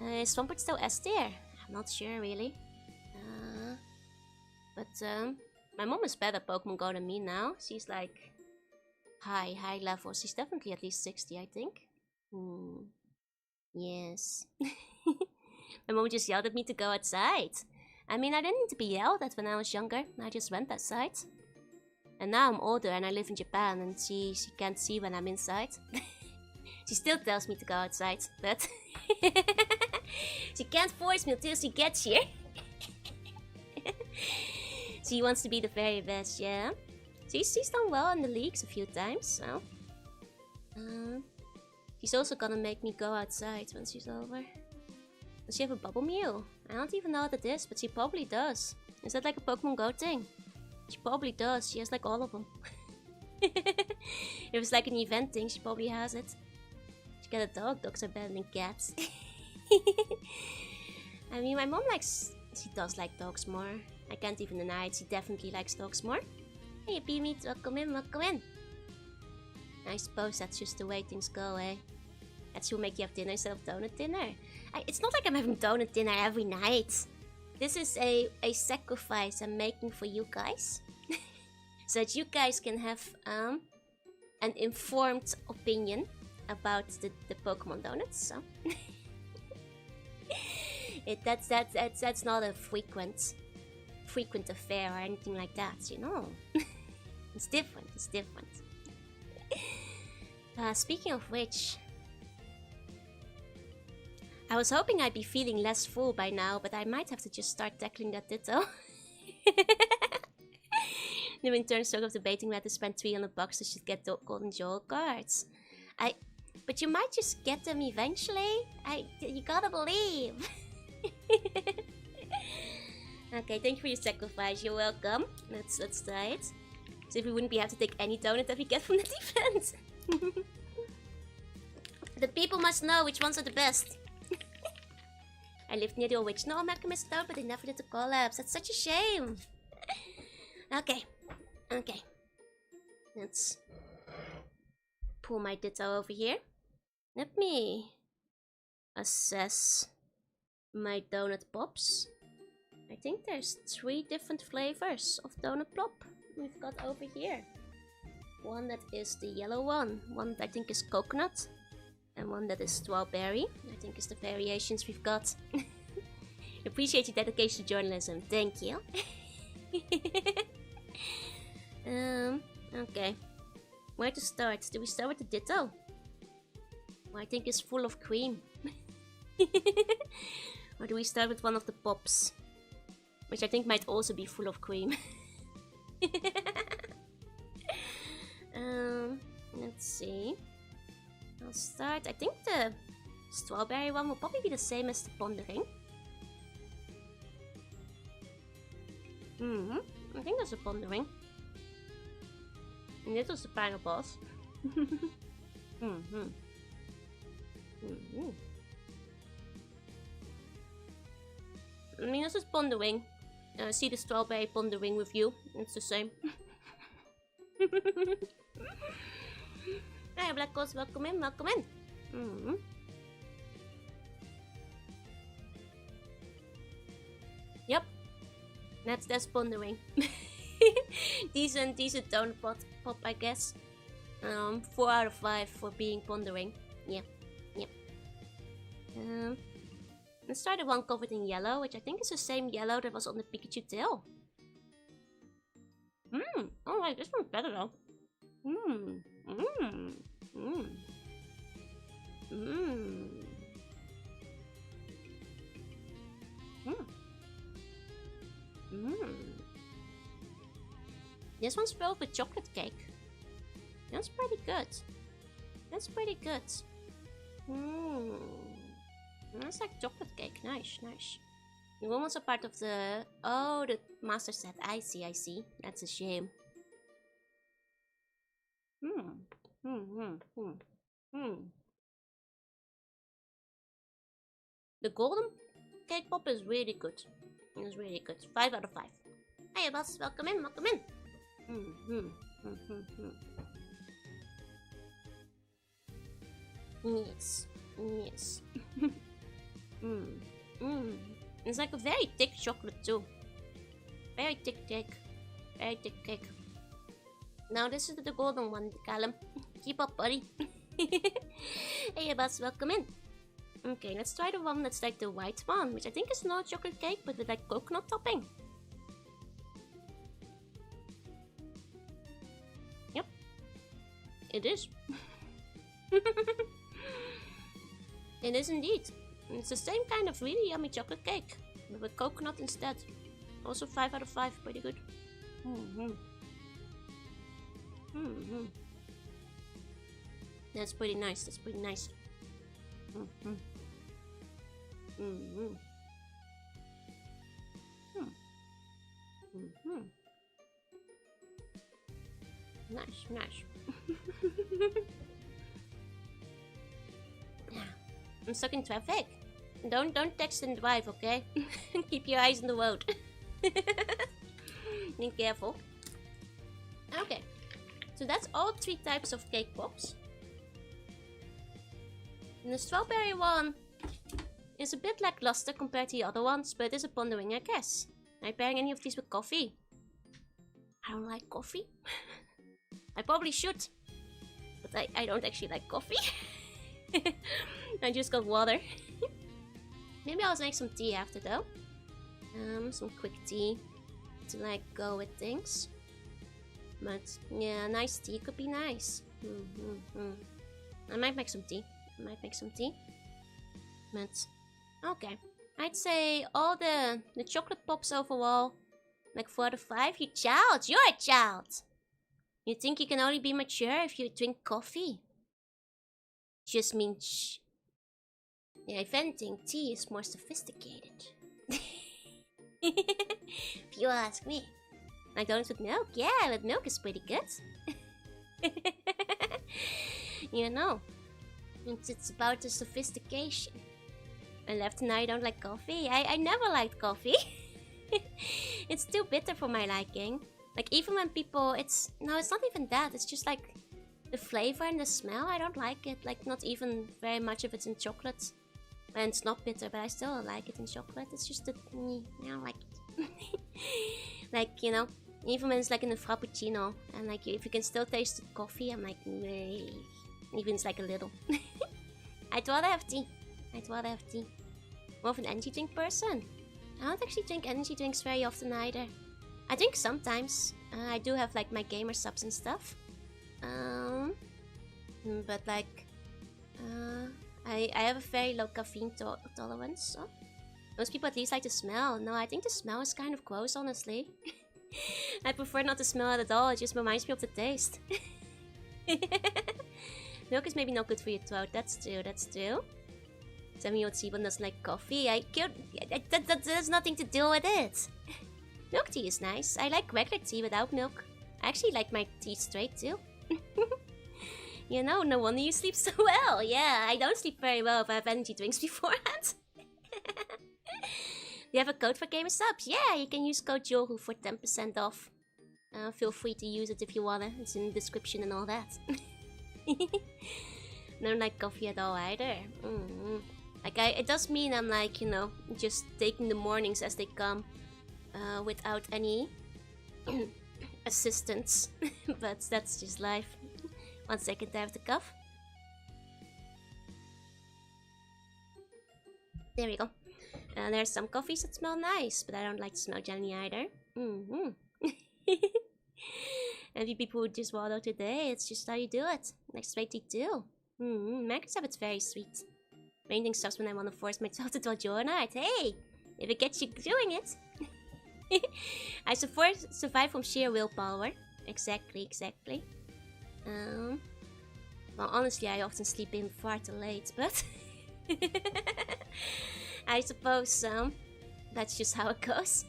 Is Swampert still S tier? I'm not sure really. But my mom is better at Pokemon Go than me now. She's high level. She's definitely at least 60, I think. Yes. My mom just yelled at me to go outside. I mean, I didn't need to be yelled at when I was younger. I just went outside. And now I'm older and I live in Japan and she can't see when I'm inside. She still tells me to go outside, but she can't force me until she gets here. She wants to be the very best, yeah. She's done well in the leagues a few times, so... she's also gonna make me go outside when she's over. Does she have a bubble meal? I don't even know what it is, but she probably does. Is that a Pokemon Go thing? She probably does. She has all of them. If it's an event thing, she probably has it. She got a dog. Dogs are better than cats. I mean, my mom she does like dogs more. I can't even deny it. She definitely likes dogs more. Hey, Beanie, welcome in, welcome in. I suppose that's just the way things go, eh? That she'll make you have dinner instead of donut dinner. It's not like I'm having donut dinner every night. This is a sacrifice I'm making for you guys. So that you guys can have an informed opinion about the Pokemon donuts. So that's not a frequent affair or anything like that, you know. It's different, it's different. Speaking of which, I was hoping I'd be feeling less full by now, but I might have to just start tackling that ditto. New intern sort of debating whether to spend $300 to just get the golden jewel cards. But you might just get them eventually. You gotta believe. Okay, thank you for your sacrifice. You're welcome. Let's try it. So if we wouldn't be able to take any donut that we get from the defense. The people must know which ones are the best. I lived near the original Alchemist Tower, but they never did the collabs. That's such a shame. Okay. Let's pull my ditto over here. Let me assess my donut pops. I think there's 3 different flavors of donut pop we've got over here. One that is the yellow one that I think is coconut, and one that is strawberry. I think is the variations we've got. Appreciate your dedication to journalism. Thank you. Okay. Where to start? Do we start with the Ditto? Who I think is full of cream. Or do we start with one of the pops? Which I think might also be full of cream. Let's see. I'll start. I think the strawberry one will probably be the same as the pondering. I think that's a pondering. And this was the final boss. I mean, this is pondering. See the strawberry pondering with you. It's the same. Hey, Black Ghost, welcome in, welcome in. Yep. That's pondering. decent donut pop, I guess. 4 out of 5 for being pondering. Yep. Let's try the one covered in yellow, which I think is the same yellow that was on the Pikachu tail. Alright, this one's better though. This one's filled with chocolate cake. That's pretty good. That's pretty good. Hmm. That's like chocolate cake. Nice, nice. The one was a part of the... Oh, the master set. I see, I see. That's a shame. Hmm. The golden cake pop is really good. It's really good. 5 out of 5. Hey, boss. Welcome in, welcome in. Yes. Yes. It's like a very thick chocolate too. Very thick cake. Very thick cake. Now this is the golden one, Callum. Keep up, buddy. Hey, boss. Welcome in. Okay, let's try the one that's like the white one, which I think is not chocolate cake, but with like coconut topping. Yep. It is. It is indeed. It's the same kind of really yummy chocolate cake, but with coconut instead. Also 5 out of 5, pretty good. That's pretty nice, that's pretty nice. Nice, nice. Yeah. I'm stuck in traffic. Don't text and drive, okay? Keep your eyes on the road. Be careful. Okay. So that's all 3 types of cake pops. And the strawberry one is a bit lackluster compared to the other ones, but is a pondering, I guess. Am I pairing any of these with coffee? I don't like coffee. I probably should, but I don't actually like coffee. I just got water. Maybe I'll make some tea after though. Some quick tea to like go with things. But yeah, nice tea could be nice. I might make some tea. But okay, I'd say all the chocolate pops overall, like 4 out of 5. You're a child. You think you can only be mature if you drink coffee? Just means yeah, if anything, tea is more sophisticated. If you ask me. Like donuts with milk? Yeah, with milk is pretty good. You know, it's about the sophistication. And left and I don't like coffee. I never liked coffee. It's too bitter for my liking. Like even when people, it's not even that. It's just like the flavor and the smell. I don't like it. Like not even very much if it's in chocolate. And it's not bitter, but I still like it in chocolate. It's just that I don't like it. Like, you know, even when it's like in a frappuccino, and like if you can still taste the coffee, I'm like, nah. Even it's like a little. I'd rather have tea. More of an energy drink person. I don't actually drink energy drinks very often either. I drink sometimes. I do have like my gamer subs and stuff. But like, I have a very low caffeine tolerance. So most people at least like the smell. No, I think the smell is kind of gross, honestly. I prefer not to smell it at all. It just reminds me of the taste. Milk is maybe not good for your throat. That's true. 7-year-old Seaborn doesn't like coffee. That has nothing to do with it. Milk tea is nice. I like regular tea without milk. I actually like my tea straight too. You know, no wonder you sleep so well. Yeah, I don't sleep very well if I have energy drinks beforehand. You have a code for gamer subs? Yeah, you can use code Jorunna for 10% off. Feel free to use it if you wanna. It's in the description and all that. Don't like coffee at all either. Like it does mean I'm like, you know, just taking the mornings as they come, without any assistance. But that's just life. 1 second, I have the cough. There we go. There's some coffees that smell nice, but I don't like to smell jelly either. And you people who just water today, it's just how you do it. Like straight tea too. Mangoes have it's very sweet. Main thing stops when I want to force myself to tell Jorunna. Hey, if it gets you doing it. I survive from sheer willpower. Exactly. Well, honestly, I often sleep in far too late, but I suppose that's just how it goes.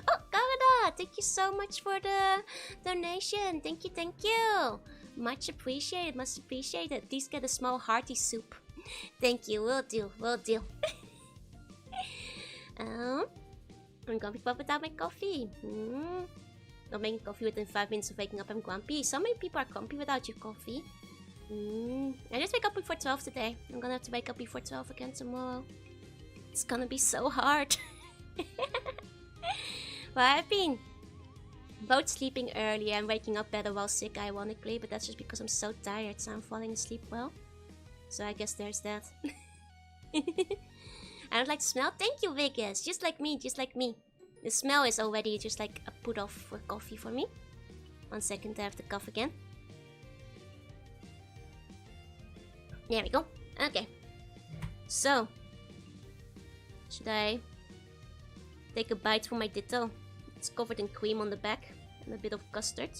Oh, Garada, thank you so much for the donation. Thank you, thank you. Much appreciated, much appreciated. Please get a small hearty soup. Thank you, will do, will do. I'm grumpy but without my coffee. Not making coffee within 5 minutes of waking up, I'm grumpy. So many people are grumpy without your coffee. I just wake up before 12 today. I'm gonna have to wake up before 12 again tomorrow. It's gonna be so hard. Well, I've been both sleeping early and waking up better while sick, ironically, but that's just because I'm so tired, so I'm falling asleep well. So I guess there's that. I don't like the smell. Thank you, Vegas. Just like me, just like me. The smell is already just like a put off for coffee for me. 1 second, I have to cough again. There we go. Okay. So, should I take a bite from my Ditto? It's covered in cream on the back and a bit of custard.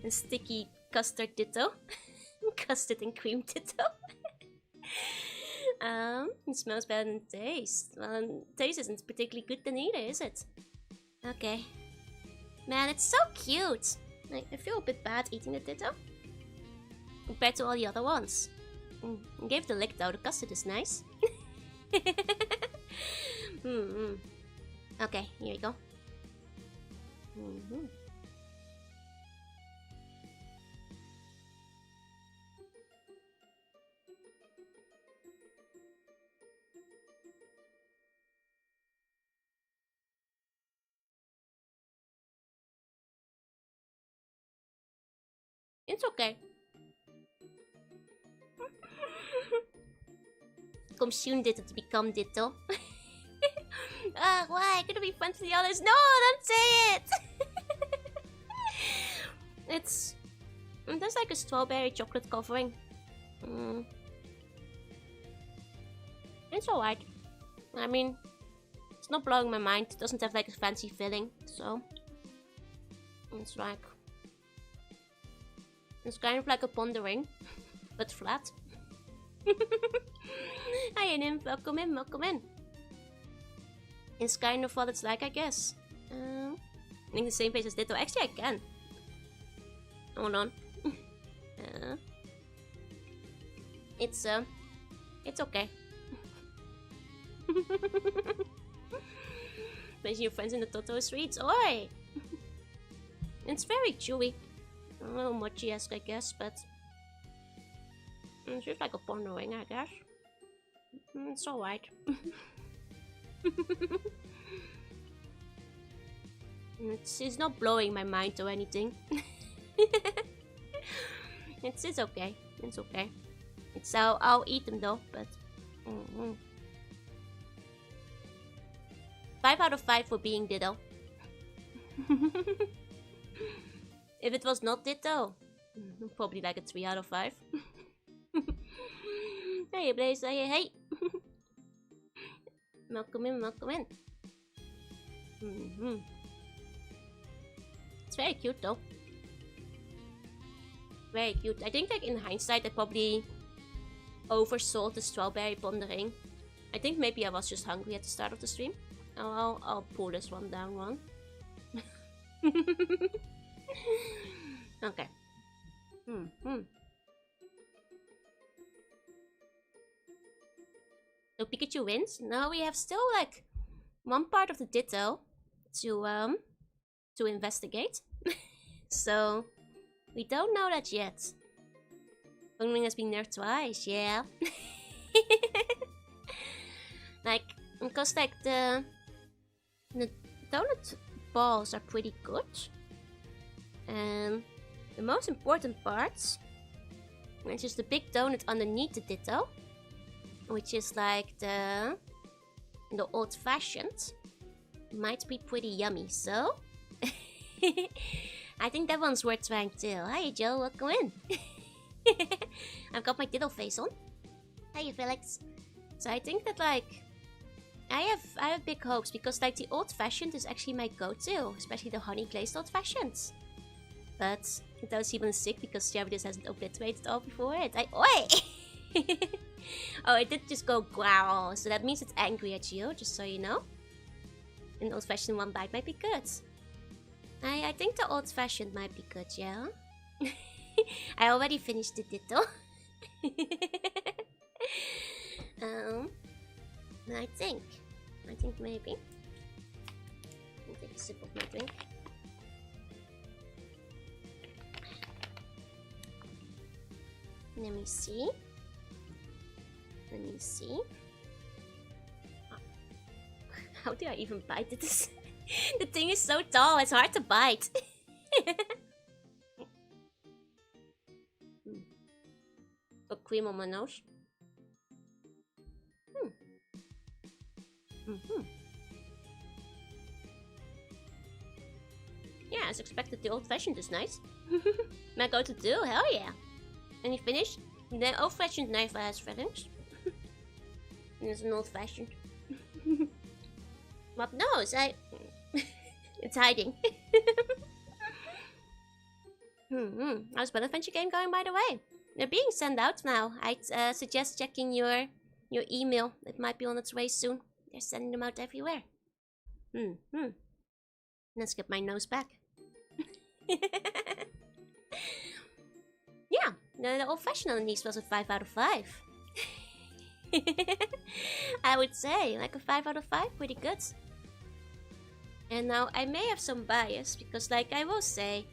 A sticky custard Ditto. Custard and cream Ditto. It smells better than it tastes. Well, taste isn't particularly good then either, is it? Okay. Man, it's so cute. I feel a bit bad eating the Ditto compared to all the other ones. I gave it a lick though, the custard is nice. Okay, here we go. It's okay. Consume Ditto to become Ditto. Why? Could it be fun for the others? No, don't say it! It's... There's like a strawberry chocolate covering. It's alright. I mean, it's not blowing my mind. It doesn't have like a fancy filling, so... It's like... It's kind of like a pondering, but flat. Hi, Nymph. Welcome in, welcome in. It's kind of what it's like, I guess. I think the same face as Ditto. Actually, I can. Hold on. It's okay. Placing your friends in the Totoro streets. Oi! It's very chewy. A little mochi-esque, I guess, but... It's just like a pondering, I guess. It's alright. It's not blowing my mind or anything. It's okay. It's okay. I'll eat them though, but... 5 out of 5 for being Ditto. If it was not Ditto, probably like a 3 out of 5. Hey Blaze, hey. Welcome in, welcome in. It's very cute though. Very cute. I think like in hindsight I probably oversold the strawberry pondering. I think maybe I was just hungry at the start of the stream. I'll pull this one down one. Okay. So Pikachu wins. Now we have still like one part of the Ditto to investigate. So we don't know that yet. Pongling has been nerfed twice, yeah. Like, because like the donut balls are pretty good. And the most important part, which is the big donut underneath the Ditto, which is like the old-fashioned, might be pretty yummy. So I think that one's worth trying too. Hi Joe, welcome in. I've got my Ditto face on. Hi Felix. So I think that like I have big hopes because like the old-fashioned is actually my go-to, especially the honey glazed old-fashions. But it does even sick because Javidus hasn't obliterated all before it. Oi! Oh, it did just go growl, so that means it's angry at you, just so you know. An old-fashioned one bite might be good. I think the old-fashioned might be good, yeah? I already finished the ditto. I think maybe. I'll take a sip of my drink. Let me see. How do I even bite this? The thing is so tall, it's hard to bite. Got cream on my nose. Yeah, as expected, the old-fashioned is nice. My go-to-do, hell yeah. And you finished? The old-fashioned never has fillings. It's an old-fashioned. What knows? It's hiding. How's Blood Adventure game going, by the way? They're being sent out now. I'd suggest checking your email. It might be on its way soon. They're sending them out everywhere. Let's get my nose back. Yeah, the old-fashioned on these was a 5 out of 5. I would say, like a 5 out of 5, pretty good. And now I may have some bias, because like I will say,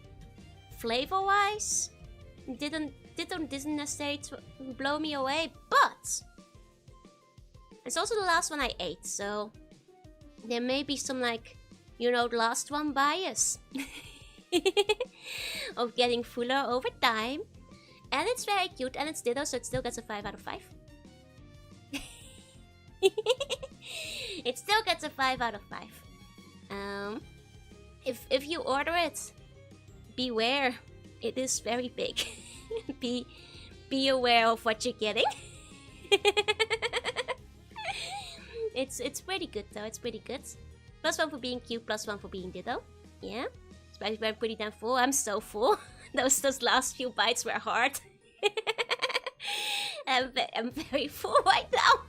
flavor-wise, didn't necessarily blow me away, but it's also the last one I ate, so there may be some like, you know, the last one bias of getting fuller over time. And it's very cute, and it's ditto, so it still gets a 5 out of 5. It still gets a 5 out of 5. If you order it, beware. It is very big. Be aware of what you're getting. It's pretty good though. It's pretty good. +1 for being cute, +1 for being ditto. Yeah. Especially I'm pretty damn full. I'm so full. Those last few bites were hard. I'm very full right now.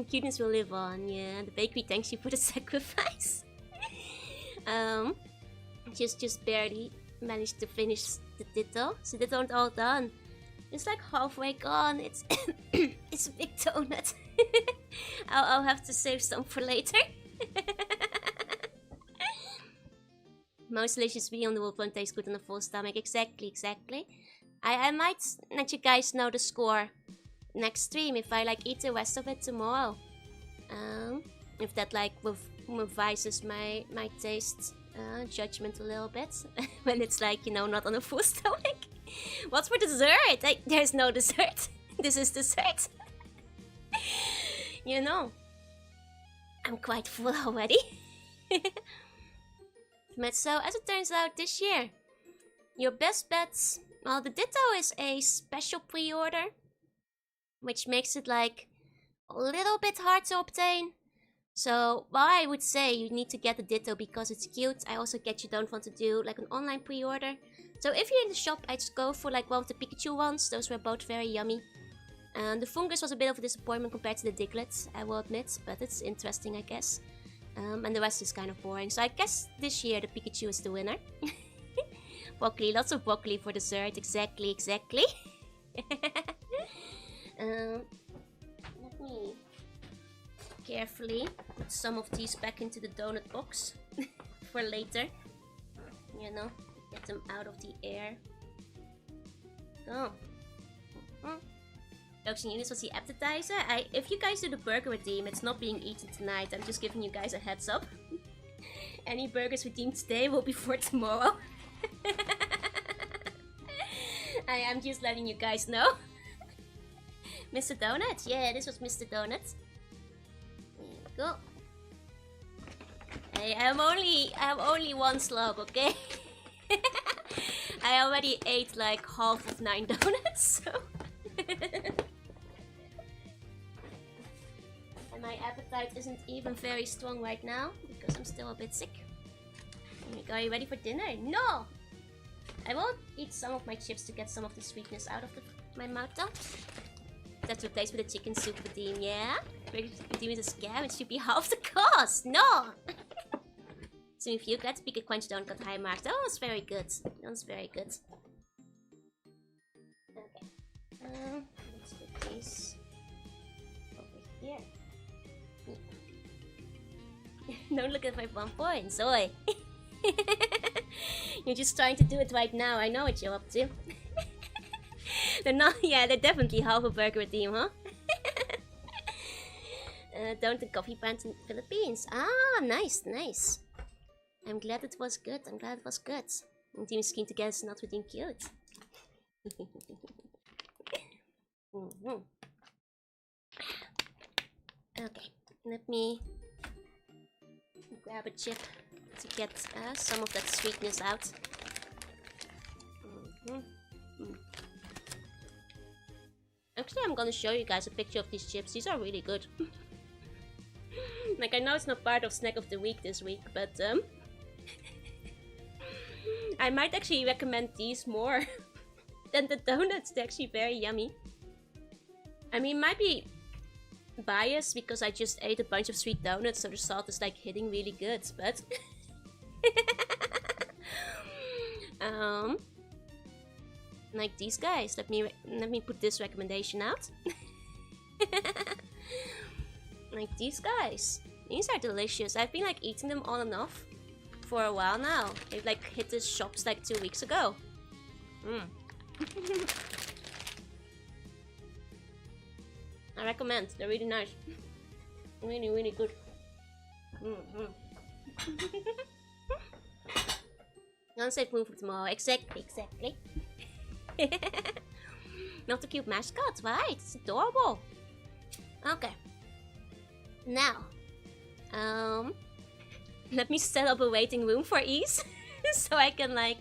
Cuteness will live on, yeah. The bakery thanks you for the sacrifice. Just barely managed to finish the ditto. So they don't all done. It's like halfway gone. It's it's a big donut. I'll have to save some for later. Most delicious being on the wolf one tastes good on a full stomach. Exactly. I might let you guys know the score next stream if I like eat the rest of it tomorrow. If that like revises my taste judgment a little bit when it's like, you know, not on a full stomach. What's for dessert? There's no dessert. This is dessert. You know, I'm quite full already. But so, as it turns out this year, your best bets, well, the Ditto is a special pre-order, which makes it like a little bit hard to obtain. So, while I would say you need to get the Ditto because it's cute, I also get you don't want to do like an online pre-order. So if you're in the shop, I'd just go for like one of the Pikachu ones. Those were both very yummy. The Fungus was a bit of a disappointment compared to the Diglett, I will admit, but it's interesting, I guess. And the rest is kind of boring. So I guess this year the Pikachu is the winner. Broccoli, lots of broccoli for dessert. Exactly. Let me carefully put some of these back into the donut box for later. You know, get them out of the air. Go. Ocean Units was the appetizer. If you guys do the burger redeem, it's not being eaten tonight. I'm just giving you guys a heads up. Any burgers redeemed today will be for tomorrow. I am just letting you guys know. Mr. Donut? Yeah, this was Mr. Donut. There you go. Hey, I'm only one slug, okay? I already ate like half of 9 donuts, so... And my appetite isn't even very strong right now because I'm still a bit sick. Are you ready for dinner? No! I will eat some of my chips to get some of the sweetness out of my mouth though. That's replaced with a chicken soup redeem, yeah? Redeem is a scam, it should be half the cost! No! So if you get Pika Quench don't got high marks. That was very good. That was very good. Okay. Let's put these over here. Don't look at my 1 point, oi! You're just trying to do it right now, I know what you're up to. They're not, yeah, they're definitely half a burger redeem, huh? Don't the coffee plant in the Philippines. Ah, nice, nice. I'm glad it was good, I'm glad it was good. And team is keen to get us not redeem cute. Okay, let me grab a chip to get some of that sweetness out. Actually, I'm gonna show you guys a picture of these chips. These are really good. Like, I know it's not part of Snack of the Week this week, but I might actually recommend these more than the donuts. They're actually very yummy. I mean, might be biased because I just ate a bunch of sweet donuts, so the salt is like hitting really good, but like these guys. Let me put this recommendation out. Like these guys. These are delicious. I've been like eating them on and off for a while now. They've like hit the shops like 2 weeks ago. I recommend. They're really nice. Really, really good. Unsafe move for tomorrow. Exactly, exactly. Not the cute mascot, right? It's adorable. Okay. Now, let me set up a waiting room for ease, so I can like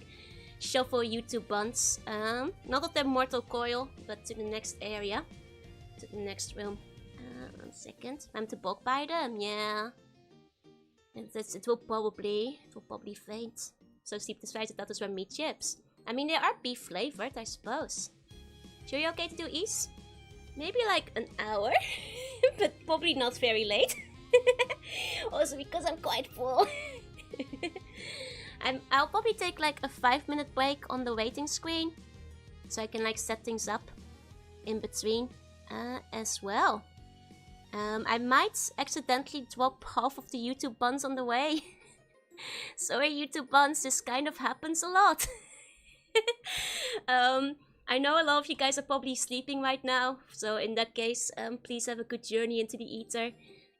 shuffle YouTube buns. Not at the mortal coil, but to the next area, to the next room. 1 second. I'm to bulk buy them. Yeah. It will probably faint. So Steve decided that those were meat chips. I mean, they are beef flavored, I suppose. Sure, you're okay to do ease? Maybe like an hour, but probably not very late. Also because I'm quite full. I'll probably take like a 5-minute break on the waiting screen, so I can like set things up in between as well. I might accidentally drop half of the YouTube buns on the way. Sorry, YouTube buns, this kind of happens a lot. I know a lot of you guys are probably sleeping right now, so in that case, please have a good journey into the ether.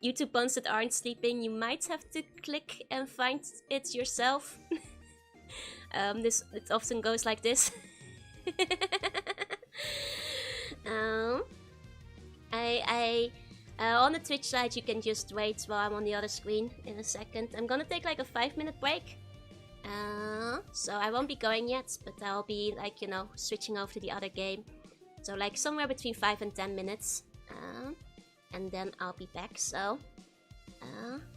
YouTube buns that aren't sleeping, you might have to click and find it yourself. It often goes like this. On the Twitch side, you can just wait while I'm on the other screen in a second. I'm gonna take like a 5-minute break. So I won't be going yet, but I'll be like, you know, switching over to the other game. So like somewhere between 5 and 10 minutes. And then I'll be back, so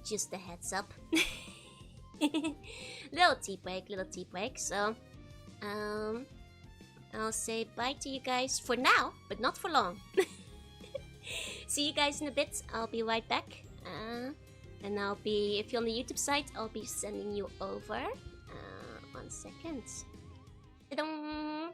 just a heads up. Little tea break, so I'll say bye to you guys for now, but not for long. See you guys in a bit. I'll be right back. And I'll be, if you're on the YouTube site, I'll be sending you over. 1 second. Ta-dum!